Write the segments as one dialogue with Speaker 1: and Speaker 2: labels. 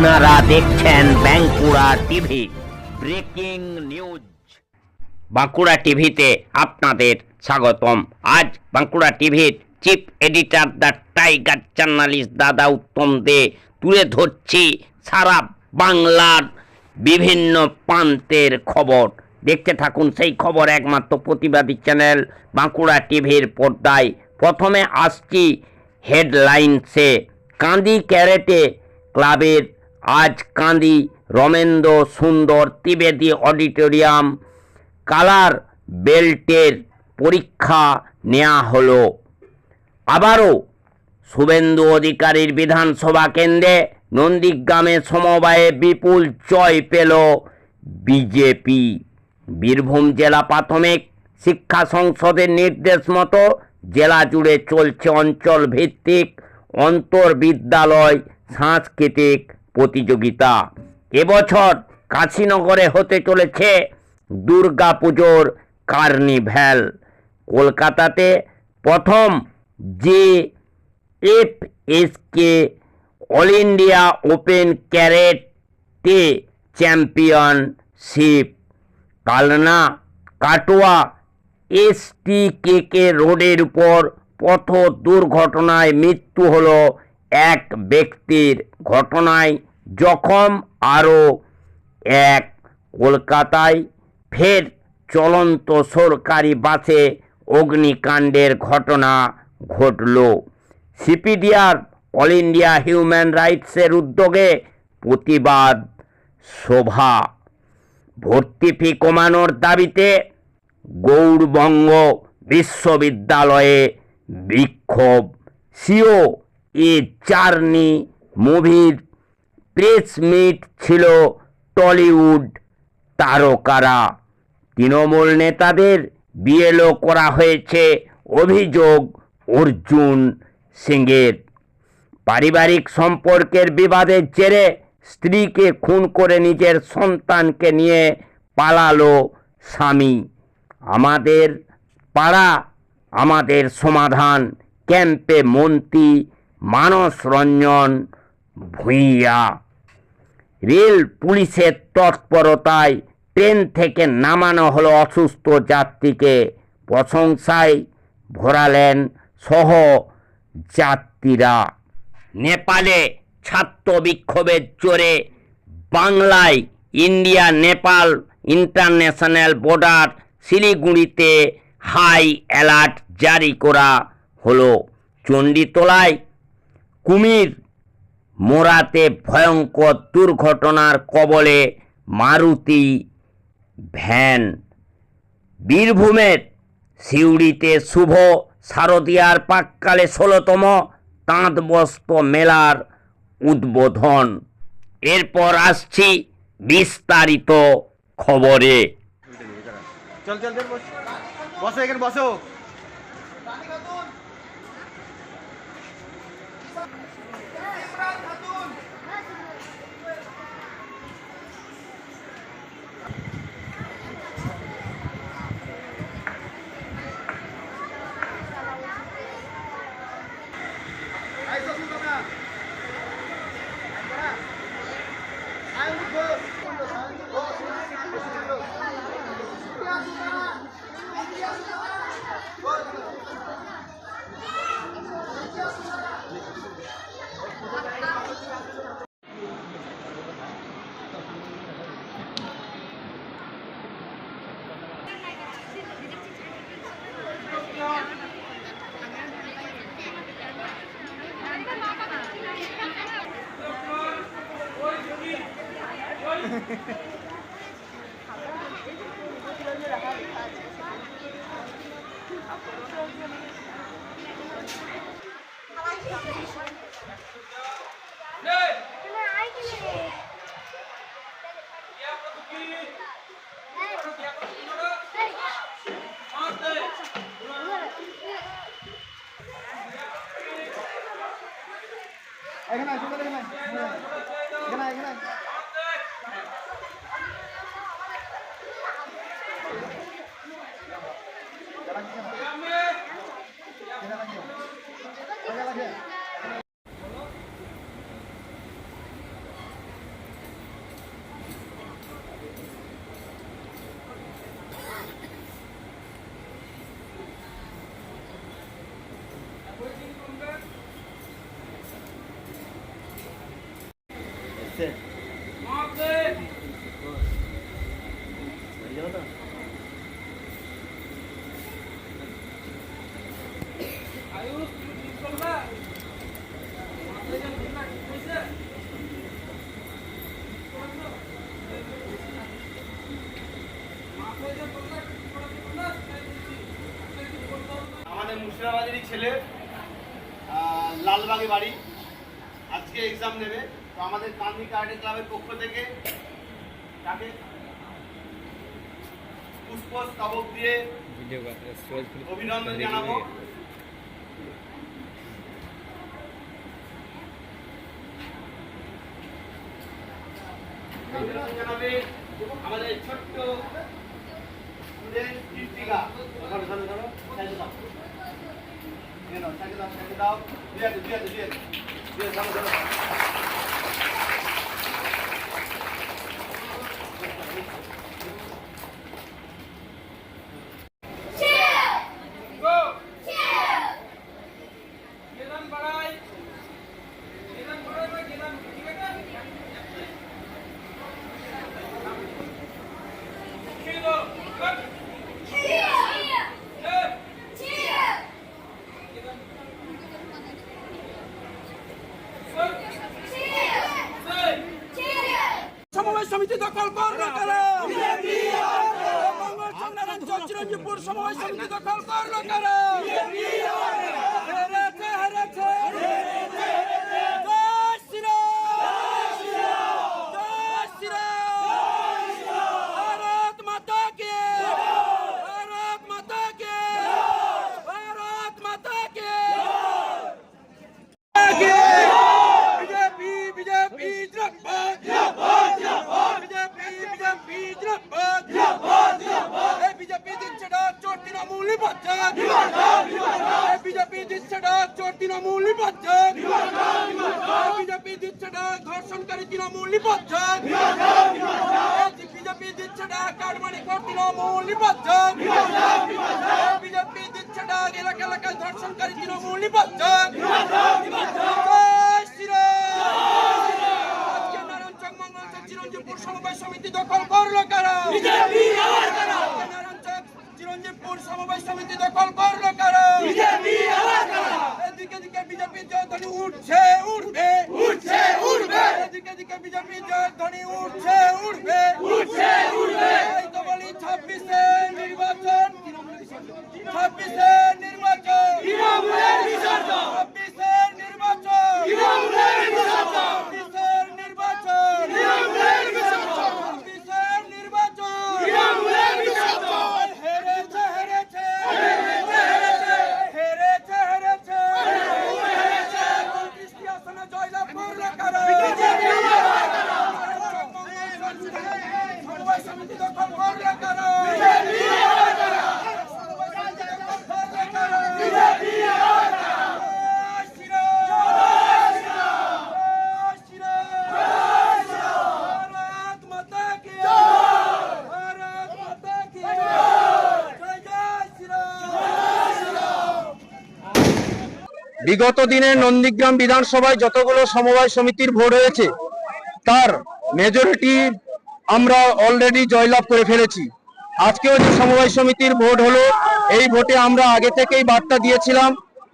Speaker 1: আপনারা দেখছেন Bankura TV breaking news. Bankura টিভিতে আপনাদের স্বাগতম। আজ বাঁকুড়া টিভির chief editor the tiger journalist দাদা উত্তম দে তুলে ধরছি সারা বাংলার বিভিন্ন প্রান্তের খবর। দেখতে থাকুন সেই খবর একমাত্র প্রতিবাদী চ্যানেল বাঁকুড়া টিভির পর্দায়। প্রথমে আসছি হেডলাইন্সে। কান্দি ক্যারেটে ক্লাবের আজ কান্দি রমেন্দ্র সুন্দর ত্রিবেদী অডিটোরিয়াম কালার বেল্টের পরীক্ষা নেওয়া হলো। আবারও শুভেন্দু অধিকারীর বিধানসভা কেন্দ্রে নন্দীগ্রামে সমবায়ে বিপুল জয় পেল বিজেপি। বীরভূম জেলা প্রাথমিক শিক্ষা সংসদের নির্দেশ মতো জেলা জুড়ে চলছে অঞ্চল ভিত্তিক অন্তর্বিদ্যালয় সাংস্কৃতিক প্রতিযোগিতা। এবছর কাশীনগরে হতে চলেছে দুর্গাপুজোর কার্নিভ্যাল। কলকাতাতে প্রথম JFSK অল ইন্ডিয়া ওপেন ক্যারেটে চ্যাম্পিয়নশিপ। কালনা কাটোয়া STKK রোডের উপর পথ দুর্ঘটনায় মৃত্যু হলো এক ব্যক্তির, ঘটনায় জখম আরও এক। কলকাতায় ফের চলন্ত সরকারি বাসে অগ্নিকাণ্ডের ঘটনা ঘটল। CPDR অল ইন্ডিয়া হিউম্যান রাইটসের উদ্যোগে প্রতিবাদ সভা। ভর্তি ফি কমানোর দাবিতে গৌড়বঙ্গ বিশ্ববিদ্যালয়ে বিক্ষোভ। সিও এ জার্নি মুভির প্রেস মিট ছিল টলিউড তারকারা। তৃণমূল নেতাদের বিএলও করা হয়েছে অভিযোগ অর্জুন সিংয়ের। পারিবারিক সম্পর্কের বিবাদের জেরে স্ত্রীকে খুন করে নিজের সন্তানকে নিয়ে পালালো স্বামী। আমাদের পাড়া আমাদের সমাধান ক্যাম্পে মন্ত্রী মানস রঞ্জন ভূঁইয়া। রেল পুলিশের তৎপরতায় ট্রেন থেকে নামানো হলো অসুস্থ যাত্রীকে, প্রশংসায় ভরালেন সহ যাত্রীরা। নেপালে ছাত্র বিক্ষোভের জোরে বাংলায় ইন্ডিয়া নেপাল ইন্টারন্যাশনাল বর্ডার শিলিগুড়িতে হাই অ্যালার্ট জারি করা হলো। চণ্ডীতলায় কুমির মোড়াতে ভয়ঙ্কর দুর্ঘটনার কবলে মারুতি ভ্যান। বীরভূমের সিউড়িতে শুভ শারদীয়ার প্রাক্কালে 16তম তাঁত বস্ত্র মেলার উদ্বোধন। এরপর আসছি বিস্তারিত খবরে।
Speaker 2: চল চল চল বসো এখানে বসো। এখানে এখানে এখানে হচ্ছে আমাদের মুর্শিদাবাদেরই ছেলে লালবাগে বাড়ি, আজকে এক্সাম দেবে। তো আমাদের কান্দি কারাটে ক্লাবের পক্ষ থেকে তাকে পুষ্পস্তবক দিয়ে অভিনন্দন জানাবো। অভিনন্দন জানাবে আমাদের ছোট্ট স্টুডেন্ট কীর্তিকা। ধরো ধরো ধরো, সাইডে দাও, সাইডে দাও, সাইডে দাও, দিয়ে দাও, দিয়ে দাও, দিয়ে দাও, দিয়ে দাও, ধরো ধরো।
Speaker 3: সমবায় সমিতি দখল করলো কারা? মঙ্গলচন্দ্র চিরঞ্জীবপুর সমবায় সমিতি দখল করলো কারা? হেরেছে, হেরেছে। জয় শ্রীরাম, জয় শ্রীরাম। ভারত মাতা কে, ভারত মাতা কে, ভারত মাতা কে। বিজেপি, বিজেপি জিন্দাবাদ, বিজেপি, বিজেপি জিন্দাবাদ। এই বিজেপি দিচ্ছে ডাক, চোর তৃণমূল নিপাত। এই বিজেপি দিচ্ছে ডাক, চোর তৃণমূল নিপাত। এই বিজেপি দিচ্ছে ডাক, ধর্ষণকারী তৃণমূল নিপাত। এই বিজেপি দিচ্ছে ডাক, কাটমানি কর তৃণমূল নিপাত। এই বিজেপি দিচ্ছে ডাক, এলাকা এলাকায় ধর্ষণকারী তৃণমূল নিপাত। জয় শ্রীরাম। আজকে নারায়ণচক মঙ্গলচক চিরঞ্জীবপুর সমবায় সমিতি দখল করলো কারা? বিজেপি। নারায়ণচক চিরঞ্জীবপুর সমবায় সমিতি দখল করলো কারা? বিজেপি। এদিকে দিকে বিজেপি জয়ধ্বনি উঠছে, উঠবে, উঠছে, উঠবে। এদিকে দিকে বিজেপি জয়ধ্বনি উঠছে, উঠবে, উঠছে, উঠবে। এই তো বলি 26-এ নির্বাচন, 26-এ নির্বাচন, 26-এ নির্বাচন, 26-এর নির্বাচন, 26-এর নির্বাচন, 26-এর নির্বাচন। হেরেছে, হেরেছে, হেরেছে, হেরেছে। 29টি আসনে জয়লাভ করলো কারা? সমবায় সমিতি দখল করলো কারা?
Speaker 4: বিগত দিনে নন্দীগ্রাম বিধানসভায় যতগুলো সমবায় সমিতির ভোট হয়েছে তার মেজরিটি আমরা অলরেডি জয়লাভ করে ফেলেছি। আজকেও যে সমবায় সমিতির ভোট হলো, এই ভোটে আমরা আগে থেকেই বার্তা দিয়েছিলাম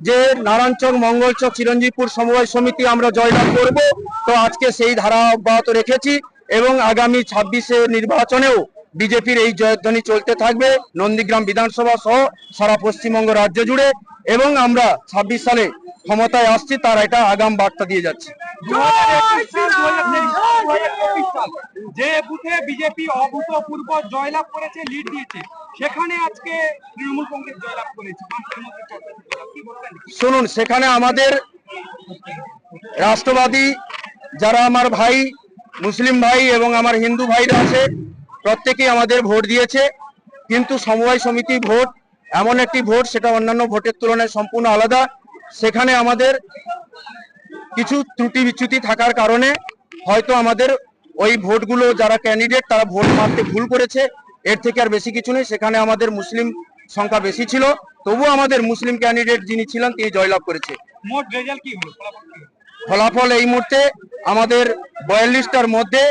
Speaker 4: যে নারায়ণচক মঙ্গলচক চিরঞ্জীবপুর সমবায় সমিতি আমরা জয়লাভ করব। তো আজকে সেই ধারা অব্যাহত রেখেছি এবং আগামী 26-এ নির্বাচনেও বিজেপির এই জয়ধ্বনি চলতে থাকবে নন্দীগ্রাম বিধানসভা সহ সারা পশ্চিমবঙ্গ রাজ্য জুড়ে। এবং আমরা 26 সালে ক্ষমতায় আসছি তার একটা আগাম বার্তা দিয়ে যাচ্ছি।
Speaker 5: যে বুথে বিজেপি অভূতপূর্ব জয়লাভ করেছে, লিড দিয়েছে, সেখানে আজকে তৃণমূল কংগ্রেস জয়লাভ করেছে।
Speaker 4: শুনুন, সেখানে আমাদের রাষ্ট্রবাদী যারা আমার ভাই মুসলিম ভাই এবং আমার হিন্দু ভাইরা আছে, প্রত্যেকেই আমাদের ভোট দিয়েছে। কিন্তু সমবায় সমিতি ভোট এমন একটি ভোট, সেটা অন্যান্য ভোটের তুলনায় সম্পূর্ণ আলাদা। সেখানে আমাদের কিছু ত্রুটি বিচ্যুতি থাকার কারণে হয়তো আমাদের ওই ভোটগুলো যারা ক্যান্ডিডেট তারা ভোট মারতে ভুল করেছে, এর থেকে আর বেশি কিছু নেই। সেখানে আমাদের মুসলিম সংখ্যা বেশি ছিল, তবুও আমাদের মুসলিম ক্যান্ডিডেট যিনি ছিলেন তিনি জয়লাভ করেছে।
Speaker 5: মোট রেজাল্ট কি হলো?
Speaker 4: ফলাফল এই মুহূর্তে আমাদের 42টার মধ্যে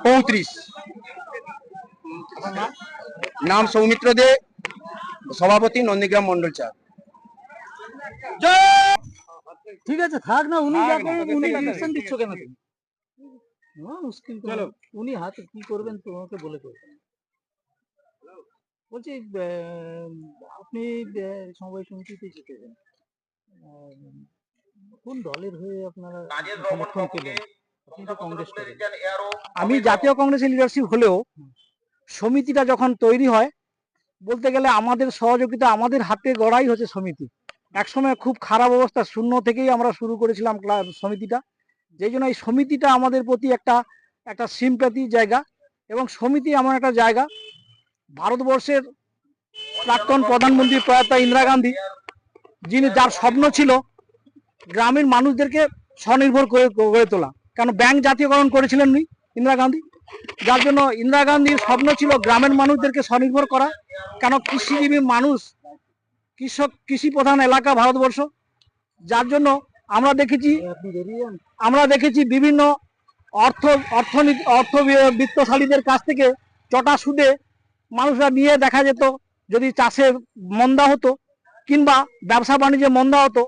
Speaker 4: 35। নাম সৌমিত্র দে, সভাপতি নন্দীগ্রাম মন্ডল চার।
Speaker 6: ঠিক আছে থাক না, উনি যা করবেন, উনি রিঅ্যাকশন দিচ্ছ কেন তুমি? মুশকিল তো, উনি হাতে কি করবেন তোমাকে বলে করবেন। বলছি আপনি সমবায় সমিতিতে জিতেছেন, কোন দলের হয়ে আপনারা সমর্থন পেলেন? আপনি তো কংগ্রেস করেন। আমি জাতীয় কংগ্রেসের লিডারশিপ হলেও সমিতিটা যখন তৈরি হয়, বলতে গেলে আমাদের সহযোগিতা, আমাদের হাতে গড়াই হচ্ছে সমিতি। একসময় খুব খারাপ অবস্থা, শূন্য থেকেই আমরা শুরু করেছিলাম সমিতিটা, যেই জন্য এই সমিতিটা আমাদের প্রতি একটা সিম্প্যাথি জায়গা। এবং সমিতি এমন একটা জায়গা, ভারতবর্ষের প্রাক্তন প্রধানমন্ত্রী প্রয়াত ইন্দিরা গান্ধী, যার স্বপ্ন ছিল গ্রামীণ মানুষদেরকে স্বনির্ভর করে তোলা, কারণ ব্যাংক জাতীয়করণ করেছিলেন উনি ইন্দিরা গান্ধী, যার জন্য ইন্দিরা গান্ধীর স্বপ্ন ছিল গ্রামের মানুষদেরকে স্বনির্ভর করা। কেন কৃষিজীবী মানুষ, কৃষি প্রধান এলাকা ভারতবর্ষ, যার জন্য আমরা দেখেছি বিভিন্ন অর্থবিত্তশালীদের কাছ থেকে চটা সুদে মানুষরা নিয়ে, দেখা যেত যদি চাষের মন্দা হতো কিংবা ব্যবসা বাণিজ্যে মন্দা হতো,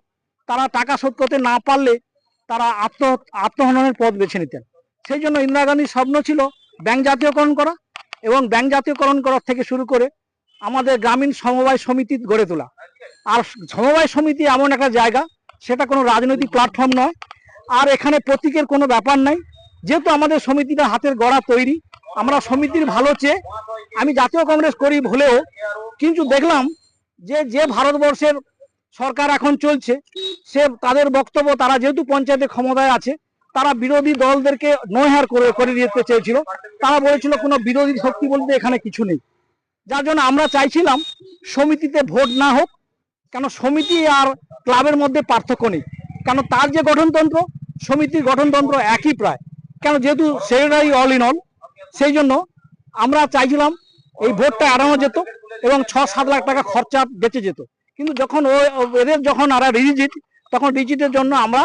Speaker 6: তারা টাকা শোধ করতে না পারলে তারা আত্মহননের পথ বেছে নিতেন। সেই জন্য ইন্দিরা গান্ধীর স্বপ্ন ছিল ব্যাংক জাতীয়করণ করা, এবং ব্যাংক জাতীয়করণ করার থেকে শুরু করে আমাদের গ্রামীণ সমবায় সমিতি গড়ে তোলা। আর সমবায় সমিতি এমন একটা জায়গা, সেটা কোনো রাজনৈতিক প্ল্যাটফর্ম নয়, আর এখানে প্রতীকের কোনো ব্যাপার নাই। যেহেতু আমাদের সমিতিটা হাতের গড়া তৈরি, আমরা সমিতির ভালো চেয়ে, আমি জাতীয় কংগ্রেস করি হলেও কিন্তু দেখলাম যে ভারতবর্ষের সরকার এখন চলছে, তাদের বক্তব্য, তারা যেহেতু পঞ্চায়েতে ক্ষমতায় আছে, তারা বিরোধী দলদেরকে নৈহার করে দিতে চেয়েছিল। তারা বলেছিল কোনো বিরোধী শক্তি বলতে এখানে কিছু নেই, যার জন্য আমরা চাইছিলাম সমিতিতে ভোট না হোক। কেন সমিতি আর ক্লাবের মধ্যে পার্থক্য নেই, কেন তার যে গঠনতন্ত্র, সমিতির গঠনতন্ত্র একই প্রায়, কেন যেহেতু সেক্রেটারি অল ইন অল। সেই জন্য আমরা চাইছিলাম এই ভোটটা এড়ানো যেত এবং 6-7 লাখ টাকা খরচা বেঁচে যেত। কিন্তু যখন এদের যখন রিজিট, তখন রিজিটের জন্য আমরা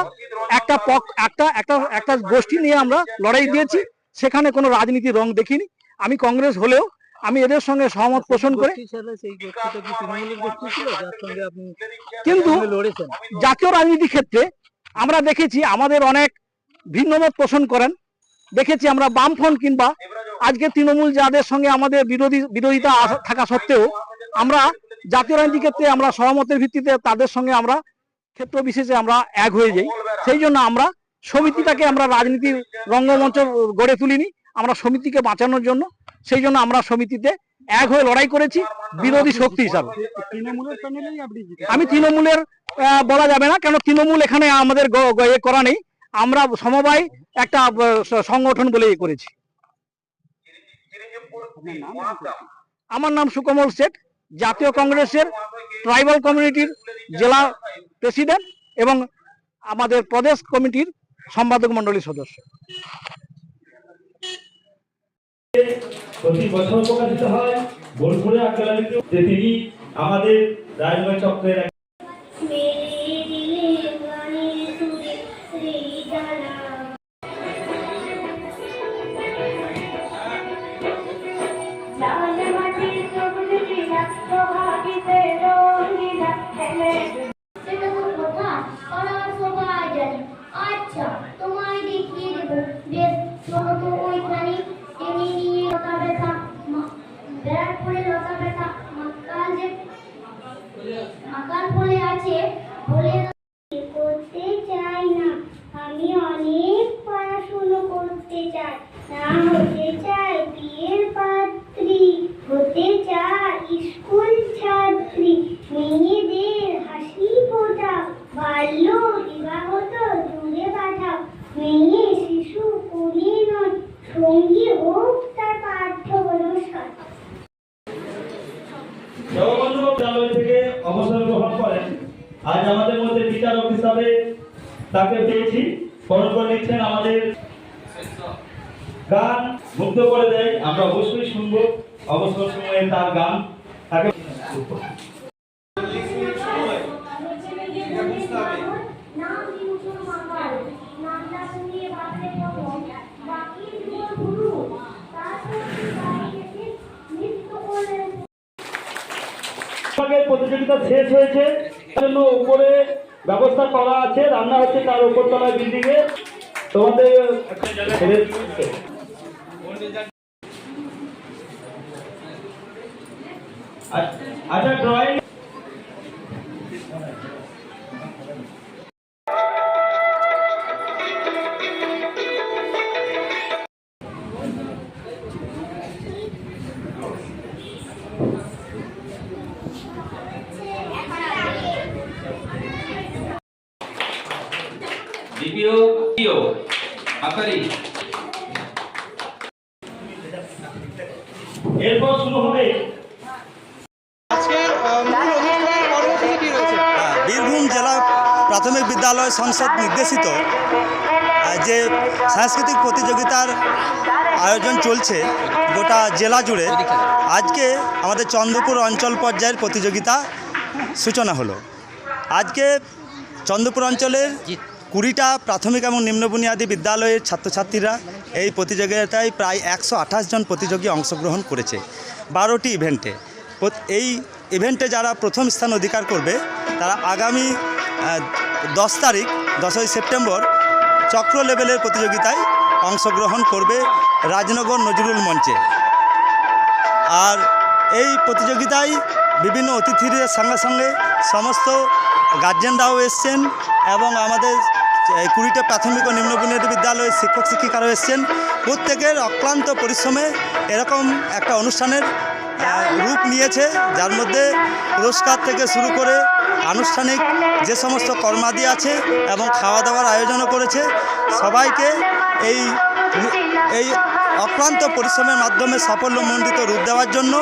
Speaker 6: একটা গোষ্ঠী নিয়ে আমরা লড়াই দিয়েছি, সেখানে কোনো রাজনীতির রং দেখিনি। আমি কংগ্রেস হলেও আমি এদের সঙ্গে সহমত পোষণ করে, কিন্তু জাতীয় রাজনীতির ক্ষেত্রে আমরা দেখেছি আমাদের অনেক ভিন্নমত পোষণ করেন। দেখেছি আমরা বামফ্রন্ট কিংবা আজকে তৃণমূল, যাদের সঙ্গে আমাদের বিরোধিতা থাকা সত্ত্বেও আমরা জাতীয় রাজনীতির ক্ষেত্রে আমরা সহমতের ভিত্তিতে তাদের সঙ্গে আমরা ক্ষেত্র বিশেষে আমরা এক হয়ে যাই। সেই জন্য আমরা সমিতিটাকে আমরা রাজনীতির রঙ্গমঞ্চ গড়ে তুলিনি, আমরা সমিতিকে বাঁচানোর জন্য, সেই জন্য আমরা সমিতিতে এক হয়ে লড়াই করেছি বিরোধী শক্তি হিসাবে। আমি তৃণমূলের বলা যাবে না, কেন তৃণমূল এখানে আমাদের করা নেই, আমরা সমবায় একটা সংগঠন বলে করেছি। আমার নাম সুকমল শেঠ, জাতীয় কংগ্রেসের ট্রাইবাল কমিউনিটির জেলা প্রেসিডেন্ট এবং আমাদের প্রদেশ কমিটির সম্পাদক মন্ডলীর সদস্য।
Speaker 7: প্রতি বছর প্রকাশিত হয় বোলপুরে আকালিত, যে তিনি আমাদের রাজনৈতিক চক্রের
Speaker 8: আচ্ছা তোমায় দেখিয়ে দেবো, বেশ চলো তো ওইখানে টেনে নিয়ে লতা ব্যথা বিরাট করে লতা ব্যথা মাকাল পড়ে আছে বলে করতে চাই না, আমি অনেক পড়াশুনো করতে চাই, না হতে চাই বিয়ের পাত্রী, হতে চাই স্কুল ছাত্রী, মেয়েদের হাসি ফোটাও, বাল্য বিবাহ তো দূরে পাঠাও, মেয়ে শিশু কোলে নয়, সঙ্গী হোক তার পাঠ্য অনুসার।
Speaker 7: জগবন্ধু বিদ্যালয় থেকে অবসর গ্রহণ করেন। আজ আমাদের মধ্যে বিচারক হিসাবে তাকে পেয়েছি। স্মরণ করে নিচ্ছেন আমাদের গান মুগ্ধ করে দেয়, আমরা অবশ্যই শুনবো অবসর সময়ে তার গান। তাকে
Speaker 8: না
Speaker 7: আগের প্রতিযোগিতা শেষ হয়েছে, তার জন্য উপরে ব্যবস্থা করা আছে, রান্না হচ্ছে তার উপর তলায় বিল্ডিং এ। তোমাদের আচ্ছা ড্রয়িং
Speaker 3: দ্বিতীয় হাতারি
Speaker 7: এরপর শুরু হবে
Speaker 2: বীরভূম জেলা প্রাথমিক বিদ্যালয় সংসদ নির্দেশিত যে সাংস্কৃতিক প্রতিযোগিতার আয়োজন চলছে গোটা জেলা জুড়ে, আজকে আমাদের চন্দ্রপুর অঞ্চল পর্যায়ের প্রতিযোগিতা সূচনা হলো। আজকে চন্দ্রপুর অঞ্চলের 20টা প্রাথমিক এবং নিম্ন বুনিয়াদী বিদ্যালয়ের ছাত্রছাত্রীরা এই প্রতিযোগিতায় প্রায় 128 জন প্রতিযোগী অংশগ্রহণ করেছে 12টি ইভেন্টে। এই ইভেন্টে যারা প্রথম স্থান অধিকার করবে তারা আগামী 10 তারিখ 10ই সেপ্টেম্বর চক্র লেভেলের প্রতিযোগিতায় অংশগ্রহণ করবে রাজনগর নজরুল মঞ্চে। আর এই প্রতিযোগিতায় বিভিন্ন অতিথিদের সঙ্গে সঙ্গে সমস্ত গার্জেনরাও এসছেন এবং আমাদের 20টা প্রাথমিক ও নিম্ন বুনিয়াদী বিদ্যালয়ের শিক্ষক শিক্ষিকারাও এসছেন। প্রত্যেকের অক্লান্ত পরিশ্রমে এরকম একটা অনুষ্ঠানের রূপ নিয়েছে, যার মধ্যে পুরস্কার থেকে শুরু করে আনুষ্ঠানিক যে সমস্ত কর্মাদি আছে এবং খাওয়া দাওয়ার আয়োজনও করেছে। সবাইকে এই অক্লান্ত পরিশ্রমের মাধ্যমে সাফল্যমণ্ডিত রূপ দেওয়ার জন্য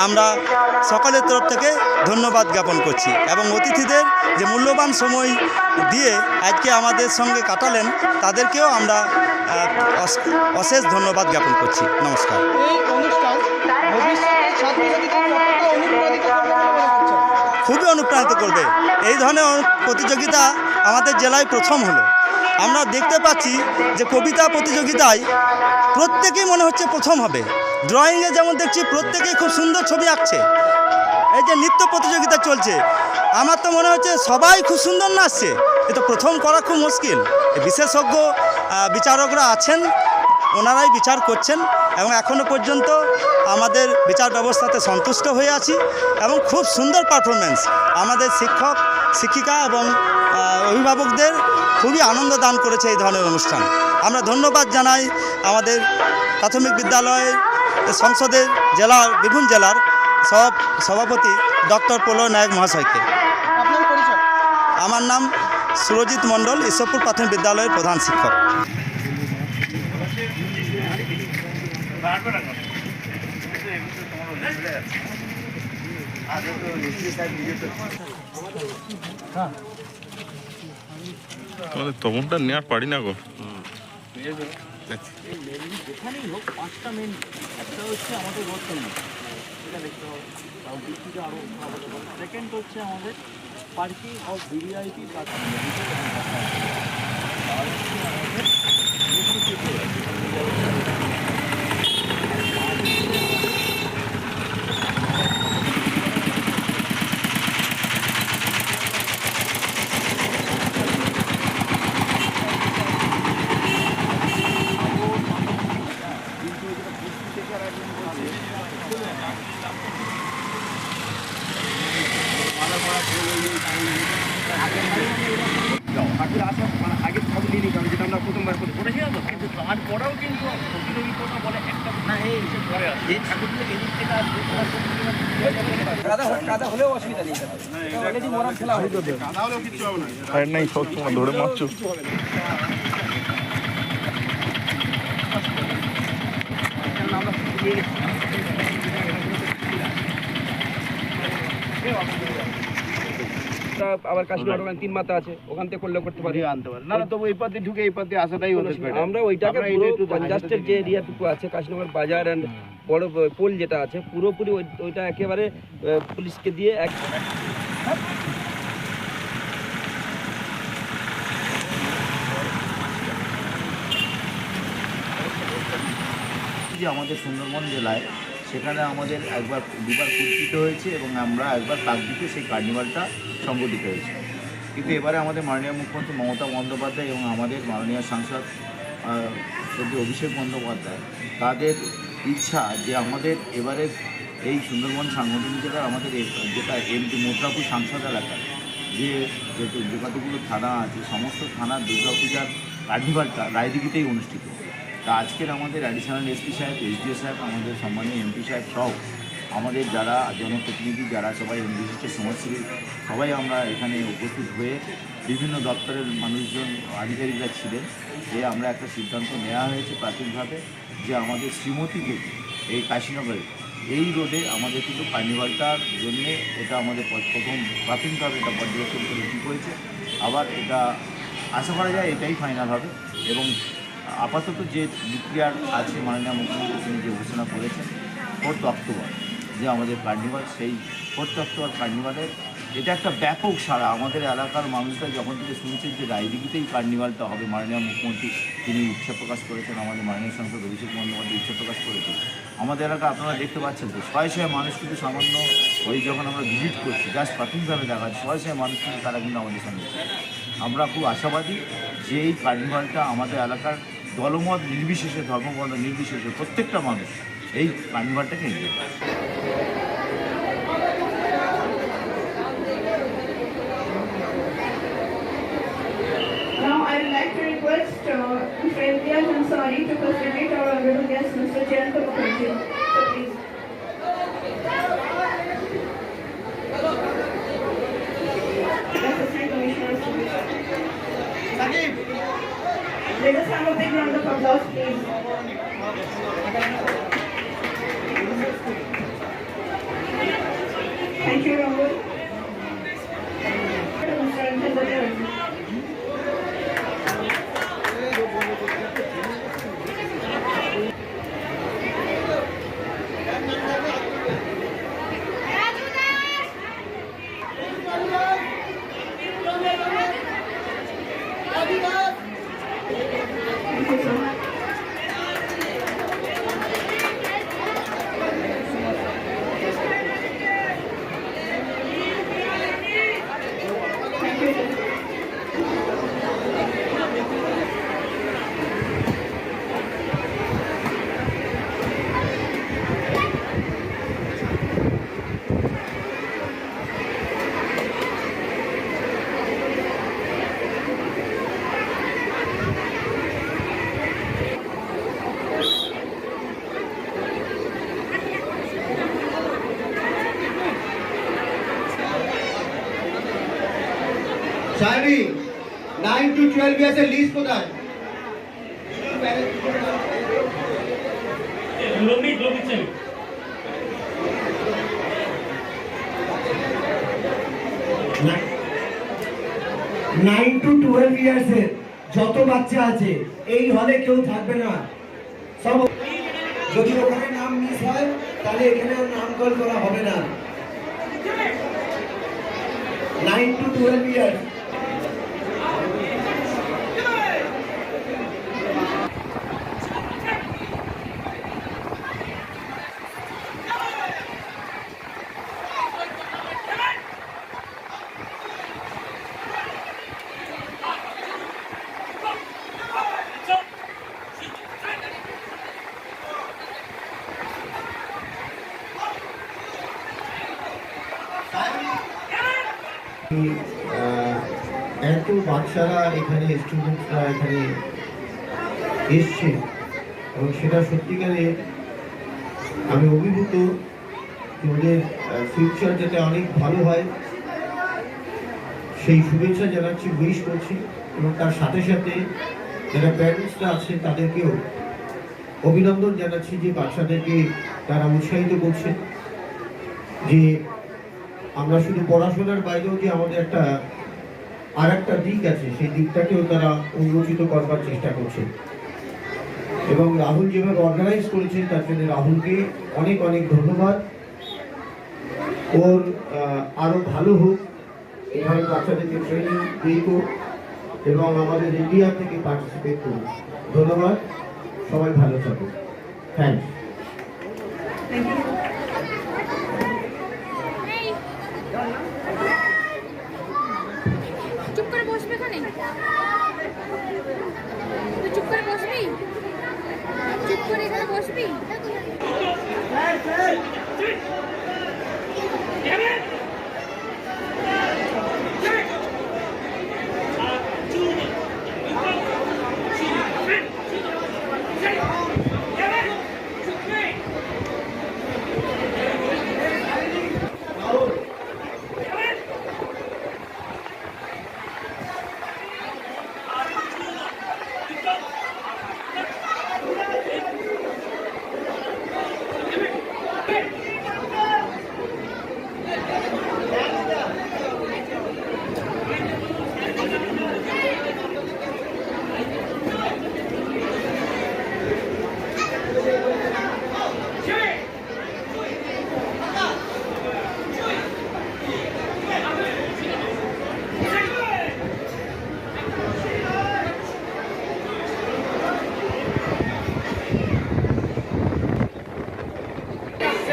Speaker 2: আমরা সকলের তরফ থেকে ধন্যবাদ জ্ঞাপন করছি এবং অতিথিদের যে মূল্যবান সময় দিয়ে আজকে আমাদের সঙ্গে কাটালেন তাদেরকেও আমরা অশেষ ধন্যবাদ জ্ঞাপন করছি। নমস্কার। খুবই অনুপ্রাণিত করবে। এই ধরনের প্রতিযোগিতা আমাদের জেলায় প্রথম হলো। আমরা দেখতে পাচ্ছি যে কবিতা প্রতিযোগিতায় প্রত্যেকেই মনে হচ্ছে প্রথম হবে। ড্রয়িংয়ে যেমন দেখছি প্রত্যেকেই খুব সুন্দর ছবি আঁকছে। এই যে নৃত্য প্রতিযোগিতা চলছে, আমার তো মনে হচ্ছে সবাই খুব সুন্দর নাচছে। এটা প্রথম করা খুব মুশকিল। বিশেষজ্ঞ বিচারকরা আছেন, ওনারাই বিচার করছেন এবং এখনও পর্যন্ত আমাদের বিচার ব্যবস্থাতে সন্তুষ্ট হয়ে আছি এবং খুব সুন্দর পারফরমেন্স। আমাদের শিক্ষক শিক্ষিকা এবং অভিভাবকদের খুবই আনন্দ দান করেছে এই ধরনের অনুষ্ঠান। আমরা ধন্যবাদ জানাই আমাদের প্রাথমিক বিদ্যালয়ের সংসদের জেলার বীরভূম জেলার সভাপতি ডক্টর প্রলয় নায়ক মহাশয়কে। আমার নাম সুরজিৎ মণ্ডল, ঈশ্বরপুর প্রাথমিক বিদ্যালয়ের প্রধান শিক্ষক।
Speaker 9: তোমাদের তপনটা নেওয়ার পারি না গো।
Speaker 6: যেখানেই হোক 5টা মেন, একটা হচ্ছে আমাদের রোড তৈরি, এটা দেখতে হবে। আরও সেকেন্ড হচ্ছে আমাদের পার্কিং অফ ভিভিআইপি
Speaker 2: আগে সব নিয়ে নিতাম, যেটা আমরা প্রথমবার করেছি না, তো কিন্তু তারপরেও কিন্তু প্রতিযোগিতা বলে একটা না পরে এই ঠাকুরগুলো এদিক থেকে আসবে, কাদা হলেও অসুবিধা নেই, অলরেডি মরা খেলা হয়ে যাবে, কাদা হলেও কিছু হবে না।
Speaker 9: আর নাই সব সময় ধরে মারছো।
Speaker 3: আবার কাশীনগর 3 মাথা আছে, ওখান থেকে করলেও করতে পারি,
Speaker 2: আনতে পারে না, তবু এই পথে ঢুকে এই পথে আসাটাই হতে পারে।
Speaker 3: আমরা ওইটাকে পুরো কনজাস্টেড যে এরিয়াটুকু আছে কাশীনগর বাজার অ্যান্ড বড় পোল যেটা আছে পুরোপুরি ওইটা একেবারে পুলিশকে দিয়ে
Speaker 10: আমাদের সুন্দরবন জেলায় সেখানে আমাদের একবার দুবার কুর্তিত হয়েছে এবং আমরা একবার কাকদ্বীপে সেই কার্নিভালটা সংগঠিত হয়েছে। কিন্তু এবারে আমাদের মাননীয় মুখ্যমন্ত্রী মমতা বন্দ্যোপাধ্যায় এবং আমাদের মাননীয় সাংসদ শ্রদ্ধেয় অভিষেক বন্দ্যোপাধ্যায়, তাদের ইচ্ছা যে আমাদের এবারে এই সুন্দরবন সাংগঠনিক জেলার আমাদের যেটা এমপি মথুরাপুর সাংসদ এলাকায় যে কতগুলো থানা আছে, সমস্ত থানার দুর্গাপূজার কার্নিভালটা রায়দিঘিতেই অনুষ্ঠিত। তা আজকের আমাদের অ্যাডিশনাল এসপি সাহেব, এসডিও সাহেব, আমাদের সম্মানীয় এমপি সাহেব সহ আমাদের যারা জনপ্রতিনিধি, যারা সবাই বিশিষ্ট সমাজসেবী, সবাই আমরা এখানে উপস্থিত হয়ে বিভিন্ন দপ্তরের মানুষজন, আধিকারিকরা ছিলেন, যে আমরা একটা সিদ্ধান্ত নেওয়া হয়েছে প্রাথমিকভাবে যে আমাদের শ্রীমতী থেকে এই কাশীনগরে এই রোডে আমাদের কিন্তু কার্নিভালটার জন্যে এটা আমাদের প্রথম প্রাথমিকভাবে এটা পর্যবেক্ষণ করে ঠিক হয়েছে। আবার এটা আশা করা যায় এটাই ফাইনাল হবে এবং আপাতত যে ডিক্লেয়ার আছে মাননীয় মুখ্যমন্ত্রী তিনি যে ঘোষণা করেছেন 4 অক্টোবর যে আমাদের কার্নিভাল, সেই 4 অক্টোবর কার্নিভালের এটা একটা ব্যাপক সাড়া। আমাদের এলাকার মানুষরা যখন থেকে শুনছেন যে রায়দিঘিতেই কার্নিভালটা হবে, মাননীয় মুখ্যমন্ত্রী তিনি ইচ্ছা প্রকাশ করেছেন, আমাদের মাননীয় সাংসদ অভিষেক বন্দ্যোপাধ্যায় ইচ্ছা প্রকাশ করেছেন। আমাদের এলাকা আপনারা দেখতে পাচ্ছেন তো শয়ে মানুষ কিন্তু সামান্য ওই যখন আমরা ভিজিট করছি জাস্ট প্রাথমিকভাবে দেখা যাচ্ছে শয়ে মানুষ কিন্তু তারা কিন্তু আমাদের সঙ্গে। আমরা খুব আশাবাদী যে এই কার্নিভালটা আমাদের এলাকার দলমত নির্বিশেষে, ধর্মবর্ণ নির্বিশেষে প্রত্যেকটা মানুষ এই কার্নিভালটাকে এগিয়ে দেয়।
Speaker 11: Now I would like to request Mr. Imtiaz Ansari to facilitate our honorable guest, Mr. Jayant Mukherjee. So please. Assistant Commissioner of Police. Let us have a big round of applause, please. Thank you, Rahul. Mr. Imtiaz.
Speaker 2: সাহেবী 9 to 12 ইয়ার্সের list কোথায়?
Speaker 12: Nine to 12 ইয়ার্সের যত বাচ্চা আছে এই হলে কেউ থাকবে না। সব যদি ওখানে নাম মিস হয় তাহলে এখানে নাম কল করা হবে না। 9 to 12 ইয়ার্স। এত বাচ্চারা এখানে, স্টুডেন্টরা এখানে এসছে এবং সেটা সত্যিকারে আমি অভিভূত। ওদের ফিউচার যাতে অনেক ভালো হয় সেই শুভেচ্ছা জানাচ্ছি, উইশ করছি এবং তার সাথে সাথে যারা প্যারেন্টসরা আছে তাদেরকেও অভিনন্দন জানাচ্ছি যে বাচ্চাদেরকে তারা উৎসাহিত করছে যে আমরা শুধু পড়াশোনার বাইরেও যে আমাদের একটা আর একটা দিক আছে সেই দিকটাকেও তারা উন্মোচিত করবার চেষ্টা করছে এবং রাহুল যেভাবে অর্গানাইজ করেছেন তার জন্য রাহুলকে অনেক অনেক ধন্যবাদ। ওর আরো ভালো হোক, এভাবে বাচ্চাদেরকে ট্রেনিং দিই এবং আমাদের ইন্ডিয়া থেকে পার্টিসিপেট করুন। ধন্যবাদ, সবাই ভালো থাকুন। থ্যাংকস।
Speaker 11: Thank you.
Speaker 8: চুপ করে বসবে এখানে, তুই চুপ করে বসবি, চুপ করে এখানে বসবি।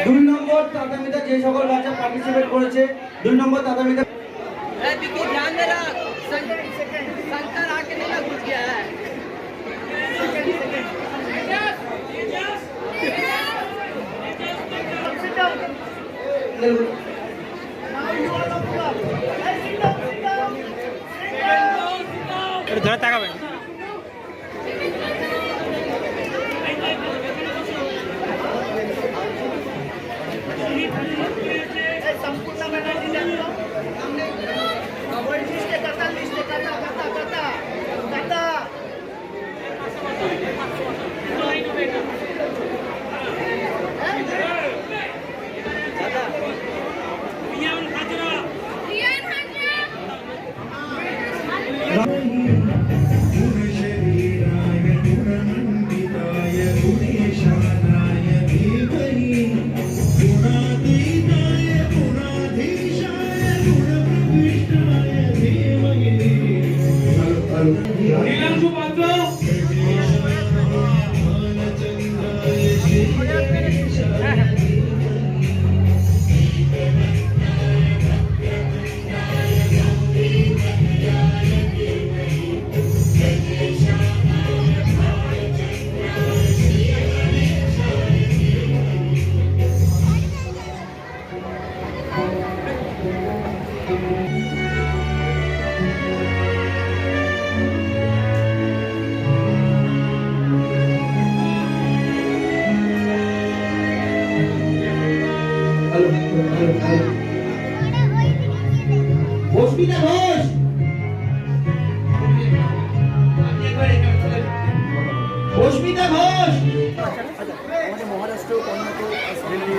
Speaker 2: দুই নম্বর তাতামিতে যে সকল বাচ্চা পার্টিসিপেট করেছে, 2 নম্বর তাতামিতে
Speaker 5: ধরে তাকাবেন।
Speaker 2: অস্মিতা ঘোষ, অস্মিতা ঘোষ।
Speaker 6: আমাদের মহারাষ্ট্র, কর্ণাটক, দিল্লি,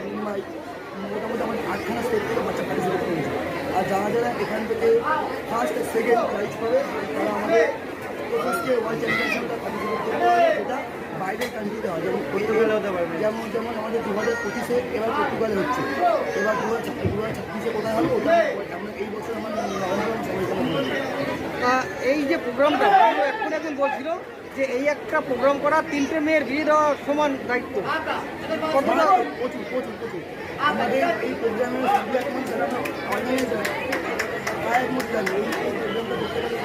Speaker 6: মুম্বাই, মোটামুটি আমাদের 8খানা স্টেট থেকে বাচ্চা পার্টিসিপেট করেছে। আর যারা যারা এখান থেকে ফার্স্ট আর সেকেন্ড প্রাইজ পাবে তারা আমাদের প্রথমকে ওয়ার্ল্ড চ্যাম্পিয়নশিপটা পার্টিসিপেট করতে হবে, যেটা বাইরের কান্ট্রিতে হয়। যেমন পর্তুগালে হতে পারবে, যেমন আমাদের 2025-এ এবার পর্তুগালে হচ্ছে, এবার 2026-এ কোথায় হবে ওটা আমরা এই বছর আমার নভেম্বর সবাই।
Speaker 5: এই যে প্রোগ্রামটা এখন একজন বলছিল যে এই একটা প্রোগ্রাম করা 3টে মেয়ের বিয়ে দেওয়া সমান দায়িত্ব, কতটা?
Speaker 6: প্রচুর প্রচুর প্রচুর আমাদের এই প্রোগ্রামের সবই এখন যারা অর্গানাইজার তারা একমত জানে এই প্রোগ্রামটা করতে গেলে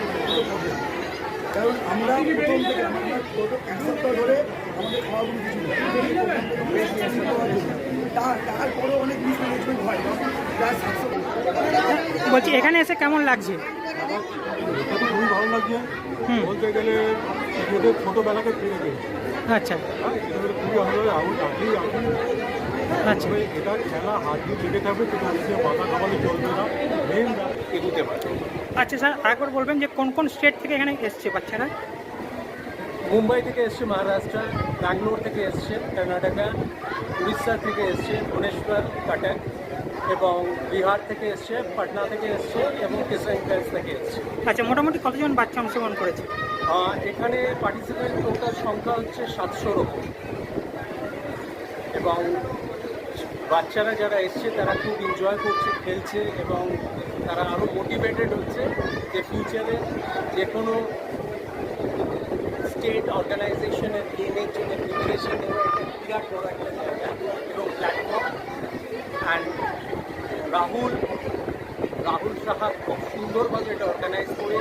Speaker 6: কারণ আমরা প্রথম থেকে আমরা গত 1 সপ্তাহ ধরে আমাদের খাওয়াগুলো কিছু তারপরেও অনেক মিসম্যানেজমেন্ট হয়, প্রায় 700।
Speaker 5: বলছি এখানে এসে কেমন লাগছে?
Speaker 9: খুবই ভালো লাগছে, বলতে গেলে নিজেদের ছোটবেলাকে ফিরে গেছে।
Speaker 5: আচ্ছা
Speaker 9: খুবই ভালো লাগে। আমি চাকরি
Speaker 5: আচ্ছা,
Speaker 9: এটা খেলা হাত দিয়ে লেগে থাকবে, কিন্তু সে মাথা খাবালে চলবে না, মেন এগোতে পারে।
Speaker 5: আচ্ছা স্যার আরেকবার বলবেন যে কোন কোন স্টেট থেকে এখানে এসছে বাচ্চারা?
Speaker 13: মুম্বাই থেকে এসছে মহারাষ্ট্র, ব্যাঙ্গালোর থেকে এসছে কর্ণাটকা, উড়িষ্যা থেকে এসছে ভুবনেশ্বর, কটক, এবং বিহার থেকে এসছে, পাটনা থেকে এসছে এবং কিশনগঞ্জ থেকে এসছে।
Speaker 5: আচ্ছা মোটামুটি কতজন বাচ্চা অংশগ্রহণ করেছে?
Speaker 13: এখানে পার্টিসিপেন্ট টোটাল সংখ্যা হচ্ছে 700-র ওপর, এবং বাচ্চারা যারা এসছে তারা খুব এনজয় করছে, খেলছে, এবং তারা আরও মোটিভেটেড হচ্ছে যে ফিউচারে যে কোনো স্টেট অর্গানাইজেশনের গেমের জন্য প্রিপারেশন নেওয়া একটা বিরাট বড় একটা জায়গা এবং প্ল্যাটফর্ম। অ্যান্ড রাহুল সাহা খুব সুন্দরভাবে এটা অর্গানাইজ করে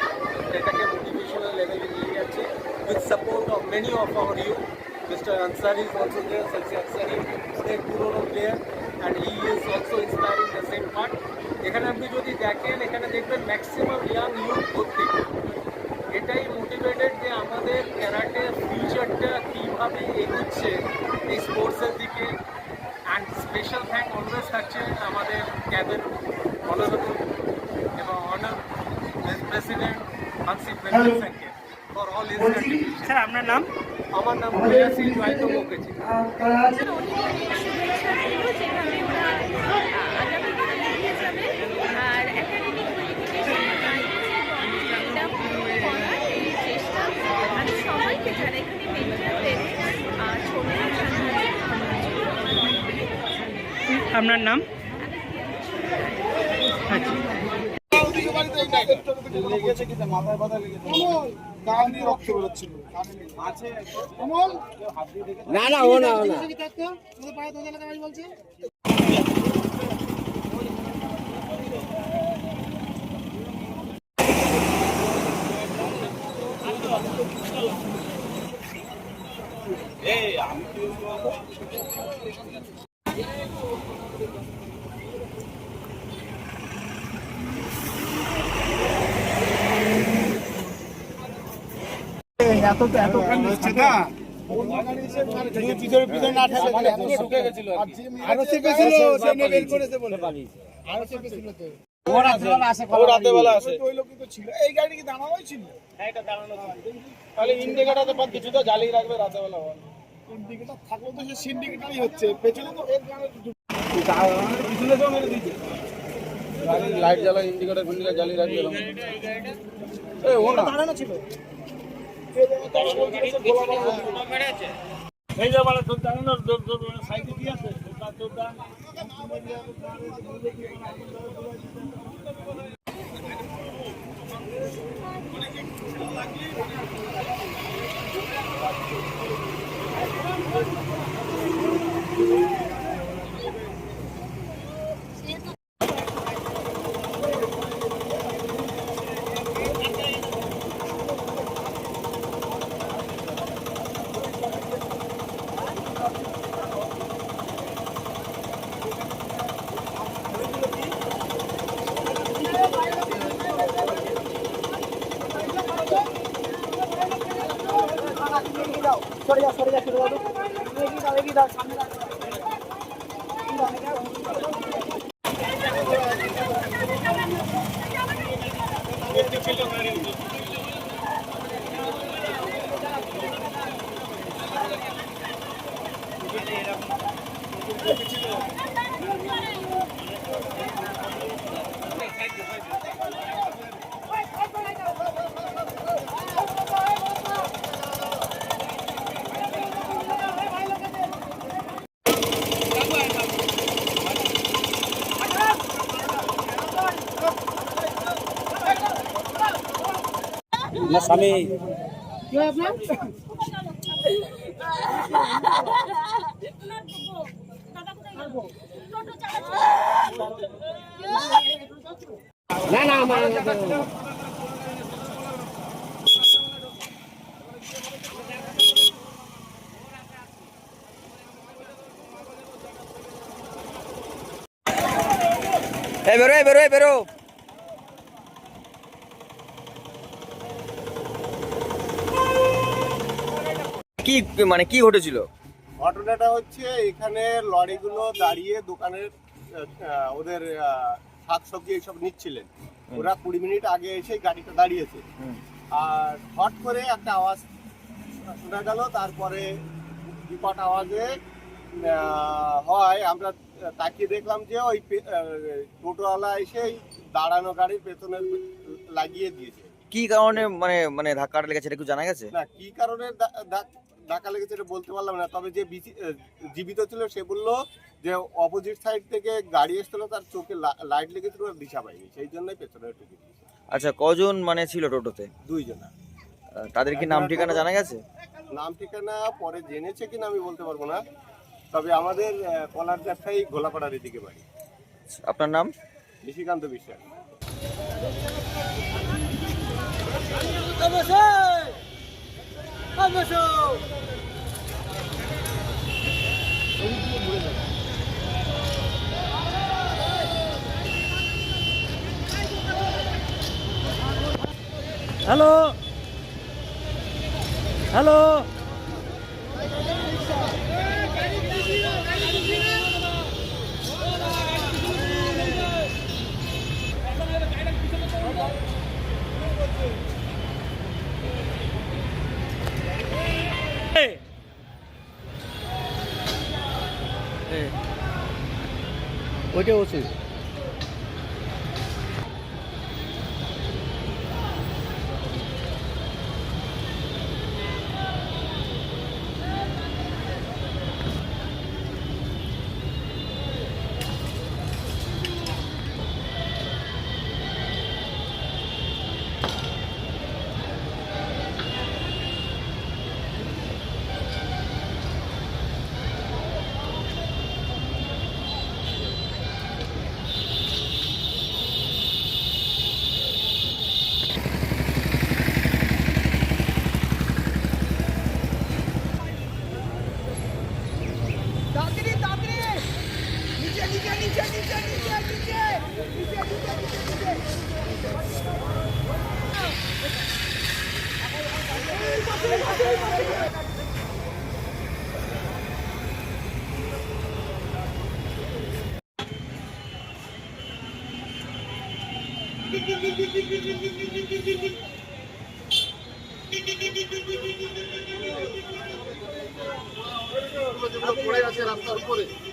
Speaker 13: এটাকে মোটিভেশনাল লেভেলে নিয়ে যাচ্ছে with support of many of our you. Mister Ansari is also there, Sachi Ansari অনেক পুরোনো player and he is also inspiring the same part. এখানে আপনি যদি দেখেন এখানে দেখবেন ম্যাক্সিমাম ইয়াং ইউথ ভর্তি। এটাই মোটিভেটেড যে আমাদের ক্যারাটের ফিউচারটা কীভাবে এগোচ্ছে এই স্পোর্টসের দিকে। অ্যান্ড স্পেশাল থ্যাঙ্ক অলওয়েজ থাকছে আমাদের ক্যাবের অনারেবল এবং অনার প্রেসিডেন্ট হানসি প্রেসিডেন্টকে for all his contribution. Sir আপনার নাম? আমার নাম প্রেয়াসী জয়ন্ত মুখার্জি।
Speaker 5: আপনার নাম?
Speaker 2: কিছুটা জ্বালিয়ে রাখবে রাতেবেলা ইন্ডিকেটার থাকলে তো সে সিন্ডিকেটারই হচ্ছে পেছনে তো পিছনে তো মেরে দিচ্ছে লাইট জ্বালা ইন্ডিকেটার ফিন্ডিকেটার জ্বালিয়ে রাখবে ও না দাঁড়ানো ছিল এই যে বলে তোর জানো না সাইডে কি আছে তোর
Speaker 5: স্বামী বেরো
Speaker 4: কি মানে কি ঘটেছিল?
Speaker 2: ঘটনাটা হচ্ছে এখানে লরিগুলো দাঁড়িয়ে দোকানের ওদের শাকসবজি এইসব নিচ্ছিলেন। ওরা 20 মিনিট আগে এসে গাড়িটা দাঁড়িয়েছে আর হট করে একটা আওয়াজ শোনা গেল। তারপরে বিকট আওয়াজে হয় আমরা তাকিয়ে দেখলাম যে ওই টোটোওয়ালা এসে দাঁড়ানো গাড়ির পেছনে লাগিয়ে দিয়েছে।
Speaker 4: কি কারণে মানে ধাক্কাটা লেগেছে এটা কি জানা গেছে?
Speaker 2: না, কি কারণে ধাক্কা লেগেছে এটা বলতে পারলাম না। তবে যে জীবিত ছিল সে বললো যে অপোজিট সাইড থেকে গাড়ি এসেছিল, তার চোখে লাইট লেগেছিল, দিশা পাইনি, সেই জন্যই পেছনে ঠুকে দিয়েছে।
Speaker 4: আচ্ছা, কজন মানে ছিল টোটোতে?
Speaker 2: 2 জনা। তাদের কি নাম ঠিকানা জানা গেছে?
Speaker 9: নাম ঠিকানা পরে জেনেছে কিনা আমি বলতে পারবো না, তবে আমাদের কলার ব্যবসায়ী গোলাপাড়ার এদিকে বাড়ি।
Speaker 2: আপনার নাম?
Speaker 9: নিশিকান্ত বিশ্বাস।
Speaker 6: হ্যালো হ্যালো ওইটা হচ্ছে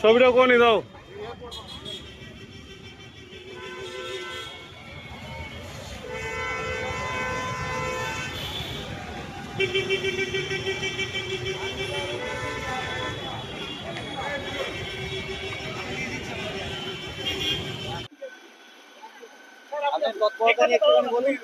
Speaker 6: ছবিটা কোনে দাও।
Speaker 2: আপনার তৎপরতা নিয়ে একটুখানি বলুন।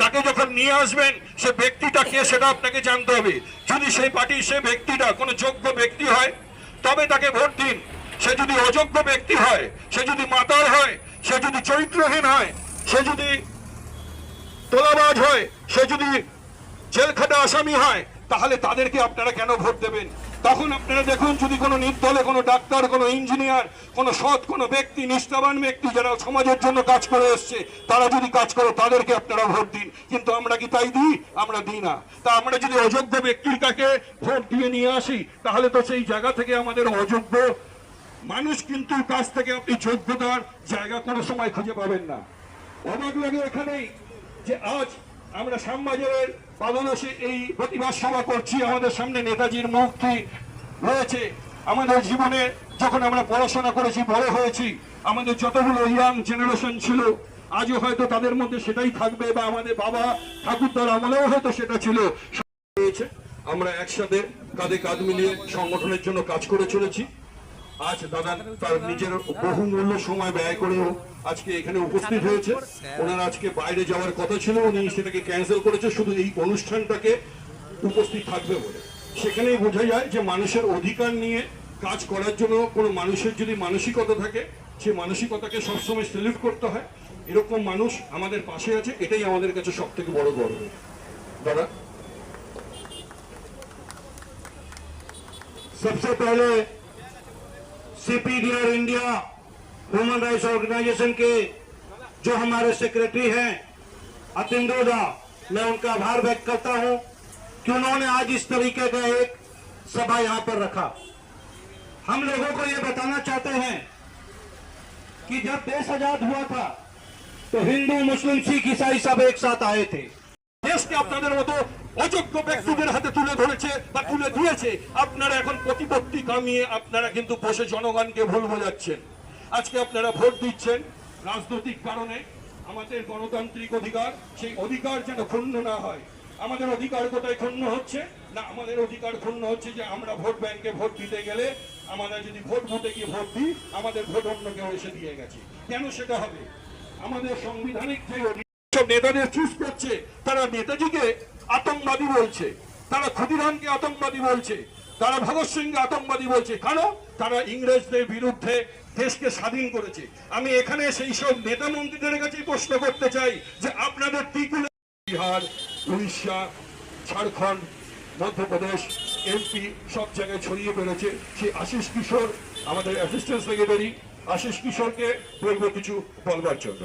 Speaker 14: তাকে যখন নিয়ে আসবেন সে ব্যক্তিটা কে সেটা আপনাকে জানতে হবে। যদি সেই পার্টির সে ব্যক্তিটা কোনো যোগ্য ব্যক্তি হয় তবে তাকে ভোট দিন। সে যদি অযোগ্য ব্যক্তি হয়, সে যদি মাতাল হয়, সে যদি চরিত্রহীন হয়, সে যদি তোলাবাজ হয়, সে যদি জেলখাটা আসামি হয়, তাহলে তাদেরকে আপনারা কেন ভোট দেবেন? তখন আপনারা দেখুন, যদি কোনো নির্দলে কোনো ডাক্তার, কোনো ইঞ্জিনিয়ার, কোনো সৎ কোনো ব্যক্তি, নিষ্ঠাবান ব্যক্তি যারা সমাজের জন্য কাজ করে এসছে, তারা যদি কাজ করে তাদেরকে আপনারা ভোট দিন। কিন্তু আমরা কি তাই দিই? আমরা দিই না। তা আমরা যদি অযোগ্য ব্যক্তির কাছে ভোট দিয়ে নিয়ে আসি, তাহলে তো সেই জায়গা থেকে আমাদের অযোগ্য মানুষ কিন্তু কাছ থেকে আপনি যোগ্যতার জায়গা কোনো সময় খুঁজে পাবেন না। অবাক লাগে এখানেই যে আজ আমরা শ্যামবাজারের পাদদেশে এই প্রতিবাদ সভা করছি। আমাদের সামনে নেতাজির মূর্তি রয়েছে। আমাদের জীবনে যখন আমরা পড়াশোনা করেছি, বড় হয়েছি, আমাদের যতগুলো ইয়াং জেনারেশন ছিল, আজও হয়তো তাদের মধ্যে সেটাই থাকবে, বা আমাদের বাবা ঠাকুরদার আমলেও হয়তো সেটা ছিল। আমরা একসাথে কাঁধে কাঁধ মিলিয়ে সংগঠনের জন্য কাজ করে চলেছি। আজ দাদা তার নিজের বহুমূল্য সময় ব্যয় করেও আজকে এখানে উপস্থিত হয়েছে। ওনার আজকে বাইরে যাওয়ার কথা ছিল, উনি সেটাকে ক্যান্সেল করেছে শুধু এই অনুষ্ঠানটাকে উপস্থিত থাকবে বলে। সেখানেই বোঝা যায় যে মানুষের অধিকার নিয়ে কাজ করার জন্য কোনো মানুষের যদি মানসিকতা থাকে, সে মানসিকতাকে সবসময় সেলিউট করতে হয়। এরকম মানুষ আমাদের পাশে আছে, এটাই আমাদের কাছে সব থেকে বড় গর্ব। দাদা, सबसे पहले CPDR India human rights organisation के जो हमारे सेक्रेटरी हैं अतिंदोदा, मैं उनका आभार व्यक्त करता हूं कि उन्होंने आज इस तरीके का एक सभा यहां पर रखा। हम लोगों को ये बताना चाहते हैं कि जब देश आजाद हुआ था तो हिंदू, मुस्लिम, सिख, ईसाई सब एक साथ आए थे। দেশকে আপনাদের মতো অযোগ্য ব্যক্তিদের হাতে তুলে ধরেছে বা তুলে দিয়েছে। আপনারা এখন প্রতিপত্তি কামিয়ে আপনারা কিন্তু বসে জনগণকে ভুল বোঝাচ্ছেন। আজকে আপনারা ভোট দিচ্ছেন রাজনৈতিক কারণে। আমাদের গণতান্ত্রিক অধিকার, সেই অধিকার যেন ক্ষুণ্ণ না হয়। আমাদের অধিকার কোথায় ক্ষুণ্ণ হচ্ছে না? আমাদের অধিকার ক্ষুণ্ণ হচ্ছে যে আমরা ভোট ব্যাংকে ভোট দিতে গেলে আমরা যদি ভোট বুথে গিয়ে ভোট দিই, আমাদের ভোট অন্য কেউ এসে দিয়ে গেছে। কেন সেটা হবে? আমাদের সাংবিধানিক যে সব নেতাদের চুজ করছে, তারা নেতাজিকে আতঙ্কবাদী বলছে, তারা ক্ষুদিরামকে আতঙ্কবাদী বলছে, তারা ভগৎ সিংকে আতঙ্কবাদী বলছে। কারণ তারা ইংরেজদের বিরুদ্ধে দেশকে স্বাধীন করেছে। আমি এখানে সেই সব নেতা মন্ত্রীদের কাছে প্রশ্ন করতে চাই যে আপনাদের ত্রিকুলে বিহার, উড়িষ্যা, ঝাড়খণ্ড, মধ্যপ্রদেশ, MP সব জায়গায় ছড়িয়ে পড়েছে। সেই আশিস কিশোর, আমাদের অ্যাসিস্ট্যান্ট সেক্রেটারি আশিস কিশোরকে বলবো কিছু বলবার জন্য।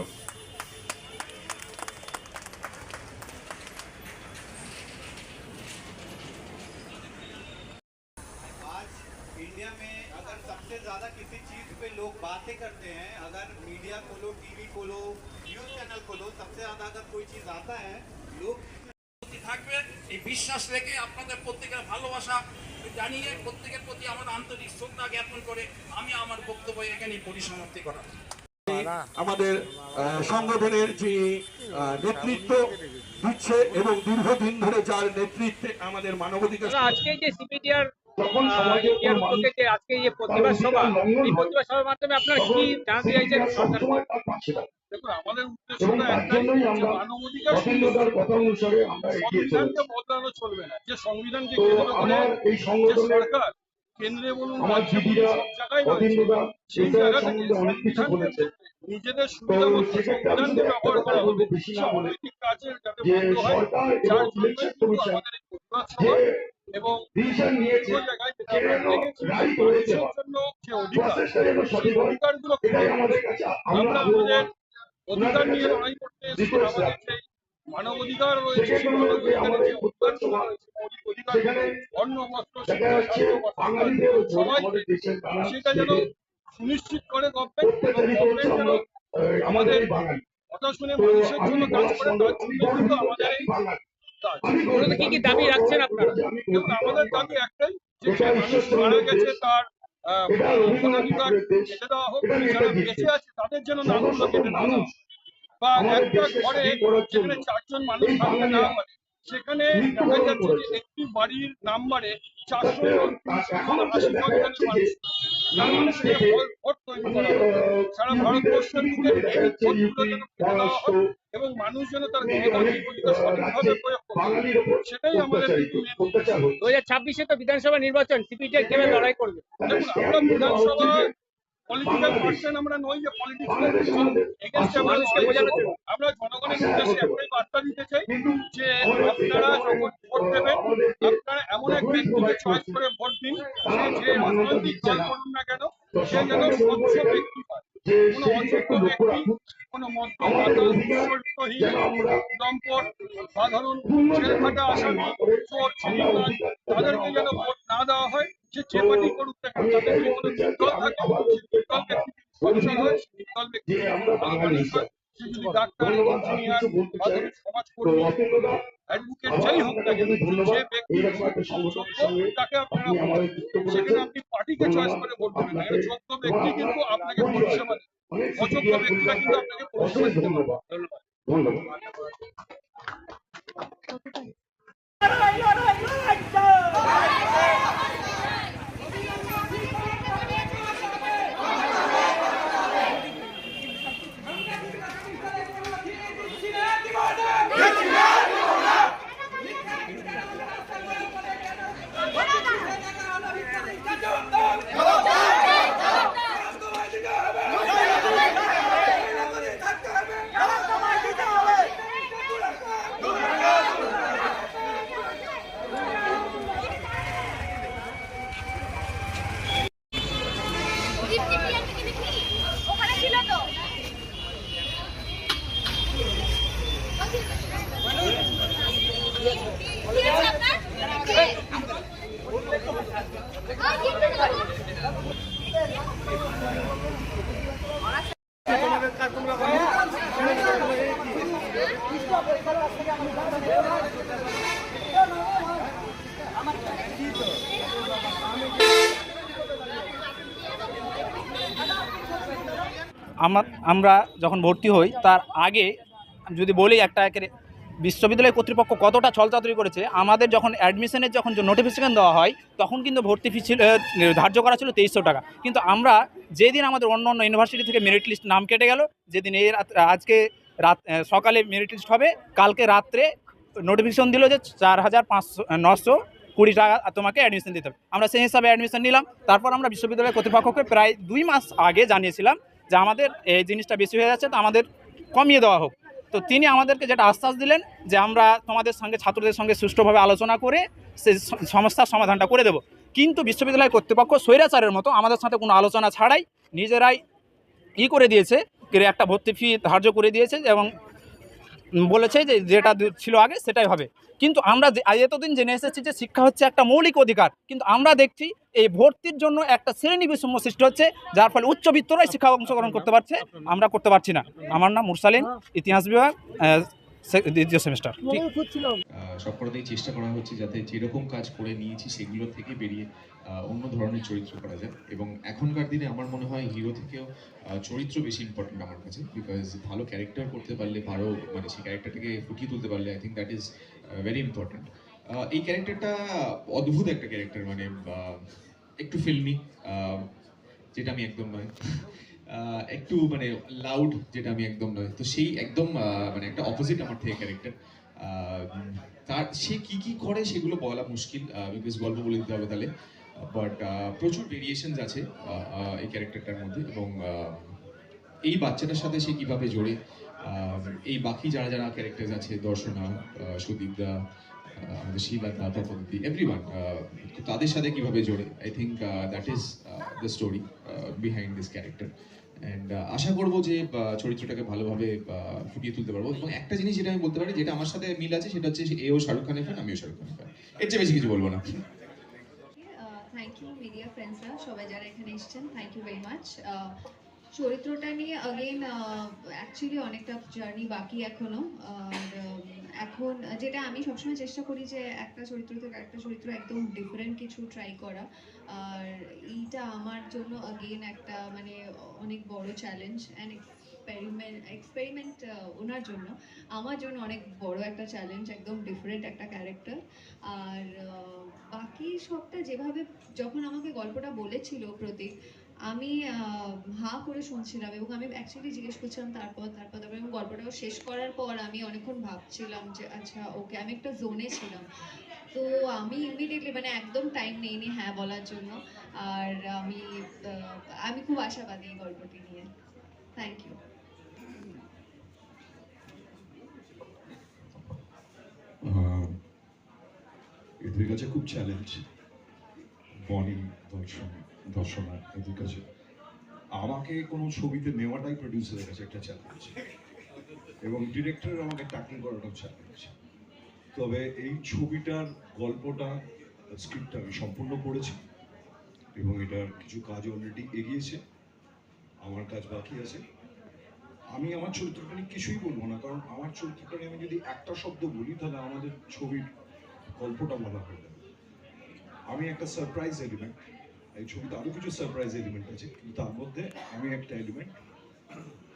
Speaker 2: इंडिया में अगर सबसे ज्यादा किसी चीज पे लोग बातें करते हैं, अगर मीडिया खोलो, टीवी खोलो, न्यूज चैनल खोलो, सबसे ज्यादा अगर कोई चीज आता है लोग
Speaker 3: থাকবে। এই বিশ্বাস রেখে আপনাদের প্রত্যেকের ভালোবাসা জানিয়ে প্রত্যেকের প্রতি আমার আন্তরিক শ্রদ্ধা জ্ঞাপন করে আমি আমার বক্তব্য এখানেই পরিসমাপ্তি করা।
Speaker 14: আমাদের সংগঠনের যে নেতৃত্ব দিচ্ছে এবং দীর্ঘদিন ধরে যার নেতৃত্বে আমাদের মানবাধিকার,
Speaker 5: আজকে যে সিপিডিআর উদ্যোগে যে আজকে যে প্রতিবাদ সভা, এই প্রতিবাদ সভার মাধ্যমে আপনারা কি জানাতে চাইছেন সরকার?
Speaker 14: দেখুন, আমাদের উদ্দেশ্যটা একটাই, যে মানবাধিকার সংবিধানকে বদলানো চলবে না। যে সংবিধানকে কেন্দ্র করে যে সরকার, কেন্দ্রে বলুন, রাজ্যে বলুন, সব জায়গায় রয়েছে, সেই জায়গা থেকে সংবিধানকে নিজেদের সুবিধা মতো সংবিধানকে ব্যবহার করা হবে অনৈতিক কাজের যাতে বন্ধ হয়। যার জন্য কিন্তু আমাদের এই প্রতিবাদ সভা এবং বিভিন্ন জায়গায় যেটা আমরা দেখেছি, মানুষের জন্য যে অধিকার, সেই অধিকারগুলো আমরা আমাদের অধিকার নিয়ে লড়াই করতে এসেছি। আমাদের সেই মানবাধিকার রয়েছে, সেই মানবাধিকারের যে অধিকারগুলো রয়েছে, মৌলিক অধিকার, অন্ন, বস্ত্র, শিক্ষা, স্বাস্থ্য, সবাইকে সেটা যেন সুনিশ্চিত করে গভর্নমেন্ট, এবং গভর্নমেন্ট যেন আমাদের কথা শুনে মানুষের জন্য কাজ করে। তার জন্য কিন্তু আমাদের এই কাজ।
Speaker 5: কি কি দাবি রাখছেন আপনারা?
Speaker 14: দেখুন, আমাদের দাবি একটাই, যে মানুষ মারা গেছে তার ভোটাধিকার কেটে দেওয়া হোক, যারা বেঁচে আছে তাদের যেন নামগুলো কেটে দেওয়া হোক, বা একটা ঘরে যেখানে 4 জন মানুষ থাকতে না পারে সেখানে দেখা যাচ্ছে যে একটি বাড়ির নাম্বারে 400 জন, 80 জন মানুষ, তার মানে সেখানে ভোট তৈরি করা হবে। সারা ভারতবর্ষের বুকে এই ভোটগুলো যেন কেটে দেওয়া হয় এবং মানুষ যেন তার গণতান্ত্রিক অধিকার সঠিকভাবে প্রয়োগ করতে, সেটাই আমাদের
Speaker 5: 2026-এ তো বিধানসভা নির্বাচন, সিপিডিআর কিভাবে লড়াই করবে?
Speaker 14: দেখুন, আমরা বিধানসভা পলিটিক্যাল পার্সন আমরা নই যে পলিটিক্স মানুষকে বোঝানোর জন্য। আমরা জনগণের উদ্দেশ্যে একটাই বার্তা দিতে চাই যে আপনারা যখন ভোট দেবেন, আপনারা এমন এক ব্যক্তিকে চয়েস করে ভোট দিন, যে রাজনৈতিক দল করুন না কেন, সে যেন স্বচ্ছ ব্যক্তি হয়। কোনো অযোগ্য ব্যক্তি, কোনো মধ্যবিত্তহীন, দম্পট, সাধারণ জেলখাটা আসামি, চোর, ছিনতাই, তাদেরকে যেন ভোট না দেওয়া হয়। যে পার্টি করুক না কেন, তাদের যে কোনো দল থাকে, সেই দল ব্যক্তি সচ্ছল হয়, সেই দল ব্যক্তি ভালো মানুষ হয়। সে যদি ডাক্তার, ইঞ্জিনিয়ার, সমাজকর্মী, অ্যাডভোকেট যাই হোক না কেন, যে ব্যক্তি যোগ্য তাকে আপনারা ভোট দেবেন। সেখানে আপনি পার্টিকে চয়েস করে ভোট দেবেন না। যোগ্য ব্যক্তি কিন্তু আপনাকে পরিষেবা দেবে, অযোগ্য ব্যক্তিরা কিন্তু আপনাকে পরিষেবা দিতে পারবে।
Speaker 6: আমরা যখন ভর্তি হই তার আগে যদি বলি একটা বিশ্ববিদ্যালয় কর্তৃপক্ষ কতটা ছলচাতুরি করেছে। আমাদের যখন অ্যাডমিশনের যখন নোটিফিকেশন দেওয়া হয় তখন কিন্তু ভর্তি ফি ছিল ধার্য করা ছিল 2300 টাকা, কিন্তু আমরা যেদিন আমাদের অন্য অন্য ইউনিভার্সিটি থেকে মেরিট লিস্ট নাম কেটে গেল, যেদিন আজকে সকালে মেরিট লিস্ট হবে, কালকে রাত্রে নোটিফিকেশন দিল যে 4,920 টাকা তোমাকে অ্যাডমিশন দিতে হবে। আমরা সেই হিসাবে অ্যাডমিশন নিলাম। তারপর আমরা বিশ্ববিদ্যালয় কর্তৃপক্ষকে প্রায় 2 মাস আগে জানিয়েছিলাম যে আমাদের এই জিনিসটা বেশি হয়ে যাচ্ছে, তো আমাদের কমিয়ে দেওয়া হোক। তো তিনি আমাদেরকে যেটা আশ্বাস দিলেন যে আমরা তোমাদের সঙ্গে ছাত্রদের সঙ্গে সুষ্ঠুভাবে আলোচনা করে সেই সমস্যার সমাধানটা করে দেব। কিন্তু বিশ্ববিদ্যালয় কর্তৃপক্ষ স্বৈরাচারের মতো আমাদের সাথে কোনো আলোচনা ছাড়াই নিজেরাই করে দিয়েছে, একটা ভর্তি ফি ধার্য করে দিয়েছে এবং বলেছে যে যেটা ছিল আগে সেটাই হবে। কিন্তু আমরা এতদিন জেনে এসেছি যে শিক্ষা হচ্ছে একটা মৌলিক অধিকার, কিন্তু আমরা দেখছি এই ভর্তির জন্য একটা শ্রেণী বৈষম্য সৃষ্টি হচ্ছে, যার ফলে উচ্চবিত্তরাই শিক্ষা অংশগ্রহণ করতে পারছে, আমরা করতে পারছি না। আমার নাম মুরসালিন, ইতিহাস বিভাগ, দ্বিতীয় সেমিস্টার।
Speaker 15: সব কটাতেই চেষ্টা করা হচ্ছে যাতে যেরকম কাজ করে নিয়েছি সেগুলো থেকে বেরিয়ে অন্য ধরনের চরিত্র করা যায়। এবং এখনকার দিনে আমার মনে হয় হিরো থেকেও চরিত্র বেশি ইম্পর্টেন্ট আমার কাছে, বিকজ ভালো ক্যারেক্টার করতে পারলে, ভালো মানে সেই ক্যারেক্টারটাকে ফুটিয়ে তুলতে পারলে I think that is very important. এই ক্যারেক্টারটা অদ্ভুত একটা ক্যারেক্টার, মানে একটু ফিল্মি, যেটা আমি একদম নয়, একটু মানে লাউড, যেটা আমি একদম নয়। তো সেই একদম মানে একটা অপোজিট আমার থেকে ক্যারেক্টার। তার সে কি কি করে সেগুলো বলা মুশকিল, বিকজ গল্প বলে দিতে হবে তাহলে। বাট প্রচুর ভেরিয়েশনস আছে এই ক্যারেক্টারটার মধ্যে, এবং এই বাচ্চাটার সাথে সে কিভাবে জোড়ে, এই বাকি যারা যারা ক্যারেক্টার আছে, দর্শনা, সুদীপদা, আমাদের শিলাদা, তপতি, এভরিওয়ান, তাদের সাথে কিভাবে জোড়ে, I think that is the story behind this character. And আশা করবো যে চরিত্রটাকে ভালোভাবে ফুটিয়ে তুলতে পারবো। এবং একটা জিনিস যেটা আমি বলতে পারি, যেটা আমার সাথে মিল আছে, সেটা হচ্ছে এও শাহরুখ খানের ফ্যান, আমিও শাহরুখ খানের ফ্যান, এর চেয়ে বেশি কিছু বলবো না।
Speaker 16: থ্যাংক ইউ মিডিয়া ফ্রেন্ডসরা, সবাই যারা এখানে এসেছেন, থ্যাংক ইউ ভেরি মাচ। চরিত্রটা নিয়ে অগেন অ্যাকচুয়ালি অনেকটা জার্নি বাকি এখনো। এখন যেটা আমি সবসময় চেষ্টা করি যে একটা চরিত্র থেকে একটা চরিত্র একদম ডিফারেন্ট কিছু ট্রাই করা, আর এইটা আমার জন্য অগেন একটা মানে অনেক বড় চ্যালেঞ্জ অ্যান্ড এক্সপেরিমেন্ট ওনার জন্য, আমার জন্য অনেক বড় একটা চ্যালেঞ্জ, একদম ডিফারেন্ট একটা ক্যারেক্টার। আর বাকি সবটা যেভাবে যখন আমাকে গল্পটা বলেছিল প্রতীক, আমি হাঁ করে শুনছিলাম এবং আমি অ্যাকচুয়ালি জিজ্ঞেস করছিলাম তারপর এবং গল্পটাও শেষ করার পর আমি অনেকক্ষণ ভাবছিলাম যে আচ্ছা ওকে, আমি একটা জোনে ছিলাম। তো আমি ইমিডিয়েটলি মানে একদম টাইম নেইনি হ্যাঁ বলার জন্য। আর আমি খুব আশাবাদী এই গল্পটি নিয়ে। Thank you.
Speaker 14: এদের কাছে খুব চ্যালেঞ্জ, বনি, দর্শনা, এদের কাছে আমাকে কোনো ছবিতে নেওয়াটাই প্রডিউসারের কাছে একটা চ্যালেঞ্জ, এবং ডিরেক্টরের আমাকে ট্যাকল করাটাও চ্যালেঞ্জ। তবে এই ছবিটার গল্পটা, স্ক্রিপ্টটা আমি সম্পূর্ণ পড়েছি এবং এটার কিছু কাজ অলরেডি এগিয়েছে, আমার কাজ বাকি আছে। আমি আমার চরিত্রটা নিয়ে কিছুই বলবো না, কারণ আমার চরিত্রটা নিয়ে আমি যদি একটা শব্দ বলি তাহলে আমাদের ছবির গল্পটা বলা হয়ে যাবে। আমি একটা সারপ্রাইজ এলিমেন্ট, এই ছবিতে আরো কিছু সারপ্রাইজ এলিমেন্ট আছে, কিন্তু তার মধ্যে আমি একটা এলিমেন্ট।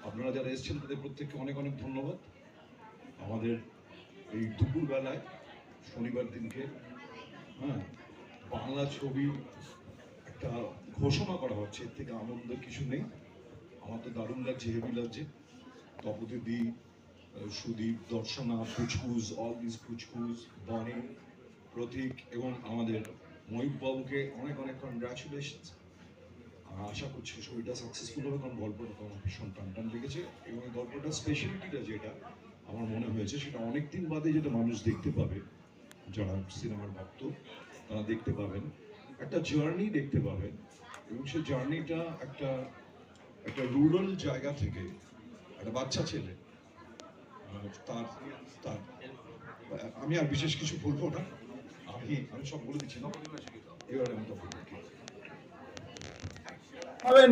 Speaker 14: আপনারা যারা এসেছেন তাদের প্রত্যেককে অনেক অনেক ধন্যবাদ। আমাদের এই দুপুরবেলায় শনিবার দিনকে বাংলা ছবি একটা ঘোষণা করা হচ্ছে, এর থেকে আনন্দের কিছু নেই। আমার তো দারুণ লাগছে, হেভি লাগছে। তপতি, সুদীপ, দর্শনা, পুচকুজ, অল দিস পুচকুজ, বনি, প্রতীক এবং আমাদের ময়ূর বাবুকে অনেক অনেক কনগ্রাচুলেশনস। আশা করছি ছবিটা সাকসেসফুল হবে, কারণ গল্পটা তো আমার ভীষণ টান লেগেছে। এবং এই গল্পটার স্পেশালিটিটা যেটা আমার মনে হয়েছে, সেটা অনেকদিন বাদে যেটা মানুষ দেখতে পাবে, যারা সিনেমার ভক্ত তারা দেখতে পাবেন, একটা জার্নি দেখতে পাবেন। এবং সেই জার্নিটা একটা রুরাল জায়গা থেকে একটা বাচ্চা ছেলে, তার আমি আর বিশেষ কিছু বলবো না, আমি সব বলে দিচ্ছি না, এবারে আমি তো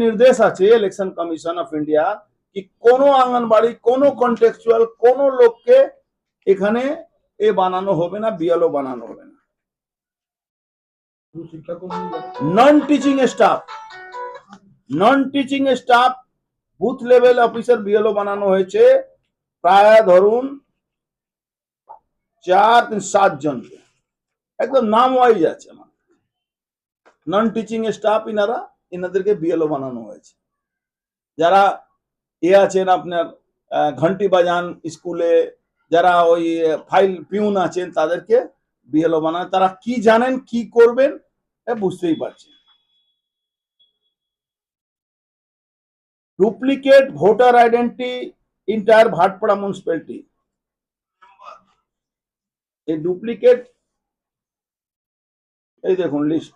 Speaker 17: নির্দেশ আছে ইলেকশন কমিশন অফ ইন্ডিয়া কি কোনো আঙ্গনবাড়ি, কোনো কন্টেক্সচুয়াল, কোনো লোককে এখানে বানানো হবে না, বিএলও বানানো হবে না। Non teaching staff booth level officer BLO বানানো হয়েছে প্রায় ধরুন 4-7 জনকে, একদম নাম ওয়াইজ আছে। নন টিচিং স্টাফ ইনাদেরকে বিএলও বানানো হয়েছে। যারা আছেন আপনার ঘন্টি বাজান স্কুলে, যারা ওই ফাইল পিউন আছেন তাদেরকে বিএলও বানান। তারা কি জানেন, কি করবেন বুঝতেই পারছেন। Duplicate voter identity entire Bhatpara municipality. এই ডুপ্লিকেট, এই দেখুন লিস্ট,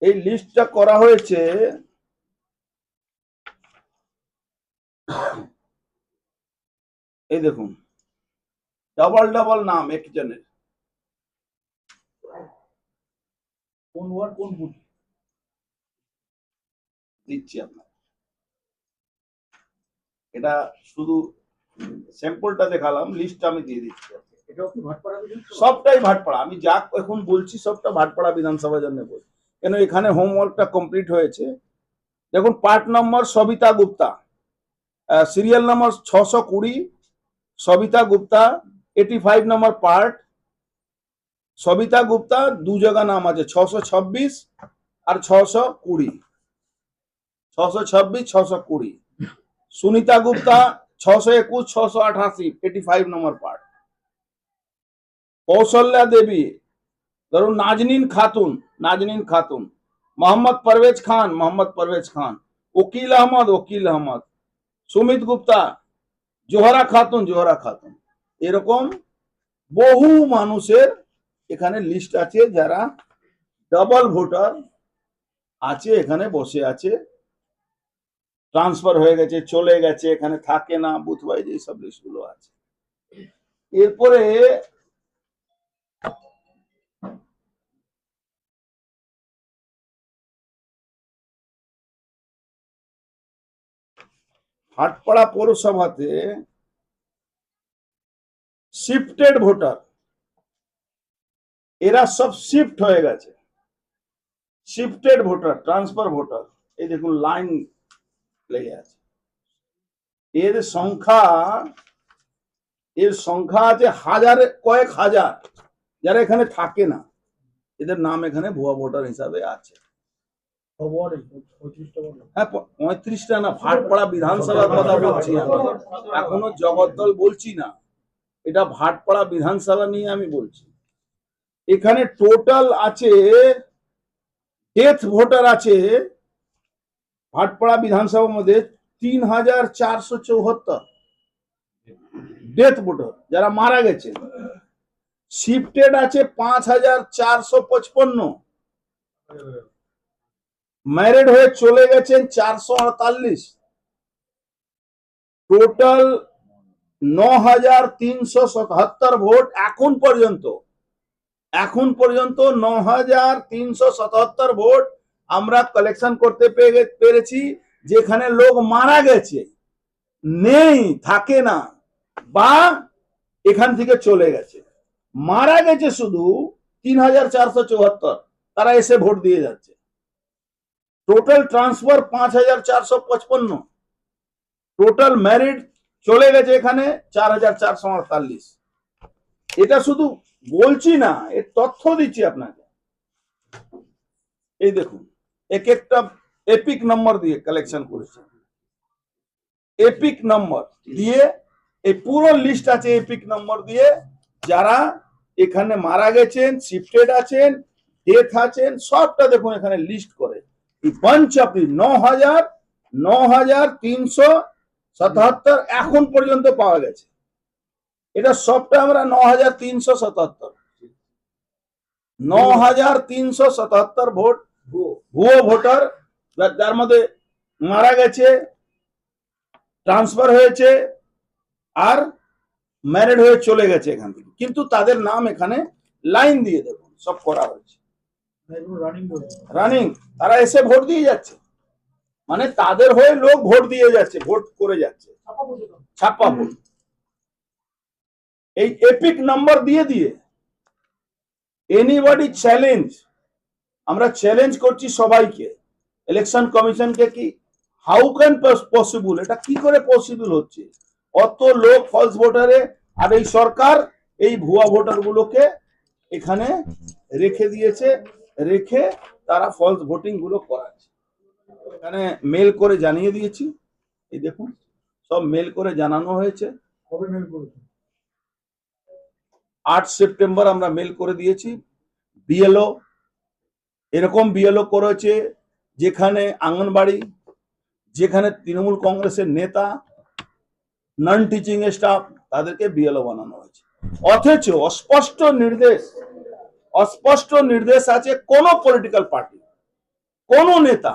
Speaker 17: এই লিস্টটা করা হয়েছে এই দেখুন, ডাবল নাম একজনের। কোন ওয়ার্ড কোন বুথ দিচ্ছি আপনার, এটা শুধু স্যাম্পলটা দেখালাম, লিস্টটা আমি দিয়ে দিচ্ছি।
Speaker 6: এটাও কি ভাটপাড়া?
Speaker 17: সবটাই ভাটপাড়া, আমি যা এখন বলছি সবটা ভাটপাড়া বিধানসভার জন্য বলছি, কেন এখানে হোমওয়ার্কটা কমপ্লিট হয়েছে। দেখুন part number Savita Gupta, serial number 620, Savita Gupta 85 number part. Savita Gupta দু জায়গা নাম আছে, 626 আর 620, 626 620। Sunita Gupta 621 688, 85 number part. কৌশल्या দেবী ধরুন নাজনীন খাতুন, মোহাম্মদ পারভেজ খান, ওকিল আহমদ, সুমিত গুপ্তা, জোহরা খাতুন। এরকম বহু মানুষের এখানে লিস্ট আছে যারা ডাবল ভোটার আছে, এখানে বসে আছে, ট্রান্সফার হয়ে গেছে, চলে গেছে, এখানে থাকে না, বুথ ওয়াইজ এইসব লিস্টগুলো আছে। এরপরে ভাটপাড়া পৌরসভাতে শিফটেড ভোটার, এরা সব শিফট হয়ে গেছে। শিফটেড ভোটার, ট্রান্সফার ভোটার, এই দেখুন লাইন লেগে আছে। এর সংখ্যা আছে কয়েক হাজার, যারা এখানে থাকে না, এদের নাম এখানে ভুয়া ভোটার হিসাবে আছে। হ্যাঁ 35টা না, ভাটপাড়া বিধানসভার কথা বলছি আমি, এখনো জগদ্দল বলছি না, এটা ভাটপাড়া বিধানসভা নিয়ে আমি বলছি। এখানে টোটাল আছে ডেথ ভোটার আছে ভাটপাড়া বিধানসভার মধ্যে 3474 ডেথ ভোটার, যারা মারা গেছে। শিফটেড আছে 5455, ম্যারিড হয়ে চলে গেছেন 448, টোটাল 9377 ভোট এখন পর্যন্ত 9377 ভোট আমরা কালেকশন করতে পেরেছি, যেখানে লোক মারা গেছে, নেই, থাকে না, বা এখান থেকে চলে গেছে। মারা গেছে শুধু 3474, তারা এসে ভোট দিয়ে যাচ্ছে। টোটাল ট্রান্সফার 5455, টোটাল ম্যারিড চলে গেছে এখানে 4448। এটা শুধু বলছি না, এর তথ্য দিচ্ছি আপনাকে। এই দেখুন এক একটা এপিক নম্বর দিয়ে কালেকশন করেছে, এপিক নম্বর দিয়ে এই পুরো লিস্ট আছে, এপিক নম্বর দিয়ে যারা এখানে মারা গেছেন, শিফটেড আছেন, ডেথ আছেন, সবটা দেখুন এখানে লিস্ট করে। এই বাঞ্চ আপনি 9377 এখন পর্যন্ত পাওয়া গেছে। এটা সবটা আমরা 9377 ভোট ভুয়ো ভোটার, যার মধ্যে মারা গেছে, ট্রান্সফার হয়েছে আর ম্যারিড হয়ে চলে গেছে এখান থেকে, কিন্তু তাদের নাম এখানে লাইন দিয়ে দেখুন সব করা হয়েছে। রানিং, তারা এসে ভোট দিয়ে যাচ্ছে, মানে তাদের হয়ে লোক ভোট দিয়ে যাচ্ছে, ভোট করে যাচ্ছে, ছাপ্পা ভোট। এই এপিক নাম্বার দিয়ে এনিবডি চ্যালেঞ্জ, আমরা চ্যালেঞ্জ করছি সবাইকে, ইলেকশন কমিশনকে কি হাউ ক্যান পসিবল, এটা কি করে পসিবল হচ্ছে? অত লোক ফলস ভোটারে, আর এই সরকার এই ভুয়া ভোটার গুলোকে এখানে রেখে দিয়েছে, রেখে তারা ফলস ভোটিং গুলো করাচ্ছে। এখানে মেল করে জানিয়ে দিয়েছি, এই দেখুন সব মেল করে জানানো হয়েছে।
Speaker 12: কবে মেল করেছে?
Speaker 17: 8 সেপ্টেম্বর আমরা মেল করে দিয়েছি। বিএলও, এরকম বিএলও করেছে যেখানে আঙ্গনবাড়ি, যেখানে তৃণমূল কংগ্রেসের নেতা, নন টিচিং স্টাফ, তাদেরকে বিএলও বানানো হয়েছে। অথচ অস্পষ্ট নির্দেশ আছে কোন পলিটিক্যাল পার্টি, কোন নেতা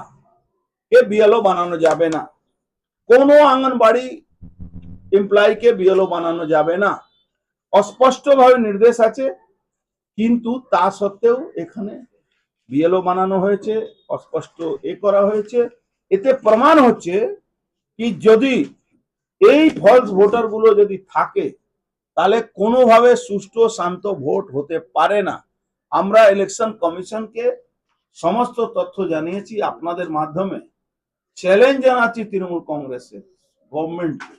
Speaker 17: কে বিএলও বানানো যাবে না, কোন আঙ্গনবাড়ি এমপ্লয়িকে বিএলও বানানো যাবে না, অস্পষ্টভাবে নির্দেশ আছে। কিন্তু তা সত্ত্বেও এখানে বিএলও বানানো হয়েছে, অস্পষ্ট করা হয়েছে। এতে প্রমাণ হচ্ছে কি যদি এই ফলস ভোটার গুলো যদি থাকে তাহলে কোনোভাবে সুষ্ঠু শান্ত ভোট হতে পারে না। আমরা ইলেকশন কমিশনকে সমস্ত তথ্য জানিয়েছি, আপনাদের মাধ্যমে চ্যালেঞ্জ জানাচ্ছি তৃণমূল কংগ্রেসের গভর্নমেন্টকে,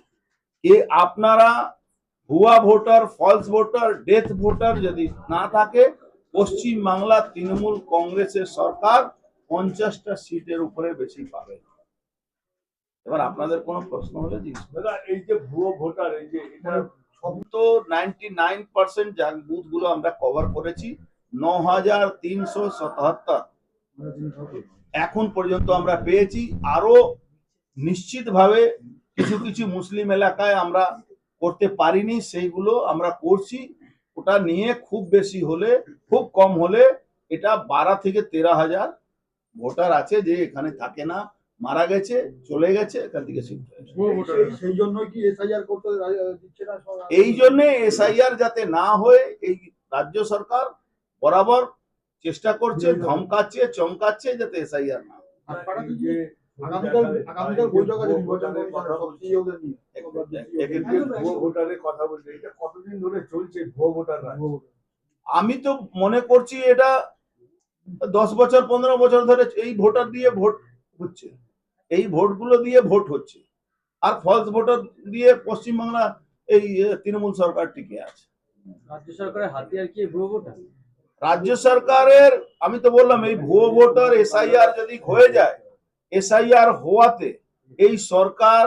Speaker 17: যে আপনারা ভুয়া voter, false voter, death voter যদি না থাকে, পশ্চিম বাংলা তৃণমূল কংগ্রেসের সরকার 50টা সিটের উপরে বেশি পাবে। এবার আপনাদের কোনো প্রশ্ন হলে
Speaker 9: দাদা এই যে ভুয়ো ভোটার, এই যে এটা
Speaker 17: সব তো 99% বুথ গুলো আমরা কভার করেছি। 9377 এখন পর্যন্ত আমরা পেয়েছি। আরো নিশ্চিতভাবে কিছু কিছু মুসলিম এলাকায় আমরা করতে পারিনি, সেইগুলো আমরা করছি। ওটা নিয়ে খুব বেশি হলে, খুব কম হলে এটা 12 থেকে 13,000 ভোটার আছে যে এখানে থাকে না, মারা গেছে, চলে গেছে, এখান থেকে শিফট হয়েছে।
Speaker 12: সেই জন্য কি এসআইআর করতে দিচ্ছে না?
Speaker 17: এই জন্য এসআইআর যাতে না হয়, এই রাজ্য সরকার বরাবর চেষ্টা করছে, ধমকাচ্ছে, চমকাচ্ছে যাতে এসআইআর না হয়।
Speaker 12: আগামীকাল বৈঠক আছে নির্বাচন কমিশনের নিয়ে।
Speaker 9: ভুয়ো ভোটারের কথা বলছে, এটা কতদিন ধরে চলছে ভুয়ো ভোটার?
Speaker 17: আমি তো মনে করছি এটা 10 বছর 15 বছর ধরে এই ভোটার দিয়ে ভোট হচ্ছে, এই ভোটগুলো দিয়ে ভোট হচ্ছে। আর ফলস ভোটার দিয়ে পশ্চিমবাংলা এই তৃণমূল সরকার টিকে আছে।
Speaker 13: রাজ্য সরকারের হাতিয়ার কি ভুয়ো ভোটার?
Speaker 17: রাজ্য সরকারের, আমি তো বললাম, এই ভুয়ো ভোটার এসআইআর যদি হয়ে যায়, এসআইআর হওয়াতে এই সরকার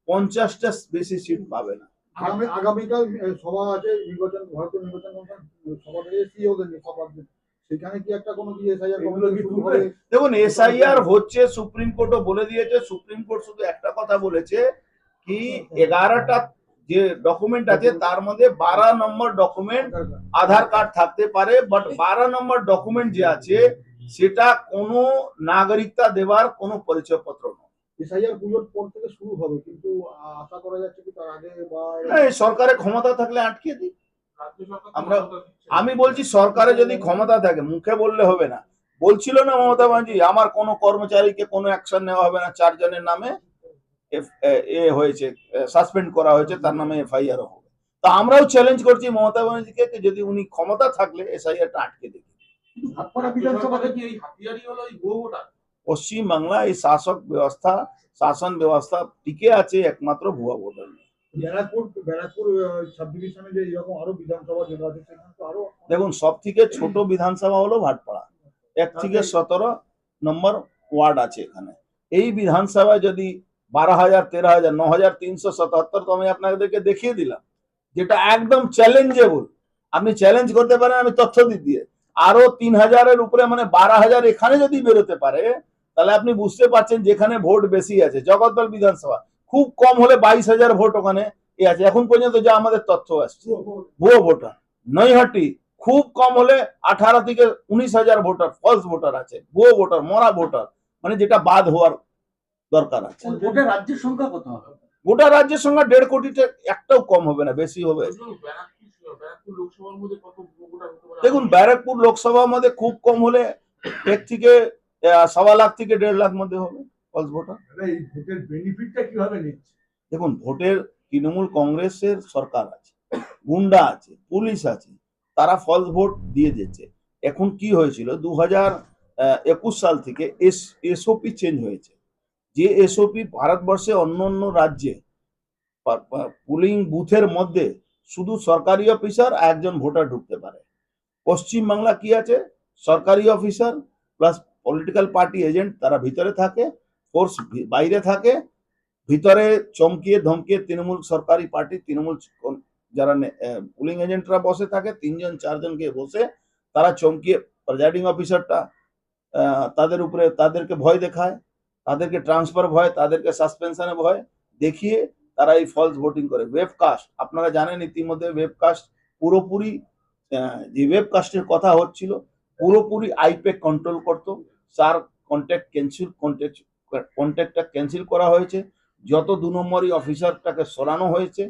Speaker 17: 50টা বেশি সিট পাবে না।
Speaker 12: আগামীকাল সভা আছে, নির্বাচন, ভারতীয় নির্বাচন কমিশন সভা থেকে সিইওদের নিয়ে সভা, সেখানে কি একটা কোনো কি এসআইআর শুরু হবে?
Speaker 17: দেখুন, এসআইআর হচ্ছে, সুপ্রিম কোর্টও বলে দিয়েছে। সুপ্রিম কোর্ট শুধু একটা কথা বলেছে কি 11টা যে ডকুমেন্ট আছে তার মধ্যে 12 নম্বর ডকুমেন্ট আধার কার্ড থাকতে পারে, বাট 12 নম্বর ডকুমেন্ট যে আছে সেটা কোনো নাগরিকতা দেওয়ার কোনো পরিচয়পত্র নয়।
Speaker 12: এসআইআর পুজোর পর থেকে শুরু হবে, কিন্তু আশা করা যাচ্ছে কি তার আগে বা
Speaker 17: সরকারের ক্ষমতা থাকলে আটকে দিই। আমি বলছি সরকারে যদি ক্ষমতা থাকে, মুখে বললে হবে না। বলছিল না মমতা ব্যানার্জি, আমার কোনো কর্মচারীকে কোনো অ্যাকশন নেওয়া হবে না, 4 জনের নামে হয়েছে, সাসপেন্ড করা হয়েছে, তার নামে এফআইআর হবে। তা আমরাও চ্যালেঞ্জ করছি মমতা ব্যানার্জিকে, যদি উনি ক্ষমতা থাকলে এসআইআরটা আটকে দেবে। পশ্চিম বাংলা এই শাসন ব্যবস্থা টিকে আছে একমাত্র ভুয়া ভোটার নিয়ে।
Speaker 12: ব্যারাকপুর সাব ডিভিশনে যে এরকম আরো বিধানসভা যেটা আছে সেখানে তো আরো,
Speaker 17: দেখুন সব থেকে ছোট বিধানসভা হলো ভাটপাড়া, 1 থেকে 17 নম্বর ওয়ার্ড আছে এখানে। এই বিধানসভায় যদি 12,000, 13,000, 9,377 তো আমি আপনাদেরকে দেখিয়ে দিলাম, যেটা একদম চ্যালেঞ্জেবল। আপনি চ্যালেঞ্জ করতে পারেন, আমি তথ্য দিয়ে আরো 3,000-এর উপরে, মানে 12,000 এখানে যদি বেরোতে পারে, তাহলে আপনি বুঝতে পারছেন যেখানে ভোট বেশি আছে। জগদ্দল বিধানসভা খুব কম হলে 22,000 ভোট ওখানে আছে এখন পর্যন্ত যা আমাদের তথ্য আসছে, ভুয়ো ভোটার। নৈহাটি খুব কম হলে 18 থেকে 19,000 ভোটার ফলস ভোটার আছে, ভুয়ো ভোটার, মরা ভোটার, মানে যেটা বাদ হওয়ার দরকার আছে।
Speaker 6: গোটা রাজ্যের সংখ্যা কত হবে?
Speaker 17: গোটা রাজ্যের সংখ্যা 1.5 কোটিতে একটাও কম হবে না, বেশি হবে। দেখুন ব্যারাকপুর লোকসভার মধ্যে খুব কম হলে 1 থেকে 1.25 লাখ থেকে 1.5 লাখ মধ্যে হবে ফলস ভোটার।
Speaker 9: এই ভোটের বেনিফিটটা কিভাবে নিচ্ছে?
Speaker 17: দেখুন, ভোটের তৃণমূল কংগ্রেসের সরকার আছে, গুন্ডা আছে, পুলিশ আছে, তারা ফলস ভোট দিয়ে দিচ্ছে। এখন কি হয়েছিল, 2021 সাল থেকে এসওপি চেঞ্জ হয়েছে, যে এসওপি ভারতবর্ষে অন্য অন্য রাজ্যে পুলিং বুথের মধ্যে শুধু সরকারি অফিসার আর একজন ভোটার ঢুকতে পারে। পশ্চিমবাংলা কি আছে, সরকারি officer plus political party agent তারা ভিতরে থাকে, ফোর্স বাইরে থাকে, ভিতরে চমকিয়ে ধমকিয়ে তৃণমূল সরকারি পার্টি তৃণমূল যারা পুলিং এজেন্টরা বসে থাকে 3 জন 4 জন গিয়ে বসে তারা চমকিয়ে প্রিজাইডিং অফিসারটা তাদের উপরে তাদেরকে ভয় দেখায়, তাদেরকে ট্রান্সফার ভয়, তাদেরকে সাসপেনশনে ভয় দেখিয়ে তারা এই ফলস ভোটিং করে। ওয়েবকাস্ট আপনারা জানেন ইতিমধ্যে ওয়েবকাস্ট পুরোপুরি যে ওয়েবকাস্টের কথা হচ্ছিল পুরোপুরি আইপ্যাক কন্ট্রোল করতো। তার কন্ট্যাক্টটা ক্যান্সেল করা হয়েছে, যত 2 নম্বরই অফিসারটাকে সরানো হয়েছে,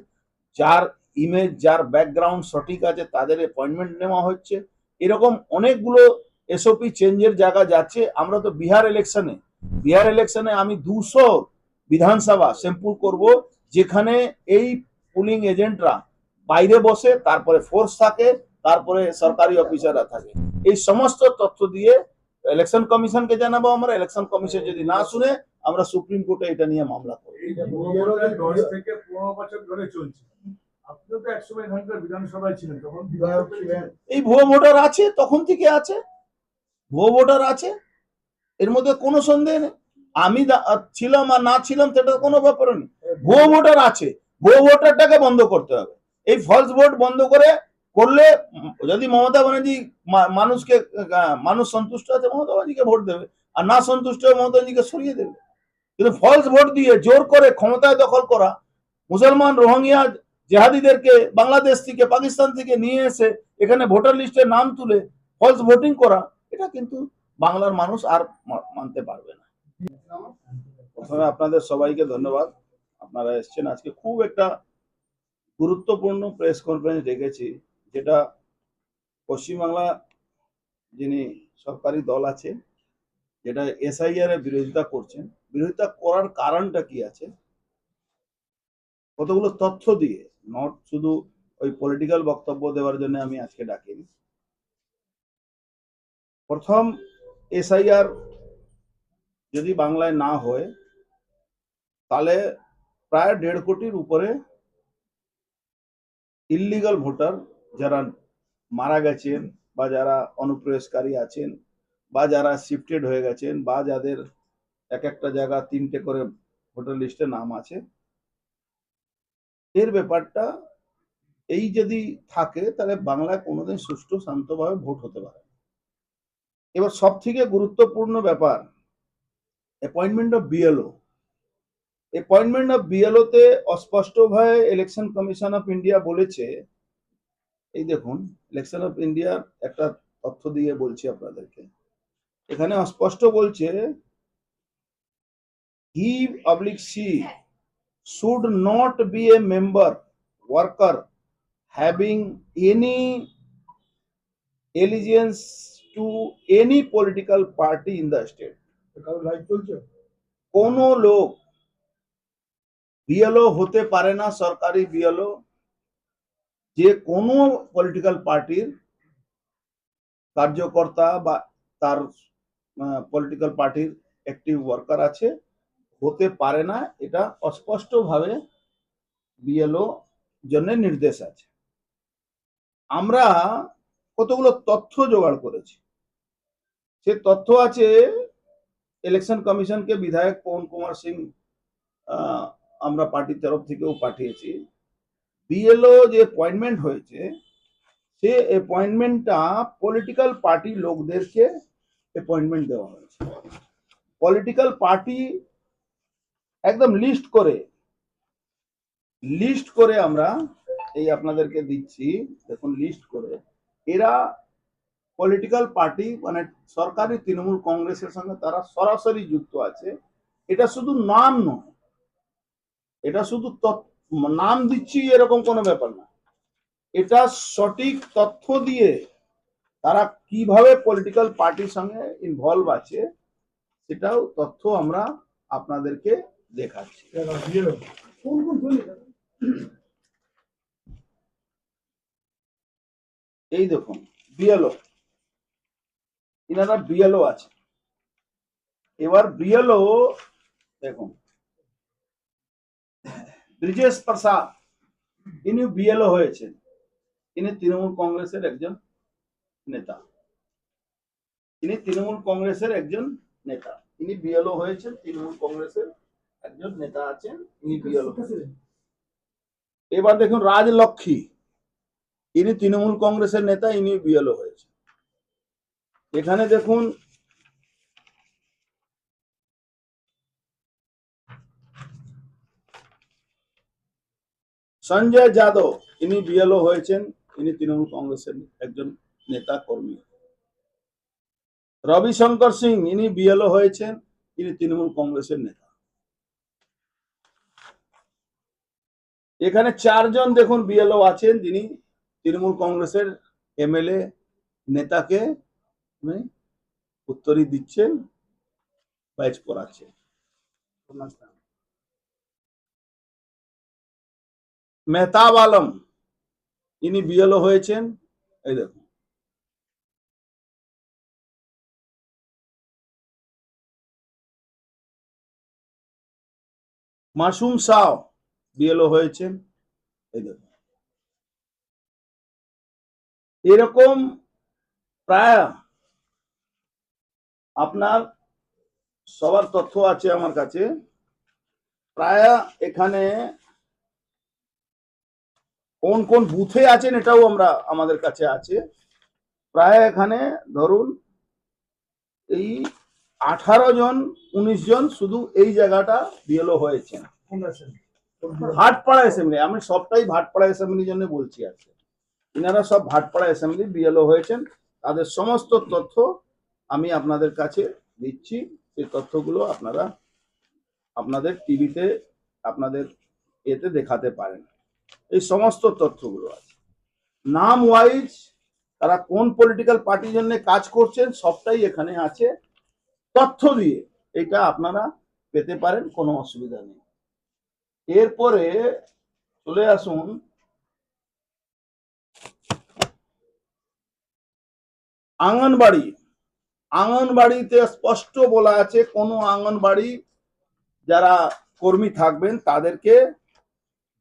Speaker 17: যার ইমেজ যার ব্যাকগ্রাউন্ড সঠিক আছে তাদের অ্যাপয়েন্টমেন্ট নেওয়া হচ্ছে। এরকম অনেকগুলো এসওপি চেঞ্জের জায়গা যাচ্ছে। আমরা তো বিহার ইলেকশনে আমি 200 বিধানসভা স্যাম্পল করব যেখানে এই পুলিং এজেন্টরা বাইরে বসে, তারপরে ফোর্স থাকে, তারপরে সরকারি অফিসাররা থাকে। এই সমস্ত তথ্য দিয়ে ইলেকশন কমিশনকে জানাবো আমরা। ইলেকশন কমিশন যদি না শুনে আমরা সুপ্রিম কোর্টে এটা নিয়ে মামলা করব।
Speaker 18: 10 থেকে 15 বছর ধরে চলছে। আপনিও তো একসময় এখানকার বিধানসভায় ছিলেন, তখন বিধায়ক ছিলেন।
Speaker 17: এই ভুয়ো ভোটার আছে, তখন থেকে আছে, ভুয়ো ভোটার আছে, এর মধ্যে কোনো সন্দেহ নেই। আমি ছিলাম আর না ছিলাম সেটা কোনো ব্যাপার নেই, ভুয়ো ভোটার আছে। ভুয়ো ভোটারটাকে বন্ধ করতে হবে। এই ফলস ভোট বন্ধ করলে যদি মমতা ব্যানার্জি মানুষ সন্তুষ্ট আছে মমতা ব্যানার্জিকে ভোট দেবে, আর না সন্তুষ্ট হয়ে মমতা ব্যানার্জিকে সরিয়ে দেবে। কিন্তু ফলস ভোট দিয়ে জোর করে ক্ষমতায় দখল করা, মুসলমান রোহিঙ্গা জেহাদিদেরকে বাংলাদেশ থেকে পাকিস্তান থেকে নিয়ে এসে এখানে ভোটার লিস্টে নাম তুলে ফলস ভোটিং করা, এটা কিন্তু বাংলার মানুষ আর মানতে পারবে না। প্রথমে আপনাদের সবাইকে ধন্যবাদ, আপনারা এসেছেন। আজকে খুব একটা গুরুত্বপূর্ণ প্রেস কনফারেন্স ডেকেছি, যেটা পশ্চিমবাংলা যিনি সরকারি দল আছে যেটা এসআইআর এর বিরোধিতা করছেন, বিরোধিতা করার কারণটা কি আছে কতগুলো তথ্য দিয়ে, নট শুধু ওই পলিটিক্যাল বক্তব্য দেওয়ার জন্য আমি আজকে ডাকিনি। প্রথম, এসআইআর যদি বাংলায় না হয় তাহলে প্রায় 1.5 কোটির উপরে ইললিগাল ভোটার যারা মারা গেছেন বা যারা অনুপ্রবেশকারী আছেন বা যারা শিফটেড হয়ে গেছেন বা যাদের এক একটা জায়গা 3টে করে ভোটার লিস্টে নাম আছে, এর ব্যাপারটা এই যদি থাকে তাহলে বাংলায় কোনোদিন সুষ্ঠু শান্তভাবে ভোট হতে পারে। এবার সব থেকে গুরুত্বপূর্ণ ব্যাপার appointment of BLO. Appointment of বিএলওতে অস্পষ্টভাবে ইলেকশন কমিশন অফ ইন্ডিয়া বলেছে, এই দেখুন ইলেকশন অফ ইন্ডিয়ার একটা তথ্য দিয়ে বলছি আপনাদেরকে, এখানে অস্পষ্ট বলছে he/she should not be a member worker having any allegiance to any political party in the state. কোনো লোক বিএলও হতে পারে না, সরকারি বিএলও, যে কোনো পলিটিক্যাল পার্টির কার্যকর্তা বা তার পলিটিক্যাল পার্টির অ্যাক্টিভ ওয়ার্কার আছে, হতে পারে না। এটা অস্পষ্টভাবে বিএলও জন্য নির্দেশ আছে। আমরা কতগুলো তথ্য জোগাড় করেছি, সে তথ্য আছে ইলেকশন কমিশনকে বিধায়ক পবন কুমার সিং আমরা পার্টির তরফ থেকেও পাঠিয়েছি। বিএলও যে অ্যাপয়েন্টমেন্ট হয়েছে সে অ্যাপয়েন্টমেন্টটা পলিটিক্যাল পার্টি লোকদেরকে অ্যাপয়েন্টমেন্ট দেওয়া হয়েছে। পলিটিক্যাল পার্টি একদম লিস্ট করে আমরা এই আপনাদেরকে দিচ্ছি, দেখুন লিস্ট করে। এরা পলিটিক্যাল পার্টি মানে সরকারি তৃণমূল কংগ্রেসের সঙ্গে তারা সরাসরি যুক্ত আছে। এটা শুধু নাম নয়, এটা শুধু নাম দিচ্ছি এরকম কোনো ব্যাপার না, এটা সঠিক তথ্য দিয়ে তারা কিভাবে পলিটিক্যাল পার্টির সঙ্গে ইনভলভ আছে সেটাও তথ্য আমরা আপনাদেরকে দেখাচ্ছি। এই দেখুন বিএলও, ইনারা বিএলও আছে। এবার বিএলও দেখুন ব্রিজেশ প্রসাদ, ইনি বিএলও হয়েছেন, ইনি তৃণমূল কংগ্রেসের একজন নেতা। ইনি তৃণমূল কংগ্রেসের একজন নেতা, ইনি বিএলও হয়েছেন, তৃণমূল কংগ্রেসের একজন নেতা আছেন, ইনি বিএলও। এবার দেখুন রাজলক্ষ্মী, ইনি তৃণমূল কংগ্রেসের নেতা, ইনি বিএলও হয়েছেন। এখানে দেখুন সঞ্জয় যাদব, ইনি বিএলও হয়েছেন, ইনি তৃণমূল কংগ্রেসের একজন নেতা কর্মী। রবিশঙ্কর সিং, ইনি বিএলও হয়েছেন, ইনি তৃণমূল কংগ্রেসের নেতা। এখানে 4 জন দেখুন বিএলও আছেন, যিনি তৃণমূল কংগ্রেসের এমএলএ নেতাকে উত্তরী দিচ্ছেন, ব্যাচ পড়াচ্ছেন। মেহতাব আলম, ইনি বিএলও হয়েছেন, এই দেখুন। মাসুম শাহ বিএলও হয়েছেন, এই দেখুন। এরকম প্রায় আপনার সবার তথ্য আছে আমার কাছে। প্রায় এখানে কোন কোন বুথে আছেন এটাও আমাদের কাছে আছে। প্রায় এখানে ধরুন এই 18 জন 19 জন শুধু এই জায়গাটা বিএলও হয়েছেন ভাটপাড়া অ্যাসেম্বলি। আমি সবটাই ভাটপাড়া অ্যাসেম্বলির জন্য বলছি। আজকে এনারা সব ভাটপাড়া অ্যাসেম্বলি বিএলও হয়েছেন, তাদের সমস্ত তথ্য আমি আপনাদের কাছে দিচ্ছি। সেই তথ্যগুলো আপনারা আপনাদের টিভিতে আপনাদের এতে দেখাতে পারেন। এই সমস্ত তথ্যগুলো আছে, নাম ওয়াইজ তারা কোন পলিটিক্যাল পার্টির জন্য কাজ করছেন সবটাই এখানে আছে। তথ্য দিয়ে এটা আপনারা পেতে পারেন, কোনো অসুবিধা নেই। এরপরে চলে আসুন আঙ্গনবাড়ি। আঙ্গনবাড়িতে স্পষ্ট বলা আছে কোন আঙ্গনবাড়ি যারা কর্মী থাকবেন তাদেরকে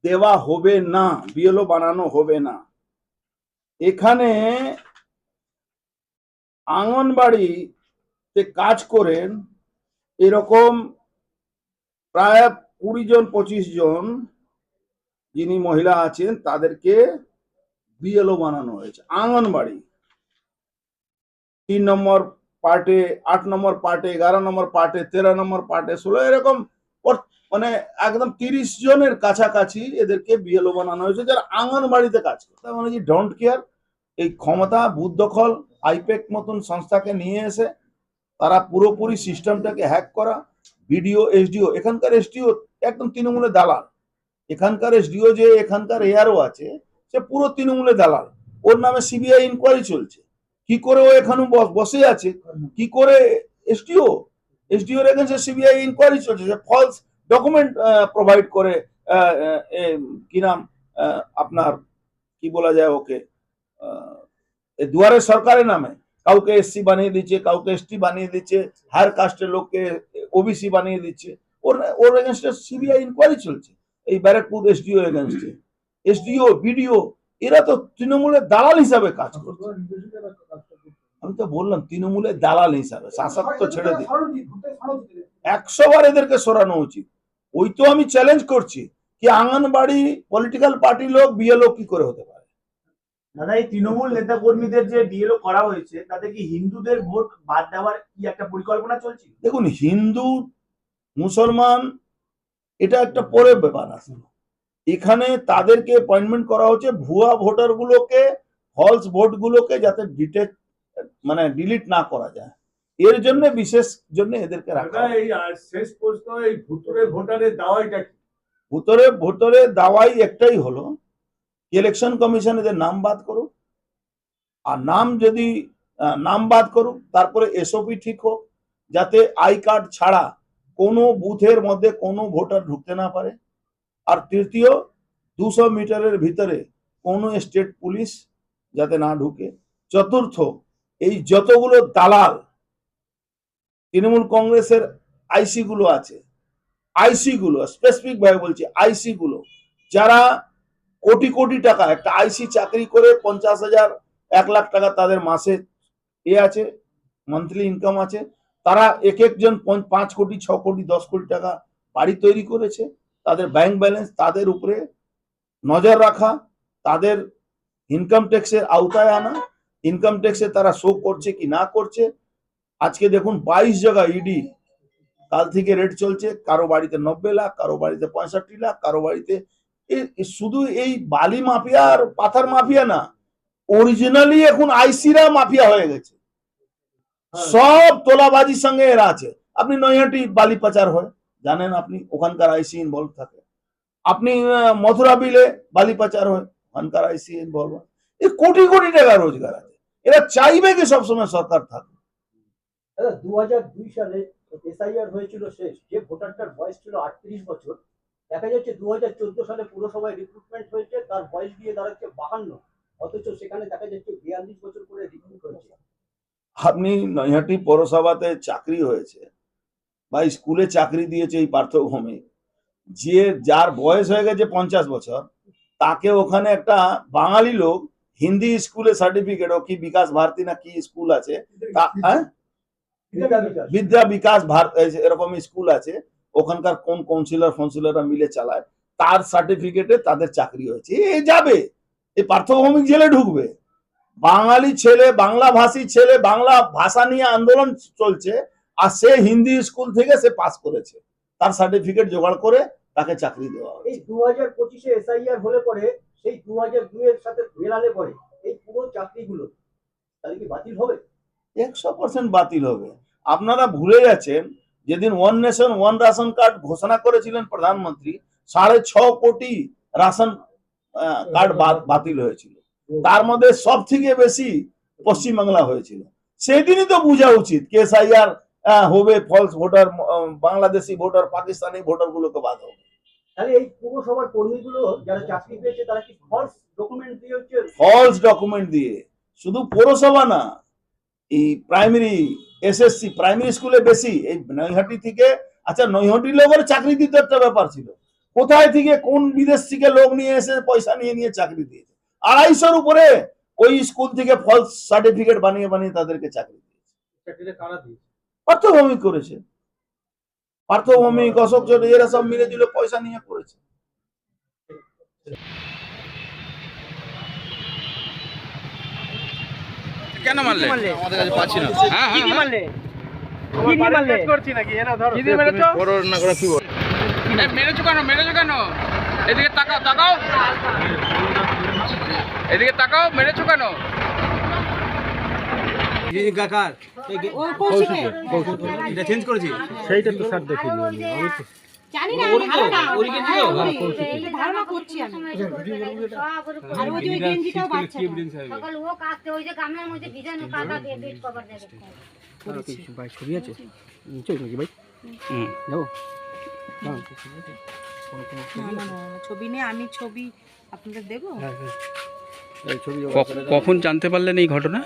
Speaker 17: দেওয়া হবে না, বিএলও বানানো হবে না। এখানে আঙ্গনবাড়িতে কাজ করেন এরকম প্রায় 20 জন 25 জন যিনি মহিলা আছেন তাদেরকে বিএলও বানানো হয়েছে। আঙ্গনবাড়ি 3 নম্বর পার্টে, 8 নম্বর পার্টে, 11 নম্বর পার্টে, 13 নম্বর পার্টে, 16 এরকম মানে একদম 30 জনের কাছাকাছি এদেরকে বিএলও বানানো হয়েছে যারা আঙ্গনবাড়িতে কাজ করে। তার মানে কি ডোন্ট কেয়ার, এই ক্ষমতা বুথ দখল আইপ্যাক মতন সংস্থাকে নিয়ে এসে তারা পুরোপুরি সিস্টেমটাকে হ্যাক করা। বিডিও এসডিও, এখানকার এসডিও একদম তৃণমূলের দালাল। এখানকার এসডিও যে এখানকার এআরও আছে সে পুরো তৃণমূলের দালাল। ওর নামে সিবিআই ইনকোয়ারি চলছে। কি করে ও এখানে বসে আছে, কি করে এসডিও এর এগেইনস্টে সিবিআই ইনকোয়ারি চলছে, যে ফলস ডকুমেন্ট প্রোভাইড করে, কি নাম আপনার কি বলা যায় ওকে, দুয়ারে সরকারের নামে কাউকে এসসি বানিয়ে দিচ্ছে, কাউকে এসটি বানিয়ে দিচ্ছে, হায়ার কাস্টের লোককে ওবিসি বানিয়ে দিচ্ছে। ওর এগেইনস্টে সিবিআই ইনকোয়ারি চলছে এই ব্যারাকপুর এসডিও এগেইনস্টে। এসডিও বিডিও এরা তো তৃণমূলের দালাল হিসাবে কাজ করছে। আমি তো বললাম তৃণমূলের দালাল হিসাবে, শাসক তো ছেড়ে দিই, 100 বার এদেরকে সরানো উচিত। ওই তো আমি চ্যালেঞ্জ করছি কি আঙ্গনবাড়ি পলিটিক্যাল পার্টি লোক বিএলও কি করে হতে পারে।
Speaker 2: দাদা এই তৃণমূল নেতা কর্মীদের যে বিএলও করা হয়েছে তাতে কি হিন্দুদের ভোট বাদ দেওয়ার কি একটা পরিকল্পনা চলছে?
Speaker 17: দেখুন হিন্দু মুসলমান এটা একটা পরের ব্যাপার আছে। এখানে তাদেরকে অ্যাপয়েন্টমেন্ট করা হচ্ছে ভুয়া ভোটার গুলোকে, ফলস ভোট গুলোকে যাতে ডিলিট না করা যায়, এর জন্য বিশেষ জন্য এদেরকে রাখা।
Speaker 18: এই শেষ প্রশ্ন, এই ভুতুরে ভোটারের দাওয়াইটা কি?
Speaker 17: ভোটারে দাওয়াই একটাই হলো ইলেকশন কমিশন এদের নাম বাদ করুক, আর নাম বাদ করুক, তারপরে এসওপি ঠিক হোক যাতে আই কার্ড ছাড়া কোনো বুথের মধ্যে কোনো ভোটার ঢুকতে না পারে। আর তৃতীয় 200 মিটারের ভিতরে কোনো স্টেট পুলিশ যাতে না ঢুকে। চতুর্থ এই যতগুলো দালাল তৃণমূল কংগ্রেসের আইসি গুলো আছে আইসি গুলো, স্পেসিফিক ভাবে বলছি আইসি গুলো, যারা কোটি কোটি টাকা, একটা আইসি চাকরি করে 50,000 1 লাখ টাকা তাদের মাসে আছে, মান্থলি ইনকাম আছে, তারা এক একজন 5 কোটি 6 কোটি 10 কোটি টাকা বাড়ি তৈরি করেছে। তাদের ব্যাংক ব্যালেন্স, তাদের উপরে নজর রাখা, তাদের ইনকাম ট্যাক্সের আওতায় আনা, ইনকাম ট্যাক্সে তারা শো করছে কি না করছে। আজকে দেখুন 22 জায়গায় ইডি কাল থেকে রেট চলছে, কারো বাড়িতে 90 লাখ, কারো বাড়িতে 65 লাখ, কারো বাড়িতে শুধু এই বালি মাফিয়া আর পাথর মাফিয়া না, অরিজিনালি এখন আইসিরা মাফিয়া হয়ে গেছে। সব তোলাবাজির সঙ্গে এরা আছে। আপনি নৈহাটি বালি পাচার হয় জানেন, আপনি ওখানকার আইসি ইনভলভ থাকে। আপনি মথুরা বিলে বালি পাচার হয়, ওখানকার আইসি ইনভলভ হয়। এই কোটি কোটি টাকা রোজগার আছে। এরা চাইবে কি সবসময় সরকার থাকবে।
Speaker 19: 2002 সালে এসআইআর হয়েছিল শেষ, যে ভোটারটার বয়স ছিল 38 বছর, দেখা যাচ্ছে 2014 সালে পুরসভায় রিক্রুটমেন্ট হয়েছে, তার বয়স দিয়ে দাঁড়াচ্ছে 52, অথচ সেখানে দেখা যাচ্ছে 42 বছর করে রিক্রুট হয়েছে।
Speaker 17: আপনি নৈহাটি পৌরসভাতে চাকরি হয়েছে বা স্কুলে চাকরি দিয়েছে এই পার্থভূমি, যে যার বয়স হয়ে গেছে 50 বছর, তাকে ওখানে একটা বাঙালি লোক হিন্দি স্কুলে সার্টিফিকেট, ও কি বিকাশ ভারতী না কি স্কুল আছে, বিদ্যা বিকাশ ভারত এরকম স্কুল আছে, ওখানকার কোন কাউন্সিলররা মিলে চালায়, তার সার্টিফিকেটে তাদের চাকরি হয়েছে। এ যাবে, এই পার্থভৌমিক জেলে ঢুকবে। বাঙালি ছেলে, বাংলা ভাষী ছেলে, বাংলা ভাষা নিয়ে আন্দোলন চলছে, আর সে হিন্দি স্কুল থেকে সে পাস করেছে, তার সার্টিফিকেট জোগাড় করে তাকে চাকরি দেওয়া হবে।
Speaker 19: এই 2025-এ এসআইআর হলে পরে সেই 2002 এর সাথে মেলালে পরে এই পুরো চাকরিগুলো তাহলে কি বাতিল হবে?
Speaker 17: 100% বাতিল হবে। আপনারা ভুলে যাচ্ছেন, যেদিন one nation one ration card ঘোষণা করেছিলেন প্রধানমন্ত্রী, 6.5 কোটি রাশন কার্ড বাতিল হয়েছিল, তার মধ্যে সব থেকে বেশি পশ্চিমবাংলা হয়েছিল। সেদিনই তো বোঝা উচিত কে এসআইআর হবে, false voter, Bangladeshi voter, Pakistani voter গুলোকে বাদ হবে।
Speaker 19: তাহলে এই পুরসভার কর্মীগুলো যারা চাকরি পেয়েছে তারা কি ফলস ডকুমেন্ট দিয়ে হচ্ছে?
Speaker 17: ফলস ডকুমেন্ট দিয়ে, শুধু পৌরসভা না, এই প্রাইমারি এসএসসি প্রাইমারি স্কুলে বেশি। এই নৈহাটি থেকে, আচ্ছা নৈহাটি লোকের চাকরি দিতে একটা ব্যাপার ছিল, কোথায় থেকে কোন বিদেশ থেকে লোক নিয়ে এসে পয়সা নিয়ে চাকরি দিয়েছে। 250-র উপরে ওই স্কুল থেকে ফলস সার্টিফিকেট বানিয়ে তাদেরকে চাকরি দিয়েছে। পার্থভৌমিক করেছে, পার্থভৌমিক, অশোক চন্দ্র, এরা সব মিলে জুলে পয়সা নিয়ে করেছে।
Speaker 3: কেন মারলে?
Speaker 2: আমাদের কাছে পাচ্ছি না।
Speaker 3: হ্যাঁ
Speaker 2: কি
Speaker 3: মারলে?
Speaker 2: কি মারলে? করছি নাকি এনা ধরো।
Speaker 3: কি দিয়ে মেরেছো?
Speaker 2: পরর না করে কি বল?
Speaker 3: মেরেছো কেন? এদিকে তাকাও। এদিকে তাকাও, মেরেছো কেন?
Speaker 2: কাকার
Speaker 20: ও কৌশিকে
Speaker 2: এটা চেঞ্জ করেছি।
Speaker 6: সেইটা তো স্যার দেখিনি আমি তো
Speaker 20: জানি না, ধারণা করছি আমি। আর ওই যে গেঞ্জিটাও বাচ্চা
Speaker 8: সকাল ও কাটতে ওই যে গামলার মধ্যে ভিজানো কাদা দিয়ে বেড কভার দেবে।
Speaker 6: ভাই ছবি আছে চল নাকি ভাই? যাবো
Speaker 20: ছবি নেই, আমি ছবি আপনাদের দেবো।
Speaker 21: কখন জানতে পারলেন এই ঘটনা?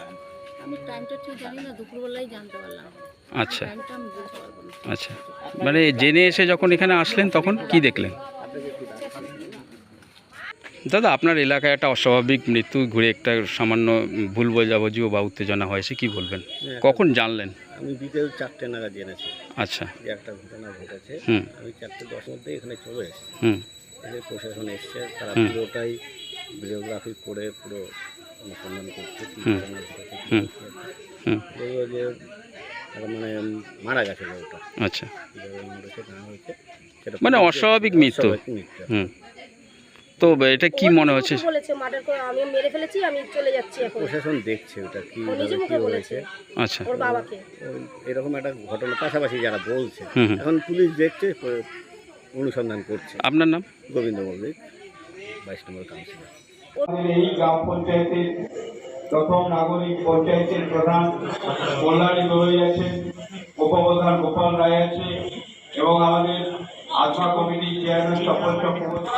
Speaker 8: আমি টাইমটা ঠিক জানি না, দুপুরবেলায় জানতে পারলাম।
Speaker 21: আচ্ছা
Speaker 8: টাইমটা আমি বলতে পারবো না।
Speaker 21: আচ্ছা, মানে জেনে এসে যখন এখানে আসলেন তখন কি দেখলেন? দাদা, আপনার এলাকায় একটা অস্বাভাবিক মৃত্যু ঘুরে একটা সামান্য ভুল বোঝাবুঝি বা উত্তেজনা হয়েছে, কি বলবেন? কখন জানলেন?
Speaker 22: আমি বিকেল 4টে নাগাদ জেনেছি।
Speaker 21: আচ্ছা,
Speaker 22: যে একটা ঘটনা ঘটেছে। আমি 4:10 মধ্যে এখানে চলে এসেছি। এসে প্রশাসন এসছে, তারা পুরোটাই ভিডিওগ্রাফি করে পুরো অনুসন্ধান করছে। যে মানে মারা গেছে ওটা।
Speaker 21: আচ্ছা,
Speaker 22: মরেছে না হয়েছে
Speaker 21: মানে অস্বাভাবিক মৃত্যু। তো এটা কি মনে হচ্ছে?
Speaker 20: বলেছে মার্ডার করে, আমি মেরে ফেলেছি, আমি চলে যাচ্ছি এখন।
Speaker 22: প্রশাসন দেখছে ওটা কি হয়েছে।
Speaker 21: আচ্ছা,
Speaker 20: ওর বাবাকে
Speaker 22: এরকম একটা ঘটনা পাশাপাশি যারা বলছে, এখন পুলিশ দেখছে, অনুসন্ধান করছে।
Speaker 21: আপনার নাম?
Speaker 22: গোবিন্দ মল্লিক, 22 নম্বর কাউন্সিলর।
Speaker 3: এই গ্রাম পঞ্চায়েতের প্রথম নাগরিক পঞ্চায়েতের প্রধান কল্যাণী দোলই আছে, উপপ্রধান গোপাল রায় আছে এবং আমাদের আশা কমিটির চেয়ারম্যান সফল চক্রবর্তী।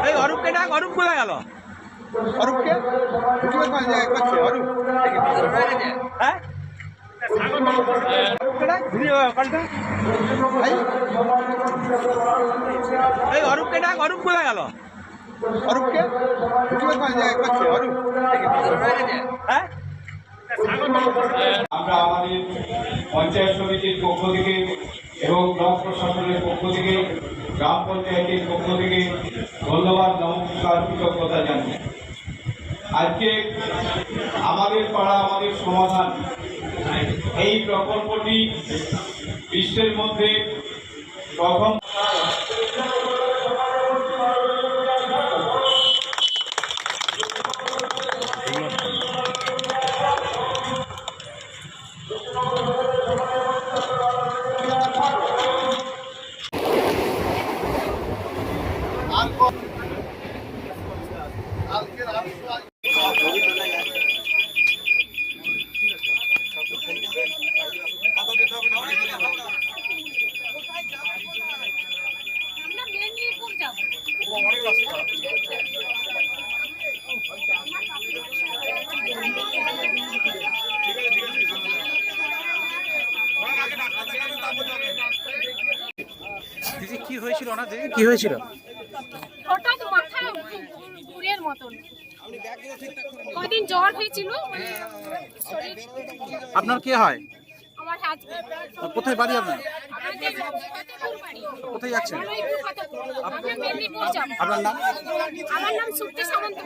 Speaker 2: এই অরূপকে ডাক, অরূপ কোথায় গেল? অরূপকে করছে অরূপ, হ্যাঁ এই অরূপকে ডাক, অরূপ কোথায় গেল? অরূপকে করছে অরূপ, হ্যাঁ
Speaker 1: আমরা আমাদের পঞ্চায়েত সমিতির পক্ষ থেকে এবং ব্লক প্রশাসনের পক্ষ থেকে, গ্রাম পঞ্চায়েতের পক্ষ থেকে ধন্যবাদ, নমস্কার, কৃতজ্ঞতা জানাই। আজকে আমাদের পাড়া আমাদের সমাধান এই প্রকল্পটি বিশ্বের মধ্যে প্রথম।
Speaker 2: কি হয়েছিল না দিদি, কি হয়েছিল?
Speaker 7: হঠাৎ মাথা ঘুরের মতন, কদিন জ্বর হয়েছিল, মানে শরীর।
Speaker 2: আপনার কে হয়?
Speaker 7: আমার হাজবেন্ড।
Speaker 2: কোথায় বাড়ি আপনার?
Speaker 7: আমাদের ফতেপুর বাড়ি।
Speaker 2: কোথায় যাচ্ছেন?
Speaker 7: আমরা মেদিনীপুর যাব।
Speaker 2: আপনার নাম?
Speaker 7: আমার নাম সুপ্তি সামন্ত।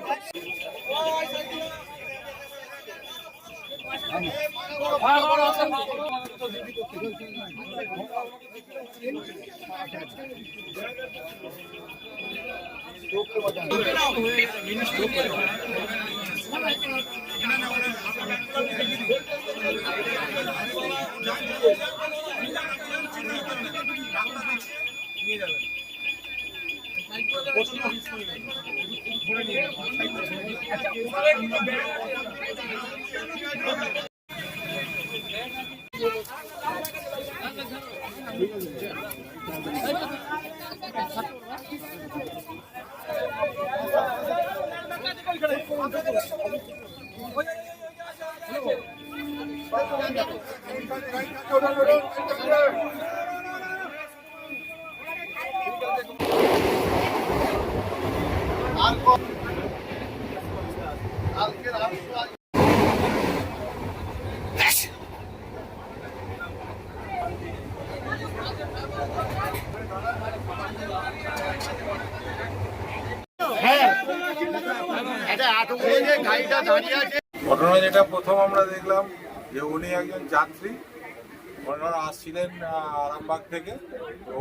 Speaker 23: ঘটনা যেটা প্রথম আমরা দেখলাম যে উনি একজন যাত্রী, ওনারা আসছিলেন আরামবাগ থেকে, তো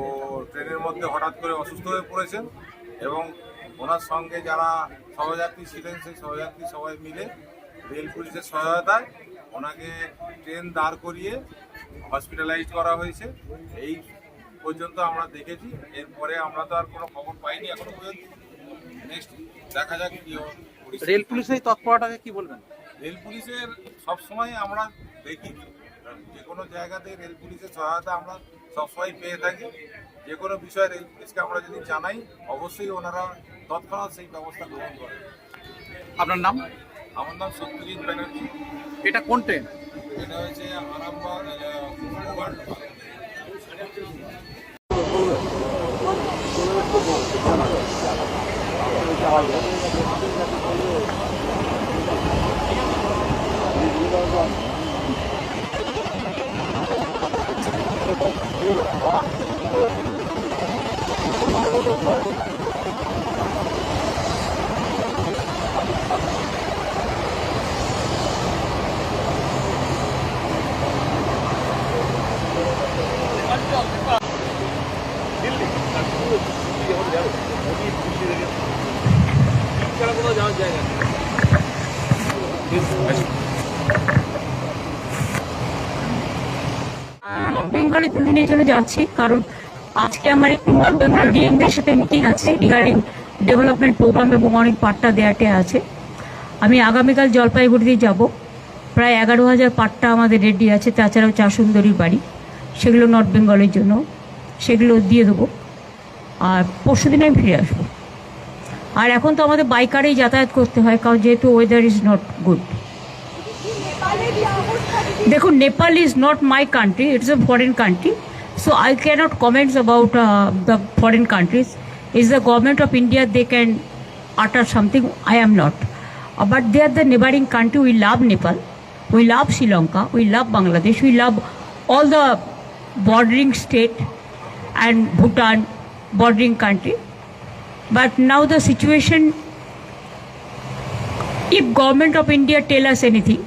Speaker 23: ট্রেনের মধ্যে হঠাৎ করে অসুস্থ হয়ে পড়েছেন এবং ওনার সঙ্গে যারা সহযাত্রী ছিলেন সেই সহযাত্রী সবাই মিলে রেল পুলিশের সহায়তায় ওনাকে ট্রেন দাঁড় করিয়ে হসপিটালাইজ করা হয়েছে। এই পর্যন্ত আমরা দেখেছি, এরপরে আমরা তো আর কোনো খবর পাইনি এখনো পর্যন্ত। নেক্সট দেখা যাক কি হবে।
Speaker 2: রেল পুলিশের এই তৎপরতাকে কি বলবেন?
Speaker 23: রেল পুলিশের সবসময় আমরা দেখি, যে কোনো জায়গাতে রেল পুলিশের সহায়তা আমরা সবসময় পেয়ে থাকি। যে কোনো বিষয়ে রেল পুলিশকে আমরা যদি জানাই, অবশ্যই ওনারা তৎক্ষণাৎ সেই ব্যবস্থা গ্রহণ করে।
Speaker 2: আপনার নাম?
Speaker 23: আমার নাম সত্যজিৎ ব্যানার্জি।
Speaker 2: এটা কোন ট্রেন?
Speaker 23: এটা হচ্ছে আরামবাগ
Speaker 24: বেঙ্গলে দুদিনের জন্য যাচ্ছি, কারণ আজকে আমার একটু নর্থ বেঙ্গল ডিএমদের সাথে মিটিং আছে রিগার্ডিং ডেভেলপমেন্ট প্রোগ্রাম এবং অনেক পাট্টা দেওয়াতে আছে। আমি আগামীকাল জলপাইগুড়িতে যাব। প্রায় 11,000 পাট্টা আমাদের রেডি আছে, তাছাড়াও চা সুন্দরীর বাড়ি, সেগুলো নর্থ বেঙ্গলের জন্য সেগুলো দিয়ে দেবো, আর পরশু দিন আমি ফিরে আসবো। আর এখন তো আমাদের বাইকারেই যাতায়াত করতে হয়, কারণ যেহেতু ওয়েদার ইজ নট গুড। দেখুন, Nepal is not my country, it's a foreign country, so I cannot comment about the foreign countries. Is the government of India, they can utter something, I am not. But they are the neighboring country. We love Nepal, we love Sri Lanka, we love Bangladesh, we love all the bordering state and Bhutan bordering country. But now the situation, if government of India tell us anything,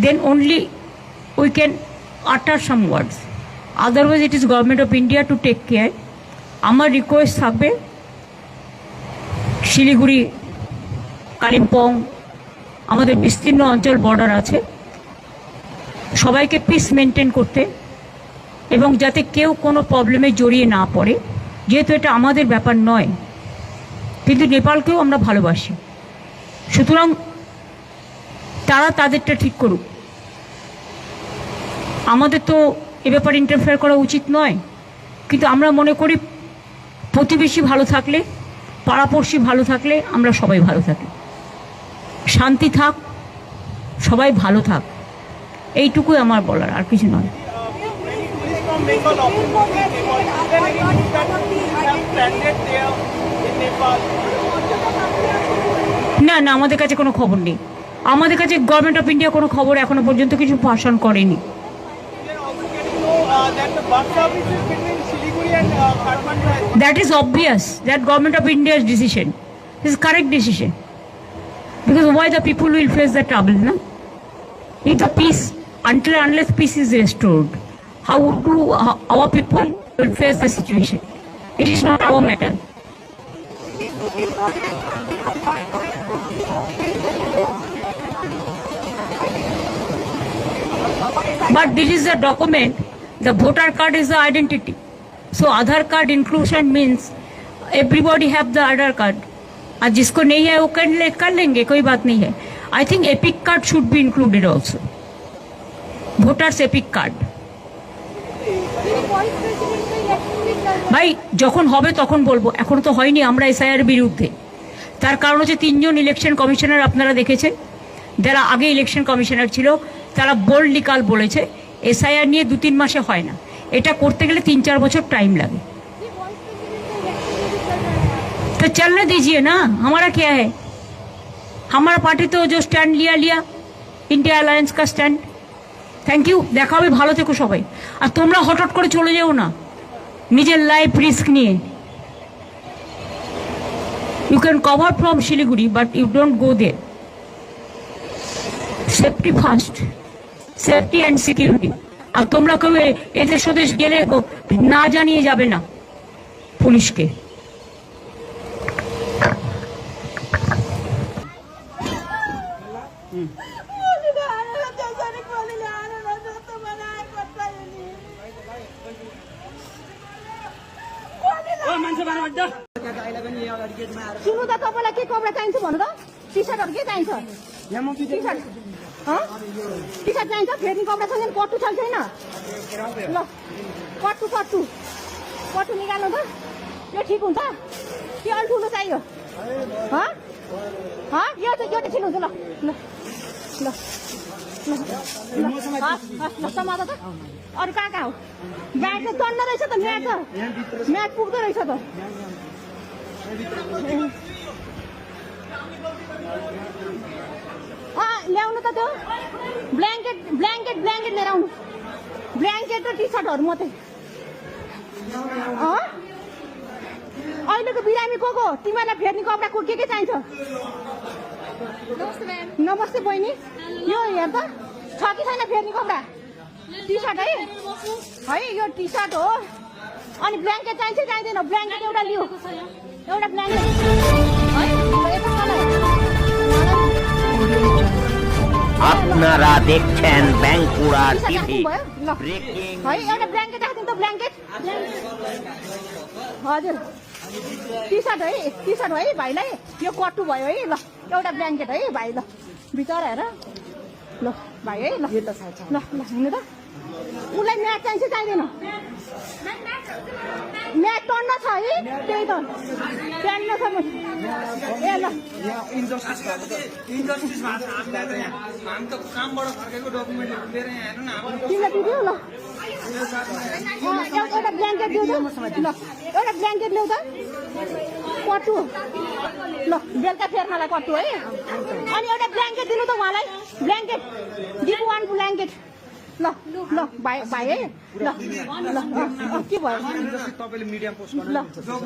Speaker 24: then only we can utter some words. Otherwise it is government of India to take care. আমার request থাকবে, শিলিগুড়ি, কালিম্পং, আমাদের বিস্তীর্ণ অঞ্চল border আছে, সবাইকে piece maintain করতে, এবং যাতে কেউ কোনো প্রবলেমে জড়িয়ে না পড়ে, যেহেতু এটা আমাদের ব্যাপার নয়, কিন্তু নেপালকেও আমরা ভালোবাসি, সুতরাং তারা তাদেরটা ঠিক করুক। আমাদের তো এ ব্যাপারে ইন্টারফেয়ার করা উচিত নয়, কিন্তু আমরা মনে করি প্রতিবেশী ভালো থাকলে, পাড়াপড়শি ভালো থাকলে আমরা সবাই ভালো থাকি। শান্তি থাক, সবাই ভালো থাক, এইটুকুই আমার বলার, আর কিছু নয়। না না, আমাদের কাছে কোনো খবর নেই। আমাদের কাছে গভর্নমেন্ট অফ ইন্ডিয়া কোনো খবর এখনো পর্যন্ত কিছু ভাষণ করেনি। That is obvious. That government of India's decision is correct decision. Because why the people will face the trouble, no? If the peace, unless peace is restored, how do our people will face the situation? It is not our matter. But this is a document. The voter card is the identity. So Aadhaar card inclusion means everybody have the Aadhaar card. और जिसको नहीं है वो कर लेंगे, कोई बात नहीं है। I think epic card should be included also. Voters epic card. ভাই যখন হবে তখন বলবো, এখন তো হয়নি। আমরা এসআইআর বিরুদ্ধে, তার কারণ হচ্ছে 3 জন ইলেকশন কমিশনার আপনারা দেখেছেন, যারা আগে ইলেকশন কমিশনার ছিল, তারা বোল্ডলি কাল বলেছে এসআইআর নিয়ে 2-3 মাসে হয় না, এটা করতে গেলে 3-4 বছর টাइम लगे। तो चलने दीजिए ना, हमारा क्या है? हमारा पार्टी तो जो स्टैंड लिया इंडिया अलायंस का स्टैंड। थैंक यू, देखा হবে, ভালো থেকো সবাই। আর তোমরা হঠাৎ করে চলে যেও না নিজের লাইফ রিস্ক নিয়ে। You can cover from Shiliguri, but you don't go there. Safety first, safety and security. আর তোমরা কেউ এদের সাথে গেলে না জানিয়ে যাবে না পুলিশকে।
Speaker 4: सुन्नु त तपाईँलाई के कपडा चाहिन्छ भन्नु त? टी सर्टहरू के चाहिन्छ? टी सर्ट चाहिन्छ? फेरि कपडा छ भने कट्टु छ छैन? ल कट्टु निकाल्नु त, यो ठिक हुन्छ कि अलि ठुलो चाहियो? यो चाहिँ ठिक हुन्छ। ल ल ल ल समाज त अरू कहाँ हो? म्याट त चढ्दो रहेछ त, म्याट पुग्दो रहेछ त। ल्याउनु त त्यो ब्ल्याङ्केट लिएर आउनु, ब्ल्याङ्केट र टी सर्टहरू मात्रै। अहिलेको बिरामी को तिमीलाई फेर्ने कपडा के चाहिन्छ? नमस्ते बहिनी, यो हेर त छ कि छैन फेर्ने कपडा? टी सर्ट है यो टी सर्ट हो। अनि ब्ल्याङ्केट चाहिन्छ चाहिँदैन? ब्ल्याङ्केट एउटा लियो, एउटा ब्ल्याङ्केट
Speaker 5: আপনারা দেখছেন বাঁকুড়া টিভি ব্রেকিং
Speaker 4: है। एउटा ब्ल्याङ्केट राखिदिनु त, ब्ल्याङ्केट। हजुर टी सर्ट है भाइलाई, यो कट्टु भयो है। ल एउटा ब्ल्याङ्केट है भाइ, ल बिचरा हेर, ल भाइ है, ल ल हिँड्नु त। उसलाई म्याच चाहिन्छ चाहिँदैन म्याच टन्न छ है त्यही त टन्न छ ए ल तिमीलाई दिदियो ल एउटा ब्ल्याङ्केट दिउ त ल एउटा ब्ल्याङ्केट ल्याउ त कटु ल बेलुका फेर्नलाई कटु है अनि एउटा ब्ल्याङ्केट दिनु त उहाँलाई ब्ल्याङ्केट गिभ वान ब्ल्याङ्केट ल ल भाइ भाइ है ल ल के भयो
Speaker 2: तपाईँले मिडिया पोस्ट
Speaker 4: ल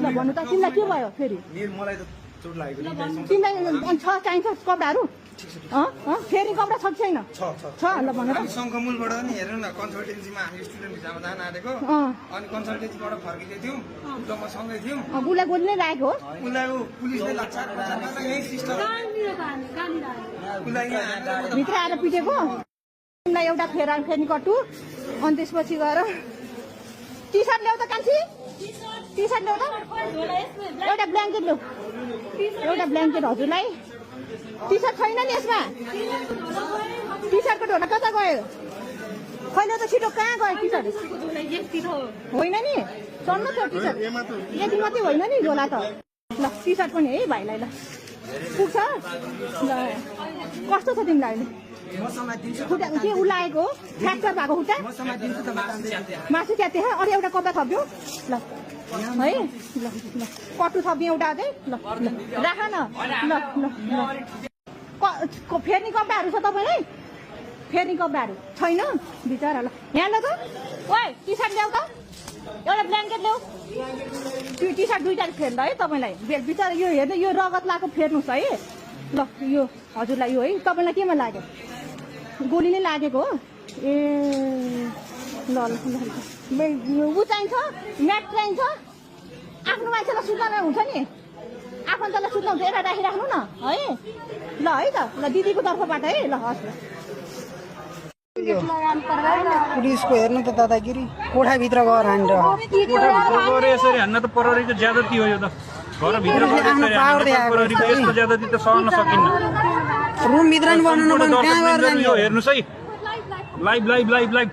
Speaker 4: ल भन्नु त तिमीलाई के भयो फेरि
Speaker 2: मलाई त चोट लागेको
Speaker 4: तिमीलाई छ चाहिन्छ कपडाहरू फेरि कपडा छ कि छैन छ ल भन त
Speaker 3: सङ्घमूलबाट नि हेर्नु न कन्सल्टेन्सीमा हामी स्टुडेन्ट भिजामा जान आँटेको अनि कन्सल्टेन्सीबाट फर्किँदै थियौँ म सँगै थियौँ
Speaker 4: उसलाई गोली नै लागेको हो
Speaker 3: उसलाई पुलिसले लाग्छ यही सिस्टम उसलाई
Speaker 4: भित्र आएर पिटेको तिमीलाई एउटा फेर्नी कट्टु अनि त्यसपछि गएर टी सर्ट ल्याउ त कान्छी टी सर्ट ल्याउ त एउटा ब्ल्याङ्केट ल्याउ एउटा ब्ल्याङ्केट हजुरलाई टी सर्ट छैन नि यसमा टी सर्टको ढोला कता गयो खैन त छिटो कहाँ गयो टी सर्ट होइन नि चल्नु छ टी सर्ट यति मात्रै होइन नि झोला त ल टी सर्ट पनि है भाइलाई ल पुग्छ ल कस्तो छ तिमीलाई अहिले खुट्टा के उलाएको फ्र्याक्चर भएको खुट्टा मासु च्याते अरू एउटा कपडा थप्यो ल है ल ल कटु थप्यो एउटा अझै ल ल राख न ल ल ल फेर्ने कपडाहरू छ तपाईँलाई फेर्ने कपडाहरू छैन बिचरा ल यहाँ ल त ओइ टी सर्ट ल्याउ त एउटा ब्ल्याङ्केट ल्याऊ त्यो टी सर्ट दुईवटा फेर्दा है तपाईँलाई बिचरा यो हेर्नु यो रगत लगाएको फेर्नुहोस् है ल यो हजुरलाई यो है तपाईँलाई केमा लाग्यो गोली नै लागेको हो ए ल ल ऊ चाहिन्छ म्याट चाहिन्छ आफ्नो मान्छेलाई सुत्न हुन्छ नि आफन्तलाई सुत्न हुन्छ एउटा राखिराख्नु न है ल है त ल दिदीको तर्फबाट है ल हस् ल
Speaker 10: पुलिसको हेर्नु त दादागिरी कोठाभित्र गएर हानेर
Speaker 21: यसरी हान्न त प्रहरीको ज्यादती हो यो त घरभित्र यस्तो ज्यादती त सहन सकिन्न
Speaker 10: रुम भित्र नि बनाउनु मन कहाँ गएर
Speaker 21: यो हेर्नुस् है लाइभ लाइभ लाइभ लाइभ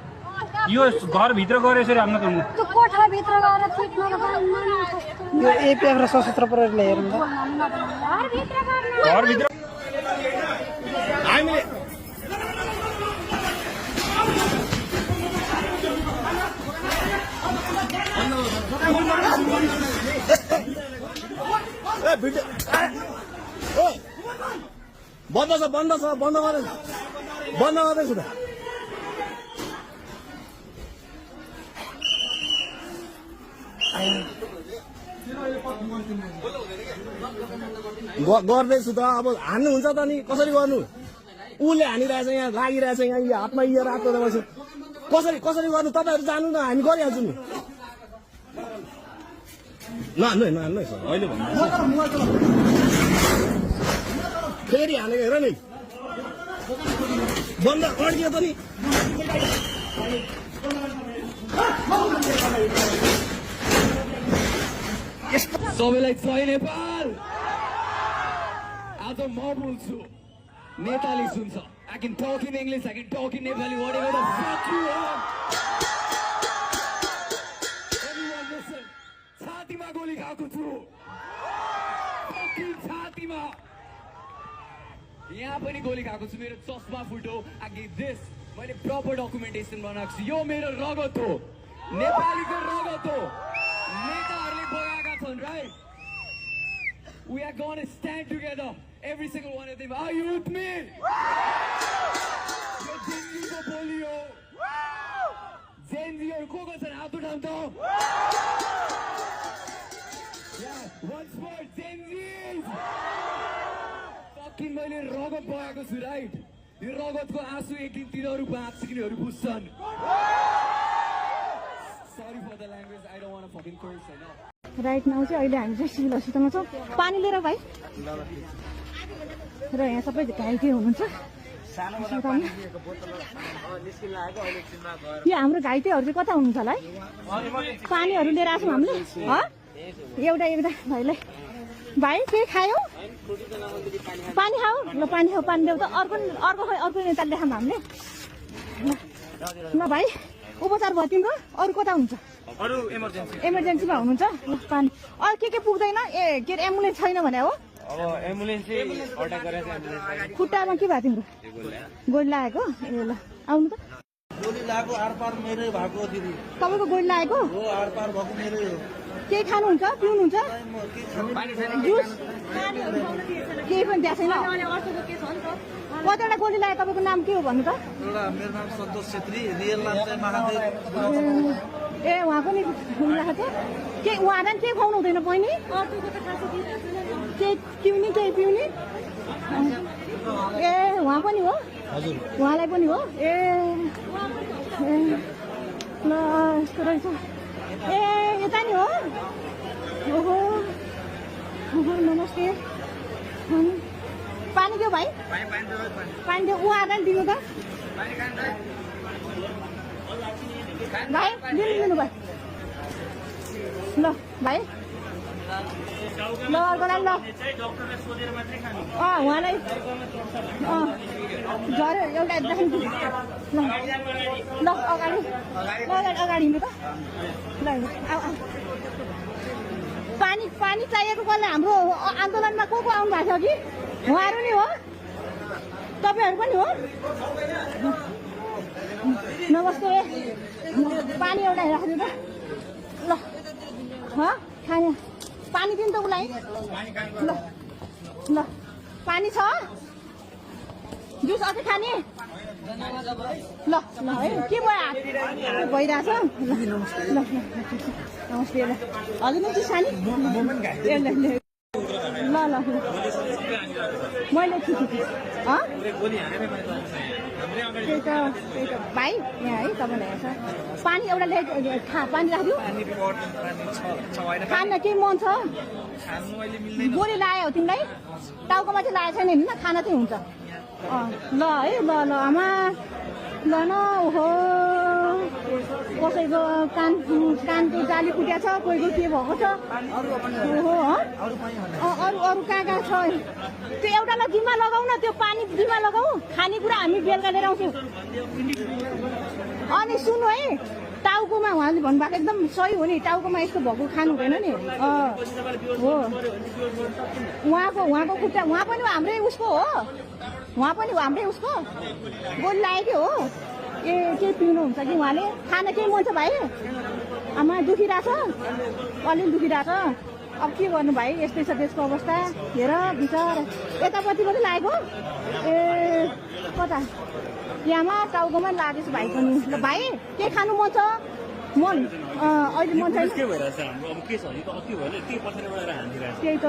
Speaker 21: यो घरभित्र गएर यसरी हान्न त हुनु
Speaker 10: यो एपिएफ र सशस्त्र प्रहरीले हेर्नु त
Speaker 21: घरभित्र
Speaker 17: हामीले बन्द छ बन्द छ बन्द गर्दैछु त गर्दैछु त अब हान्नुहुन्छ त नि कसरी गर्नु उसले हानिरहेछ यहाँ लागिरहेछ यहाँ यो हातमा यो रातो कसरी कसरी गर्नु तपाईँहरू जानु न हामी गरिहाल्छौँ नि नहान्नु है नहान्नु है सर अहिले भन्नु फेरि हानेको हेर नि बन्द अड्कियो त नि
Speaker 11: सबैलाई जय नेपाल आज म बोल्छु Nepali सुन्छ I can talk in English, I can talk in Nepali, whatever the fuck you want. Everyone listen. छातीमा गोली खाएको छु fucking छातीमा यहाँ पनि गोली खाएको छु मेरो चस्मा फुट्यो I give this मैले प्रपर डकुमेन्टेसन बनाएको छु यो मेरो रगत हो नेपालीको रगत हो नेताहरूले बगाएका छन् right we are going to stand together every single one of them are you with me यो जिन्दगीको बोली हो जेनजीहरू को छन् हात उठाउँ त once more जेनजीज फकिङ मैले रगत बगाएको छु राइट यो रगतको आँसु एक दिन तिनीहरू बाँच्किनेहरू बुझ्छन् sorry for the language I don't want to fucking curse हैन
Speaker 4: राइट नाउ चाहिँ अहिले हामी चाहिँ सिभिल हस्पिटलमा छौँ पानी लिएर भाइ र यहाँ सबै घाइते हुनुहुन्छ यो हाम्रो घाइतेहरू चाहिँ कता हुनुहुन्छ होला है पानीहरू लिएर आएको छौँ हामीले एउटा एउटा भाइलाई भाइ के खायो पानी खाऊ ल पानी खाऊ पानी ल्याऊ त अर्को अर्को नेता देखाऊँ हामीले ल भाइ उपचार भयो तिम्रो अरू कता हुन्छ
Speaker 2: अरू इमर्जेन्सी
Speaker 4: इमर्जेन्सीमा हुनुहुन्छ ल पानी अरू के पुग्दैन ए के अरे एम्बुलेन्स छैन भने हो
Speaker 2: अब एम्बुलेन्स अर्डर गरेर एम्बुलेन्स
Speaker 4: खुट्टामा के भएको तिम्रो गोली लागेको ए ल आउनु त
Speaker 2: गोली लागेको आरपार मेरै भएको दिदी
Speaker 4: तपाईँको गोली लागेको
Speaker 2: हो आरपार भएको मेरै हो
Speaker 4: केही खानुहुन्छ पिउनुहुन्छ जुस केही पनि दिएको छैन कतिवटा गोली लाग्यो तपाईँको नाम के हो भन्नु त
Speaker 2: एउटा मेरो नाम सन्तोष छेत्री रियल नाम चाहिँ महादेव
Speaker 4: ए उहाँ पनि गोली लागेको छ के उहाँलाई केही खुवाउनु हुँदैन बहिनी केही पिउने केही पिउने ए उहाँ पनि हो
Speaker 2: हजुर
Speaker 4: उहाँलाई पनि हो ए ल यस्तो रहेछ ए यता नि हो ओहो ओहो नमस्ते पानी दियो भाइ पानी दियो उहाँलाई दिनु त भाइ दिनु भाइ ल भाइ ल अर्कोलाई ल उहाँलाई झऱ्यो एउटा ल अगाडि अगाडि हिँड्नु त ल पानी पानी चाहिएको कसले हाम्रो आन्दोलनमा को आउनु भएको छ कि उहाँहरू नि हो तपाईँहरू पनि हो नमस्ते पानी एउटा राखिदिनु त ल खाने पानी दिनु त उसलाई ल ल पानी छ जुस अझै खाने ल ल है के भयो भइरहेछ ल नमस्ते ल हजुर न चिज खाने ल ल मैले त्यही त भाइ यहाँ है तपाईँलाई हेर्छ पानी एउटा पानी राखिदियो खान केही मन छ गोली लाग्यो हो तिमीलाई टाउकोमा चाहिँ लागेको छैन होइन खाना चाहिँ हुन्छ ल है ल ल आमा ल न ओहो कसैको कानको जाली फुट्या छ कोहीको के भएको छ ओहो अरू अरू कहाँ छ त्यो एउटालाई जिम्मा लगाऊ न त्यो पानी जिम्मा लगाऊ खानेकुरा हामी बेलुका लिएर आउँछौँ अनि सुन्नु है टाउकोमा उहाँले भन्नुभएको एकदम सही हो नि टाउकोमा यस्तो भएको खानु हुँदैन नि हो उहाँको खुट्टा उहाँ पनि हाम्रै उसको हो उहाँ पनि हाम्रै उसको गोली लागेको हो ए केही पिउनुहुन्छ कि उहाँले खाना केही मन छ भाइ आमा दुखिरहेछ अलिअलि दुखिरहेछ अब के गर्नु भाइ यस्तै छ देशको अवस्था हेर विचार यतापट्टि पनि लागेको ए कता यहाँमा टाउकोमा लागेछ भाइ पनि ल भाइ के खानु मन छ मन अहिले मन छैन त्यही त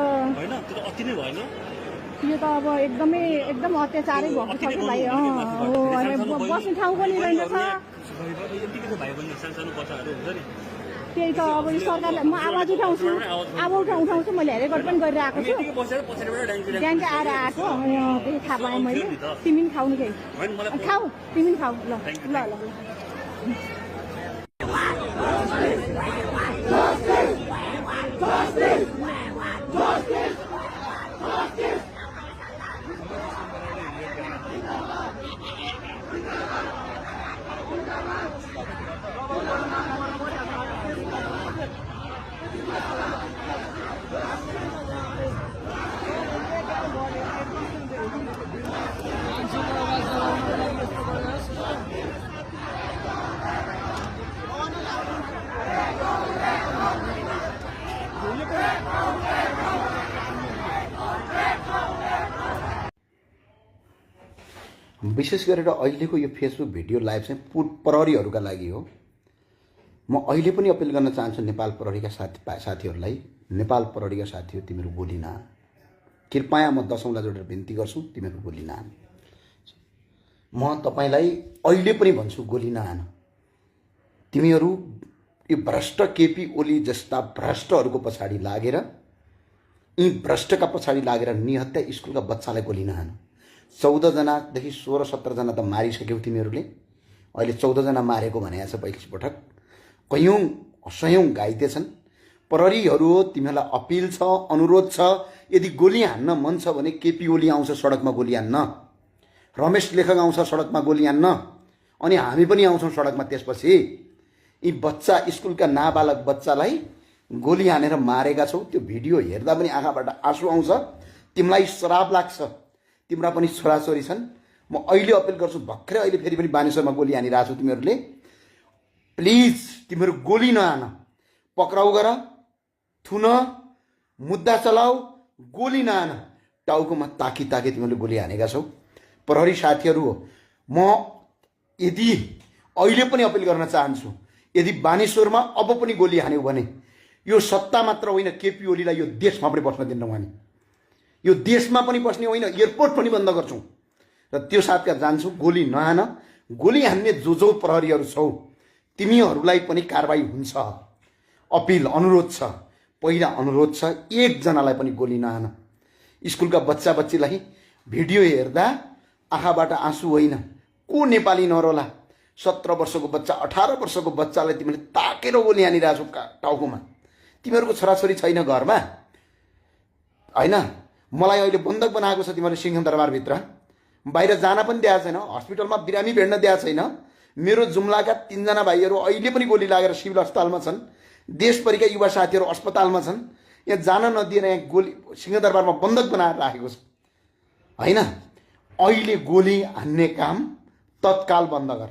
Speaker 4: यो त अब एकदम अत्याचारै भएको छ कि भाइ बस्ने ठाउँ पनि रहेनछ त्यही त अब यो सरकारलाई म आवाज उठाउँछु उठाउँछु मैले रेकर्ड पनि गरेर आएको छु त्यहाँदेखि आएर आएको त्यही थाहा पाएँ मैले तिमी पनि खाउनु केही खाऊ तिमी पनि खाऊ ल ल ल
Speaker 13: विशेष गरेर अहिलेको यो फेसबुक भिडियो लाइभ चाहिँ प्रहरीहरूका लागि हो। म अहिले पनि अपिल गर्न चाहन्छु नेपाल प्रहरीका साथीहरूलाई, नेपाल प्रहरीका साथीहरू तिमीहरू गोली नहान, कृपया म दशौंलाई जोडेर बिन्ती गर्छु तिमीहरू गोली नहान। म तपाईलाई अहिले पनि भन्छु गोली नहान। तिमीहरू यो भ्रष्ट केपी ओली जस्ता भ्रष्टहरूको पछाडि लागेर यी भ्रष्टका पछाडि लागेर निहत्या स्कुलका बच्चालाई गोली नहान। 14 जनादेखि 16-17 जना त मारिसक्यौ तिमीहरूले, अहिले 14 जना मारेको भनेको छ पहिलो पटक। कयौं सयौं घाइते छन्। प्रहरीहरू हो, तिमीहरूलाई अपिल छ, अनुरोध छ, यदि गोली हान्न मन छ भने केपी ओली आउँछ सडकमा गोली हान्न, रमेश लेखक आउँछ सडकमा गोली हान्न, अनि हामी पनि आउँछौँ सडकमा। त्यसपछि यी बच्चा स्कुलका नाबालक बच्चालाई गोली हानेर मारेका छौ, त्यो भिडियो हेर्दा पनि आँखाबाट आँसु आउँछ। तिमीलाई श्राप लाग्छ, तिम्रा पनि छोराछोरी छन्। म अहिले अपिल गर्छु, भर्खरै अहिले फेरि पनि बानेश्वरमा गोली हानिरहेको छु, तिमीहरूले प्लिज तिमीहरू गोली नहान, पक्राउ गर, थुन, मुद्दा चलाऊ, गोली नहान। टाउकोमा ताकी ताकी तिमीहरूले गोली हानेका छौ। प्रहरी साथीहरू हो, म यदि अहिले पनि अपिल गर्न चाहन्छु, यदि बानेश्वरमा अब पनि गोली हान्यो भने यो सत्ता मात्र होइन, केपी ओलीलाई यो देशमा पनि बस्न दिन्नौँ हामी। यो देशमा पनि बस्ने होइन, एयरपोर्ट पनि बन्द गर्छौँ। र त्यो साथका जान्छु, गोली नहान। गोली हान्ने जो प्रहरीहरू छौ तिमीहरूलाई पनि कारबाही हुन्छ। अपिल अनुरोध छ, पहिला अनुरोध छ, एकजनालाई पनि गोली नहान। स्कुलका बच्चा बच्चीलाई भिडियो हेर्दा आँखाबाट आँसु होइन, को नेपाली नरोला। 17 वर्षको बच्चा, 18 वर्षको बच्चालाई तिमीले ताकेर गोली हानिरहेछौ टाउकोमा। तिमीहरूको छोराछोरी छैन घरमा होइन? मलाई अहिले बन्धक बनाएको छ तिमीहरूले सिंहदरबारभित्र, बाहिर जान पनि दिएको छैन, हस्पिटलमा बिरामी भेट्न दिएको छैन। मेरो जुम्लाका 3 जना भाइहरू अहिले पनि गोली लागेर सिभिल अस्पतालमा छन्। देशभरिका युवा साथीहरू अस्पतालमा छन्। यहाँ जान नदिएर यहाँ गोली सिंहदरबारमा बन्धक बनाएर राखेको छ होइन? अहिले गोली हान्ने काम तत्काल बन्द गर।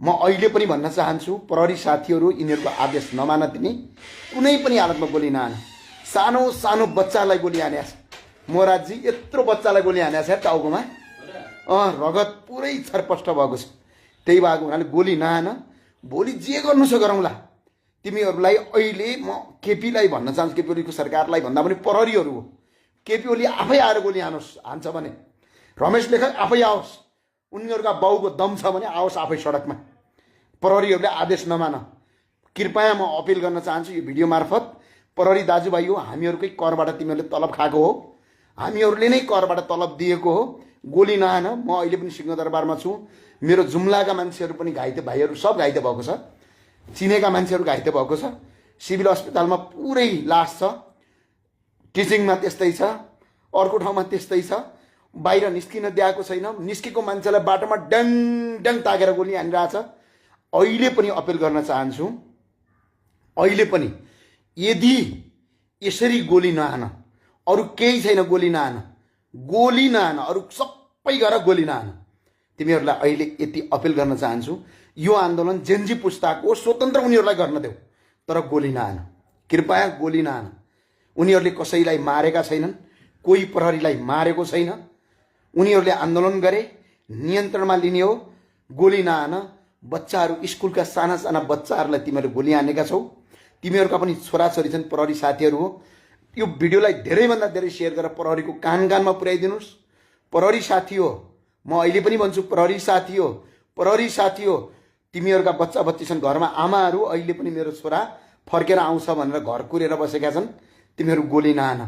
Speaker 13: म अहिले पनि भन्न चाहन्छु, प्रहरी साथीहरू यिनीहरूको आदेश नमान, तिमी कुनै पनि हालतमा गोली नहान। सानो सानो बच्चालाई गोली हानेछ, मोराजी यत्रो बच्चालाई गोली हानेछ टाउकोमा, रगत पुरै छरपष्ट भएको छ। त्यही भएको हुनाले गोली नहान। भोलि जे गर्नु छ गरौँला। तिमीहरूलाई अहिले म केपीलाई भन्न चाहन्छु, केपी ओलीको सरकारलाई भन्दा पनि प्रहरीहरू हो, केपी ओली आफै आएर गोली हान्छ भने, रमेश लेखक आफै आओस्, उनीहरूका बाउको दम छ भने आओस् आफै सडकमा। प्रहरीहरूले आदेश नमान। कृपया म अपिल गर्न चाहन्छु यो भिडियो मार्फत, प्रहरी दाजुभाइ हो, हामीहरूकै करबाट तिमीहरूले तलब खाएको हो, हामीहरूले नै करबाट तलब दिएको हो। गोली नहान। म अहिले पनि सिंहदरबारमा छु। मेरो जुम्लाका मान्छेहरू पनि घाइते, भाइहरू सब घाइते भएको छ, चिनेका मान्छेहरू घाइते भएको छ। सिभिल अस्पतालमा पुरै लास छ, टिचिङमा त्यस्तै छ, अर्को ठाउँमा त्यस्तै छ। बाहिर निस्किन दिएको छैन, निस्केको मान्छेलाई बाटोमा ड्याङ ड्याङ ताकेर गोली हानिरहेछ। अहिले पनि अपिल गर्न चाहन्छु, अहिले पनि यदि यसरी गोली नहान, अरू केही छैन, गोली नहान, गोली नहान, अरू सबै गरेर गोली नहान। तिमीहरूलाई अहिले यति अपिल गर्न चाहन्छु, यो आन्दोलन जेन्जी पुस्ताको स्वतन्त्र उनीहरूलाई गर्न देऊ, तर गोली नहान, कृपया गोली नहान। उनीहरूले कसैलाई मारेका छैनन्, कोही प्रहरीलाई मारेको छैन। उनीहरूले आन्दोलन गरे, नियन्त्रणमा लिने हो, गोली नहान। बच्चाहरू, स्कुलका साना साना बच्चाहरूलाई तिमीहरूले गोली हानेका छौ। तिमीहरूका पनि छोराछोरी छन्, प्रहरी साथीहरू हो। यो भिडियोलाई धेरैभन्दा धेरै सेयर गरेर प्रहरीको कान कानमा पुर्याइदिनुहोस्। प्रहरी साथी हो, म अहिले पनि भन्छु, प्रहरी साथी हो, प्रहरी साथी हो। तिमीहरूका बच्चा बच्ची छन् घरमा, आमाहरू अहिले पनि मेरो छोरा फर्केर आउँछ भनेर घर कुरेर बसेका छन्। तिमीहरू गोली नहान,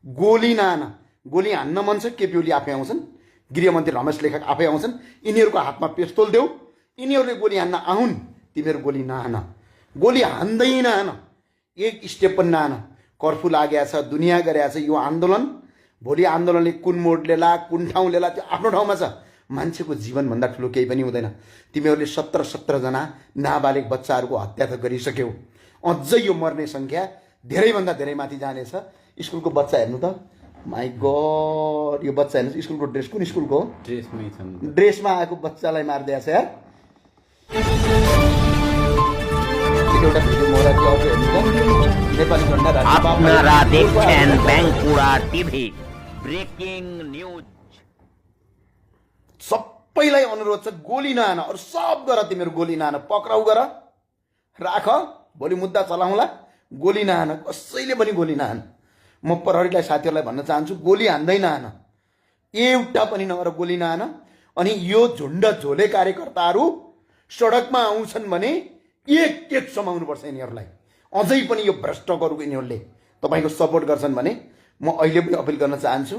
Speaker 13: गोली नहान। गोली हान्न मन छ, केपी ओली आफै आउँछन्, गृहमन्त्री रमेश लेखक आफै आउँछन्। यिनीहरूको हातमा पिस्तोल देऊ, यिनीहरूले गोली हान्न आउन्। तिमीहरू गोली नहान, गोली हान्दै नहान, एक स्टेप पनि नहान। कर्फ्यू लागेको छ, दुनियाँ गरेको छ यो आन्दोलन। भोलि आन्दोलनले कुन मोड लिएला, कुन ठाउँ लिएला, त्यो आफ्नो ठाउँमा छ। मान्छेको जीवनभन्दा ठुलो केही पनि हुँदैन। तिमीहरूले 17 जना नाबालिग बच्चाहरूको हत्या त गरिसक्यौ, अझै यो मर्ने सङ्ख्या धेरैभन्दा धेरै माथि जानेछ। स्कुलको बच्चा हेर्नु त, माई गड, यो बच्चा हेर्नुहोस्, स्कुलको ड्रेस कुन स्कुलको हो? ड्रेसमा आएको बच्चालाई मारिदिएको छ यार।
Speaker 5: আপনারা দেখছেন বাঁকুড়া টিভি ব্রেকিং নিউজ।
Speaker 13: सबैलाई अनुरोध छ, गोली नहान, अरू सब गर, तिमीहरू गोली नहान, पक्राउ गर, राख, भोलि मुद्दा चलाउँला। गोली नहान, कसैले पनि गोली नहान। म प्रहरीलाई साथीहरूलाई भन्न चाहन्छु, गोली हान्दै नहान, एउटा पनि नगर, गोली नहान। अनि यो झुन्ड झोले कार्यकर्ताहरू सडकमा आउँछन् भने एक समाउनुपर्छ यिनीहरूलाई। अझै पनि यो भ्रष्टहरूको यिनीहरूले तपाईँको सपोर्ट गर्छन् भने म अहिले पनि अपिल गर्न चाहन्छु।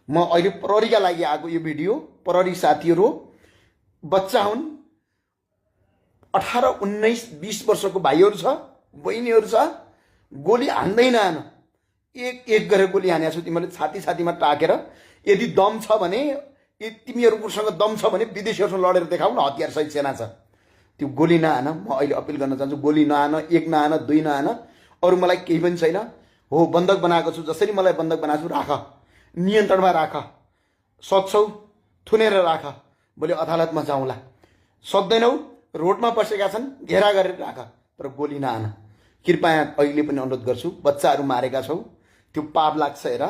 Speaker 13: म अहिले प्रहरीका लागि आएको यो भिडियो, प्रहरी साथीहरू बच्चा हुन्, 18, 19, 20 वर्षको भाइहरू छ, बहिनीहरू छ, गोली हान्दै नहान। एक गरेर गोली हानेको छु तिमीहरूले, छाती छातीमा टाकेर। यदि दम छ भने कि तिमीहरूसँग दम छ भने विदेशीहरूसँग लडेर देखाऊ न, हतियार सहित सेना छ। त्यो गोली नहान। म अहिले अपिल गर्न चाहन्छु, गोली नहान, एक नहान, दुई नहान, अरू मलाई केही पनि छैन। हो बन्धक बनाएको छु, जसरी मलाई बन्धक बनाएको छु राख, नियन्त्रणमा राख, सक्छौ थुनेर राख, भोलि अदालतमा जाउँला। सक्दैनौ रोडमा बसेका छन् घेरा गरेर राख, तर गोली नहान। कृपया अहिले पनि अनुरोध गर्छु, बच्चाहरू मारेका छौ, त्यो पाप लाग्छ हेर।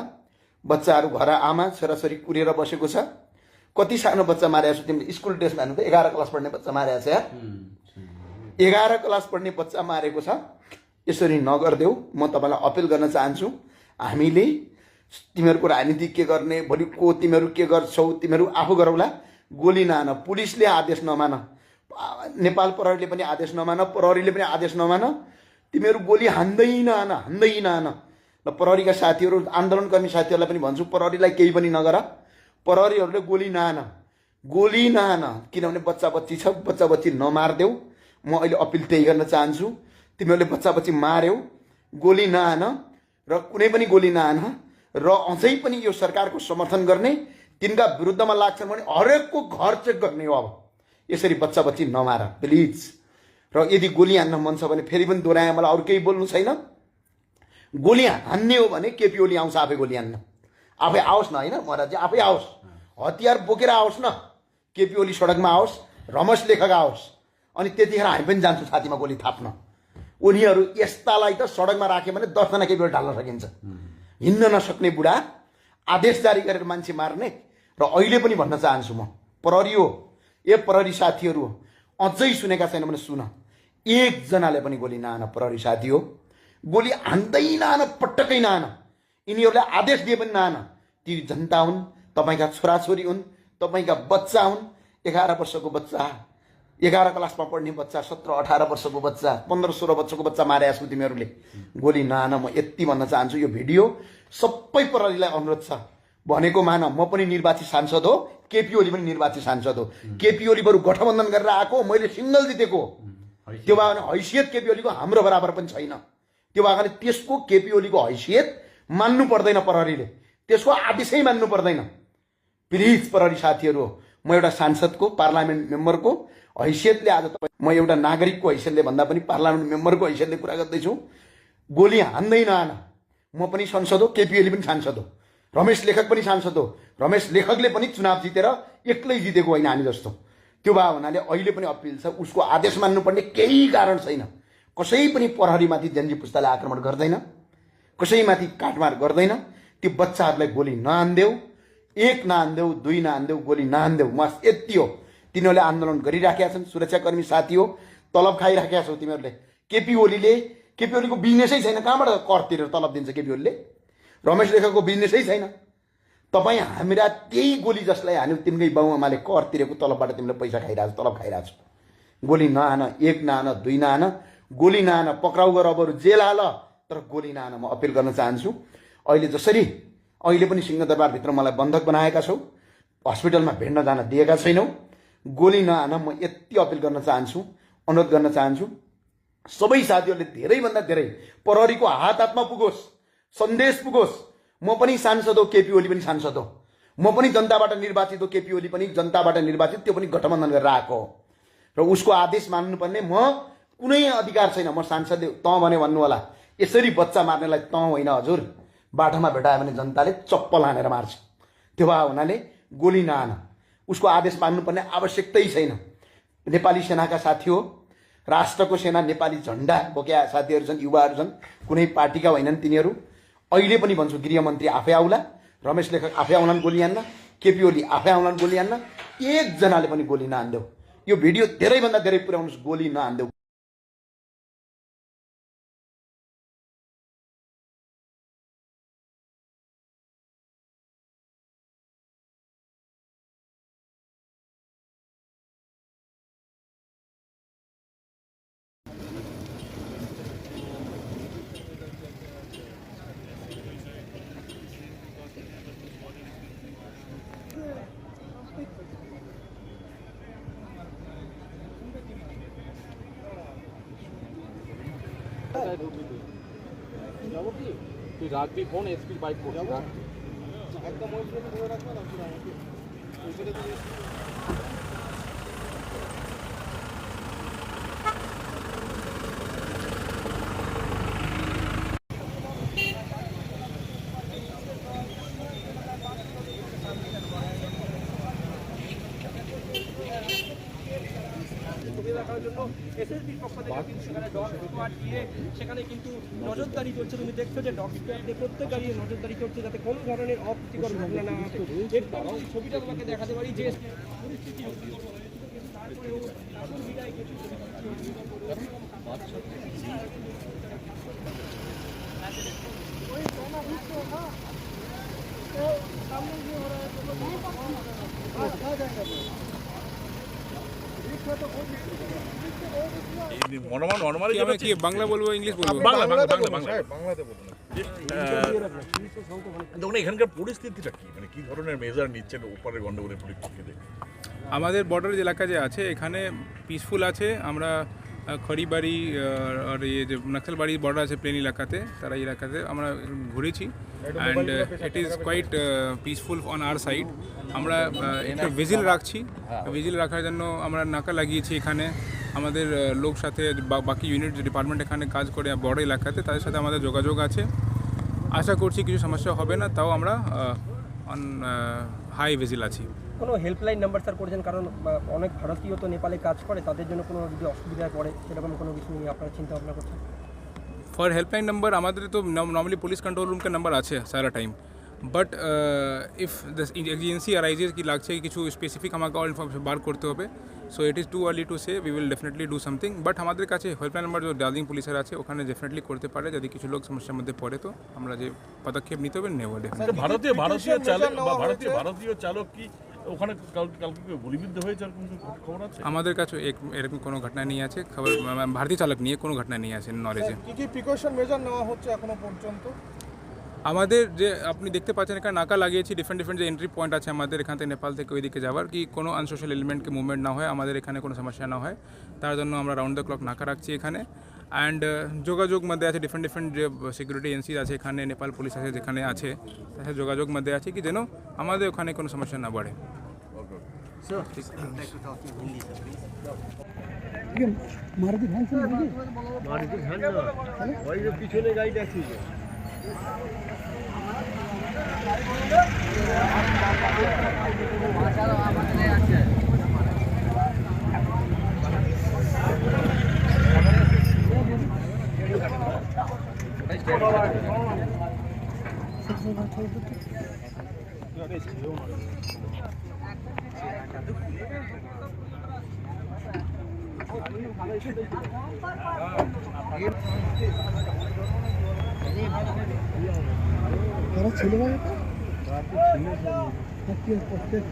Speaker 13: बच्चाहरू घर आमा छोराछोरी कुरेर बसेको छ। कति सानो बच्चा मारेको छ तिमीले? स्कुल ड्रेसमा हेर्नु त 11 क्लास पढ्ने बच्चा मारेको छ यार। 11 क्लास पढ्ने बच्चा मारेको छ। यसरी नगर्देऊ। म तपाईँलाई अपिल गर्न चाहन्छु, हामीले तिमीहरूको राजनीति के गर्ने, भोलि को तिमीहरू के गर्छौ तिमीहरू आफू गरौला। गोली नहान, पुलिसले आदेश नमान, नेपाल प्रहरीले पनि आदेश नमान, प्रहरीले पनि आदेश नमान, तिमीहरू गोली हान्दै नहान। ल प्रहरीका साथीहरू, आन्दोलनकर्मी साथीहरूलाई पनि भन्छु, प्रहरीलाई केही पनि नगर, प्रहरीहरूले गोली नहान, किनभने बच्चा बच्ची छ, बच्चा बच्ची नमार्देऊ। म अहिले अपिल त्यही गर्न चाहन्छु, तिमीहरूले बच्चा बच्ची मार्यौ, गोली नहान र कुनै पनि गोली नहान। र अझै पनि यो सरकारको समर्थन गर्ने, तिनका विरुद्धमा लाग्छन् भने हरेकको घर चेक गर्ने हो। अब यसरी बच्चा बच्ची नमार प्लिज। र यदि गोली हान्न मन छ भने फेरि पनि दोहोऱ्याए, मलाई अरू केही बोल्नु छैन। गोली हान्ने हो भने केपी ओली आउँछ आफै गोली हान्न, आफै आओस् न, होइन महाराजी आफै आओस्, हतियार बोकेर आओस् न, केपी ओली सडकमा आओस्, रमेश लेखक आओस्, अनि त्यतिखेर हामी पनि जान्छौँ छातीमा गोली थाप्न। उनीहरू यस्तालाई त सडकमा राख्यो भने 10 जना केपी ओली ढाल्न सकिन्छ। हिँड्न नसक्ने बुढा आदेश जारी गरेर मान्छे मार्ने। र अहिले पनि भन्न चाहन्छु म, प्रहरी हो, प्रहरी साथीहरू हो, अझै सुनेका छैन भने सुन, एकजनाले पनि गोली नहान। प्रहरी साथी हो, गोली हान्दै नहान, पटक्कै नहान। यिनीहरूले आदेश दिए पनि नहान। ती जनता हुन्, तपाईँका छोराछोरी हुन्, तपाईँका बच्चा हुन्। 11 वर्षको बच्चा, 11 क्लासमा पढ्ने बच्चा, 17-18 वर्षको बच्चा, 15-16 वर्षको बच्चा मारेका छौ तिमीहरूले। गोली नहान। म यति भन्न चाहन्छु, यो भिडियो सबै प्रहरीलाई अनुरोध छ, भनेको मान। म पनि निर्वाचित सांसद हो, केपी ओली पनि निर्वाचित सांसद हो। केपी ओली बरु गठबन्धन गरेर आएको, मैले सिङ्गल जितेको। त्यो भए भने हैसियत केपी ओलीको हाम्रो बराबर पनि छैन। त्यो भए भने त्यसको केपी ओलीको हैसियत मान्नु पर्दैन, प्रहरीले त्यसको आदेशै मान्नु पर्दैन। प्लिज प्रहरी साथीहरू हो, म एउटा सांसदको, पार्लियामेन्ट मेम्बरको हैसियतले आज तपाईँ, म एउटा नागरिकको हैसियतले भन्दा पनि पार्लियामेन्ट मेम्बरको हैसियतले कुरा गर्दैछु। गोली हान्दै नहान। म पनि सांसद हो, केपी ओली पनि सांसद हो, रमेश लेखक पनि सांसद हो। रमेश लेखकले पनि चुनाव जितेर एक्लै जितेको होइन हामी जस्तो। त्यो भए हुनाले अहिले पनि अपिल छ, उसको आदेश मान्नुपर्ने केही कारण छैन। कसै पनि प्रहरीमाथि जेनजी पुस्ताले आक्रमण गर्दैन, कसैमाथि काटमार गर्दैन। त्यो बच्चाहरूलाई गोली नहान्देऊ, एक नहान्देऊ, दुई नहान्देऊ, गोली नहान्देऊ। म यति हो, तिनीहरूले आन्दोलन गरिराखेका छन्, सुरक्षाकर्मी साथी हो, तलब खाइराखेका छौ तिमीहरूले। केपी ओलीको बिजनेसै छैन, कहाँबाट कर तिरेर तलब दिन्छ केपी ओलीले? रमेश लेखकको बिजनेसै छैन। तपाईँ हाम्रा त्यही गोली जसलाई हान्यो, तिनकै बाउआमाले कर तिरेको तलबबाट तिमीले पैसा खाइरहेको, तलब खाइरहेको छौ। गोली नहान, एक नहान, दुई नहान, गोली नहान। पक्राउ गर, अब जेल हाल, तर गोली नहान। म अपिल गर्न चाहन्छु, अहिले जसरी अहिले पनि सिंहदरबारभित्र मलाई बन्धक बनाएका छौ, हस्पिटलमा भेट्न जान दिएका छैनौ, गोली नहान। म यति अपिल गर्न चाहन्छु, अनुरोध गर्न चाहन्छु, सबै साथीहरूले धेरैभन्दा धेरै प्रहरीको हातमा पुगोस्, सन्देश पुगोस्। म पनि सांसद हो, केपी ओली पनि सांसद हो, म पनि जनताबाट निर्वाचित हो, केपी ओली पनि जनताबाट निर्वाचित, त्यो पनि गठबन्धन गरेर आएको हो। र उसको आदेश मान्नुपर्ने म कुनै अधिकार छैन। म सांसदले तँ भने भन्नु होला, यसरी बच्चा मार्नेलाई तँ होइन हजुर। बाटोमा भेटायो भने जनताले चप्पल हानेर मार्छ। त्यो भए हुनाले गोली नहान, उसको आदेश मान्नुपर्ने आवश्यकतै छैन। नेपाली सेनाका साथी हो, राष्ट्रको सेना, नेपाली झन्डा बोकेका साथीहरू छन्, युवाहरू छन्, कुनै पार्टीका होइनन् तिनीहरू। अहिले पनि भन्छु, गृहमन्त्री आफै आउला, रमेश लेखक आफै आउलान् गोली हान्न, केपी ओली आफै आउलान् गोली हान्न। एकजनाले पनि गोली नहान्देऊ। यो भिडियो धेरैभन्दा धेरै पुर्याउनुहोस्, गोली नहान्देऊ।
Speaker 2: তুই রাখবি ফোন, এসপি বাইক করবি একদম ওই ধরে রাখবে না।
Speaker 3: সেখানে কিন্তু নজরদারি চলছে। তুমি দেখছো যে ডগ স্কোয়াড দিয়ে প্রত্যেক গাড়ি নজরদারি করছে যাতে কোনো ধরনের অপ্রীতিকর ঘটনা না আসে। একটু আমি ছবিটা তোমাকে দেখাতে পারি যে পরিস্থিতি তারপরেও এখন বিদায় কিছু
Speaker 18: বাংলা বলবো ইংলিশ বলবো?
Speaker 12: দেখুন এখানকার পরিস্থিতিটা কি, মানে কি ধরনের মেজার নিচ্ছেন উপরের গন্ডগোলের পরিপ্রেক্ষিতে?
Speaker 18: আমাদের বর্ডার এলাকা যে আছে এখানে পিসফুল আছে। আমরা খড়িবাড়ি আর এই যে নকশালবাড়ি বর্ডার আছে প্লেন এলাকাতে, তারা এলাকাতে আমরা ঘুরেছি and it is quite peaceful on our side. আমরা একটা ভিজিল রাখছি, ভিজিল রাখার জন্য আমরা নাকা লাগিয়েছি এখানে। আমাদের লোক সাথে বাকি ইউনিট যে ডিপার্টমেন্ট এখানে কাজ করে বর্ডার এলাকাতে তাদের সাথে আমাদের যোগাযোগ আছে। আশা করছি কিছু সমস্যা হবে না, তাও আমরা অন হাই ভিজিল আছি।
Speaker 3: কোনো হেল্পলাইন নাম্বার স্যার করেছেন? কারণ অনেক ভারতীয় তো নেপালে কাজ করে, তাদের জন্য কোনো যদি অসুবিধায় পড়ে সেরকম কোনো কিছু নিয়ে আপনারা চিন্তা ভাবনা করছেন?
Speaker 18: ফর হেল্পলাइन नंबर আমাদের তো নর্মালি পুলিশ कंट्रोल रूम का नंबर আছে সারা time, but if this agency arises কি লাগছে কিছু স্পেসিফিক আমাকে অল ইনফরমেশন বার করতে হবে। So it is too early to say, we will definitely do something. But আমাদের কাছে হেল্পলাइन नंबर যে দার্জিলিং পুলিশের আছে ওখানে ডেফিনেটলি করতে পারে। যদি কিছু লোক সমস্যার মধ্যে পড়ে তো আমরা যে পদক্ষেপ নিতে হবে নেব।
Speaker 12: ভারতীয় চালক কি ওখানে কালকে গুলিবিদ্ধ হয়েছে খবর আছে?
Speaker 18: আমাদের কাছে এরকম কোনো ঘটনা নিয়ে আছে খবর, ভারতীয় চালক নিয়ে কোনো ঘটনা নিয়ে আছে নলেজে।
Speaker 6: কি কি প্রিকশন মেজার নেওয়া হচ্ছে এখনো পর্যন্ত?
Speaker 18: আমাদের যে আপনি দেখতে পাচ্ছেন এখানে নাকা লাগিয়েছি, ডিফারেন্ট যে এন্ট্রি পয়েন্ট আছে আমাদের এখান থেকে নেপাল থেকে ওইদিকে যাওয়ার, কি কোনো আনসোশাল এলিমেন্টকে মুভমেন্ট না হয়, আমাদের এখানে কোনো সমস্যা না হয়, তার জন্য আমরা রাউন্ড দ্য ক্লক নাকা রাখছি এখানে। অ্যান্ড যোগাযোগ মধ্যে আছে ডিফারেন্ট যে সিকিউরিটি এজেন্সি আছে এখানে, নেপাল পুলিশ আছে যেখানে আছে, তার সাথে যোগাযোগ মধ্যে আছে কি যেন আমাদের ওখানে কোনো সমস্যা না বাড়ে।
Speaker 6: মারুতি ভ্যান ছিল নাকি?
Speaker 2: মারুতি ভ্যান না, ওই যে পিছনে গাড়িটা আছে।
Speaker 6: কারা ছিল ভাই?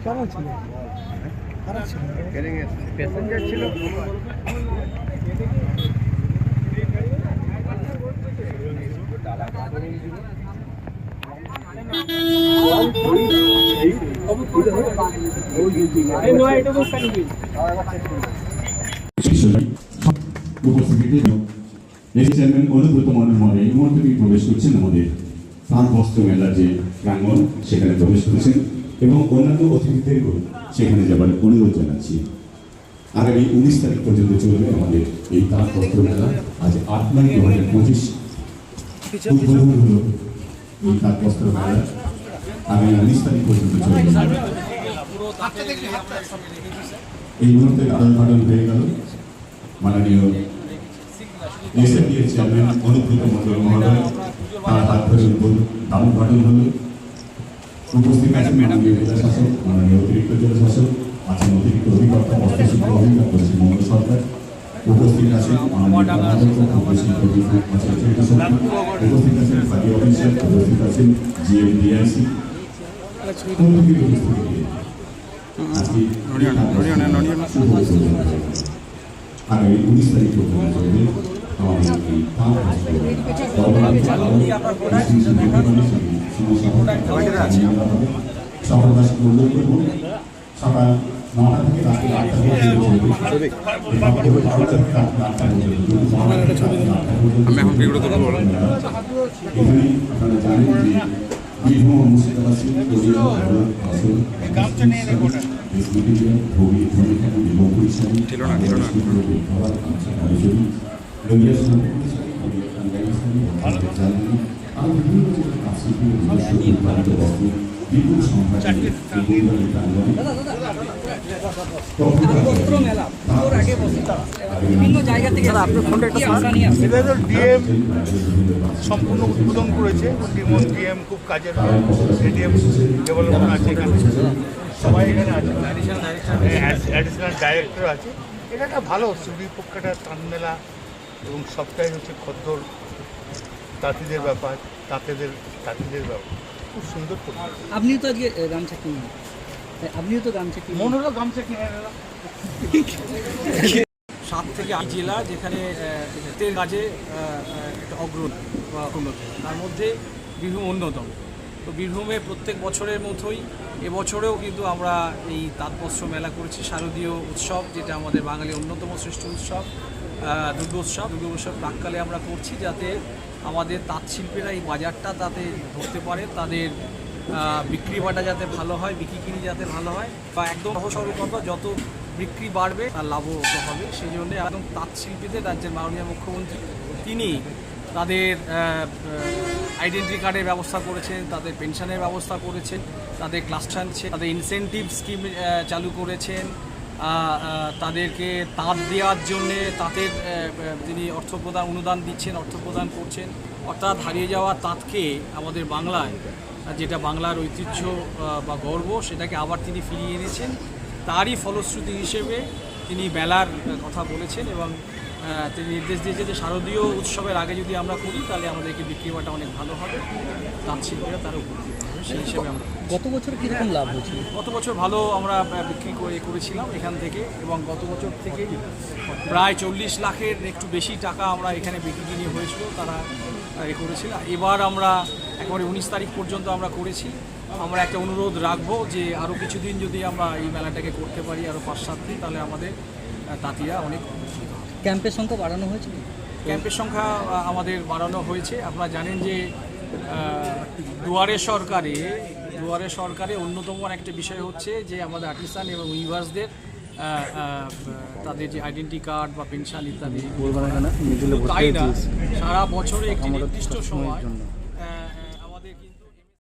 Speaker 6: কারা ছিল? কারা ছিল?
Speaker 2: প্যাসেঞ্জার ছিল।
Speaker 14: চেয়ারম্যান অনুব্রত মন্ডল মহোদয় এই মুহূর্তে প্রবেশ করছেন আমাদের প্রাণ বস্ত্র মেলার যে প্রাঙ্গণ সেখানে প্রবেশ করেছেন এবং অন্যান্য অতিথিদেরকেও সেখানে যাবার অনুরোধ জানাচ্ছি। আগামী 19 তারিখ পর্যন্ত চলবে আমাদের এই প্রাণ বস্ত্র মেলা। আজ 8 মে 2025 উদ্বোধন হলো এই প্রাণ বস্ত্র মেলা। আগামী 19 তারিখ পর্যন্ত চলবে। এই মুহূর্তে আদান প্রদান হয়ে গেল। মাননীয় এসএমডিএ চেয়ারম্যান অনুব্রত মন্ডল মহোদয় তার হাত ধরে দাম উদ্ঘাটন হল। উপস্থিত আছেন মাননীয় জেলা শাসক, মাননীয় অতিরিক্ত জেলা শাসক, আছেন অতিরিক্ত অধিকর্তা হস্তশিল্প অধিকার পশ্চিমবঙ্গ সরকার। উপস্থিত আছেন মাননীয় উপস্থিত আছেন পার্টি অফিসার, উপস্থিত আছেন জিএমডিআইসি। আগামী 19 তারিখ পর্যন্ত চলবে আমাদের এই সর্বদাস মন্ডল করব। সকাল 9টা থেকে রাত্রি 8টা পর্যন্ত চলবে। এখানে আপনারা জানেন যে বীরভূম মুর্শিদাবাদী গামছা নিয়ে দেখো না ভূমি ভূমিকা এবং পরিশ্রম ছিল না খাবার গামছা কারিগরি লইয়া আর বিভিন্ন বিপুল সংখ্যা
Speaker 10: বিভিন্ন জায়গা থেকে
Speaker 17: ডিএম সম্পূর্ণ উদ্বোধন করেছে। ডিএম খুব কাজের ডিএম ডেভেলপমেন্ট আছে এখানে, সবাই এখানে আছে, অ্যাডিশনাল ডাইরেক্টর আছে। এটা একটা ভালো চুরি পক্ষটা টানমেলা এবং সবটাই হচ্ছে খদ্দর তাঁতিদের ব্যাপার, তাঁতিদের ব্যাপার, খুব সুন্দর করে।
Speaker 10: আপনিও তো আজকে গামছা কিনলেন, আপনিও তো গামছা কিনলেন,
Speaker 17: মনে হলো গামছা কিনে নিলাম।
Speaker 2: 7 থেকে 8 জেলা যেখানে তেল কাজে একটা অগ্রণী বা উন্নত, তার মধ্যে বীরভূম অন্যতম। তো বীরভূমে প্রত্যেক বছরের মতোই এবছরেও কিন্তু আমরা এই তাঁতবস্ত্র মেলা করেছি, শারদীয় উৎসব যেটা আমাদের বাঙালির অন্যতম শ্রেষ্ঠ উৎসব, দুর্গোৎসব প্রাককালে আমরা করছি, যাতে আমাদের তাঁত শিল্পীরা এই বাজারটা তাতে ধরতে পারে, তাদের বিক্রি বাটা যাতে ভালো হয়, বিক্রি কিনি যাতে ভালো হয়, বা একদম সহজ কথা, যত বিক্রি বাড়বে তার লাভও হবে। সেই জন্যে একদম তাঁত শিল্পীদের রাজ্যের মাননীয় মুখ্যমন্ত্রী তিনি তাদের আইডেন্টি কার্ডের ব্যবস্থা করেছেন, তাদের পেনশনের ব্যবস্থা করেছেন, তাদের ক্লাস্টার, তাদের ইনসেন্টিভ স্কিম চালু করেছেন, তাদেরকে তাঁত দেওয়ার জন্যে তাঁতের তিনি অনুদান দিচ্ছেন, অর্থ প্রদান করছেন। অর্থাৎ হারিয়ে যাওয়া তাঁতকে আমাদের বাংলায়, যেটা বাংলার ঐতিহ্য বা গর্ব, সেটাকে আবার তিনি ফিরিয়ে এনেছেন। তারই ফলশ্রুতি হিসেবে তিনি মেলার কথা বলেছেন এবং তিনি নির্দেশ দিয়েছেন যে শারদীয় উৎসবের আগে যদি আমরা করি তাহলে আমাদেরকে বিক্রি বাটা অনেক ভালো হবে, তাঁত শিল্পীরা তারও উপকৃত হবে। সেই হিসেবে আমরা
Speaker 10: গত বছর কীরকম লাভ হয়েছিল?
Speaker 2: গত বছর ভালো আমরা বিক্রি করেছিলাম এখান থেকে, এবং গত বছর থেকে প্রায় 40 লাখের একটু বেশি টাকা আমরা এখানে বিক্রি কিনে হয়েছিল, তারা করেছিল। এবার আমরা একেবারে 19 তারিখ পর্যন্ত আমরা করেছি। আমরা একটা অনুরোধ রাখবো যে আরও কিছুদিন যদি আমরা এই মেলাটাকে করতে পারি, আরও 5-7 দিন, তাহলে আমাদের তাঁতিরা অনেক উপকৃত হবে।
Speaker 10: ক্যাম্পের সংখ্যা বাড়ানো হয়েছে?
Speaker 2: ক্যাম্পের সংখ্যা আমাদের বাড়ানো হয়েছে। আপনারা জানেন যে দুয়ারে সরকারে অন্যতম একটা বিষয় হচ্ছে যে আমাদের আর্টিসান এবং উইভার্সদের তাদের যে আইডেন্টি কার্ড বা পেনশন ইত্যাদি, তাই না, সারা বছরে একটি নির্দিষ্ট সময়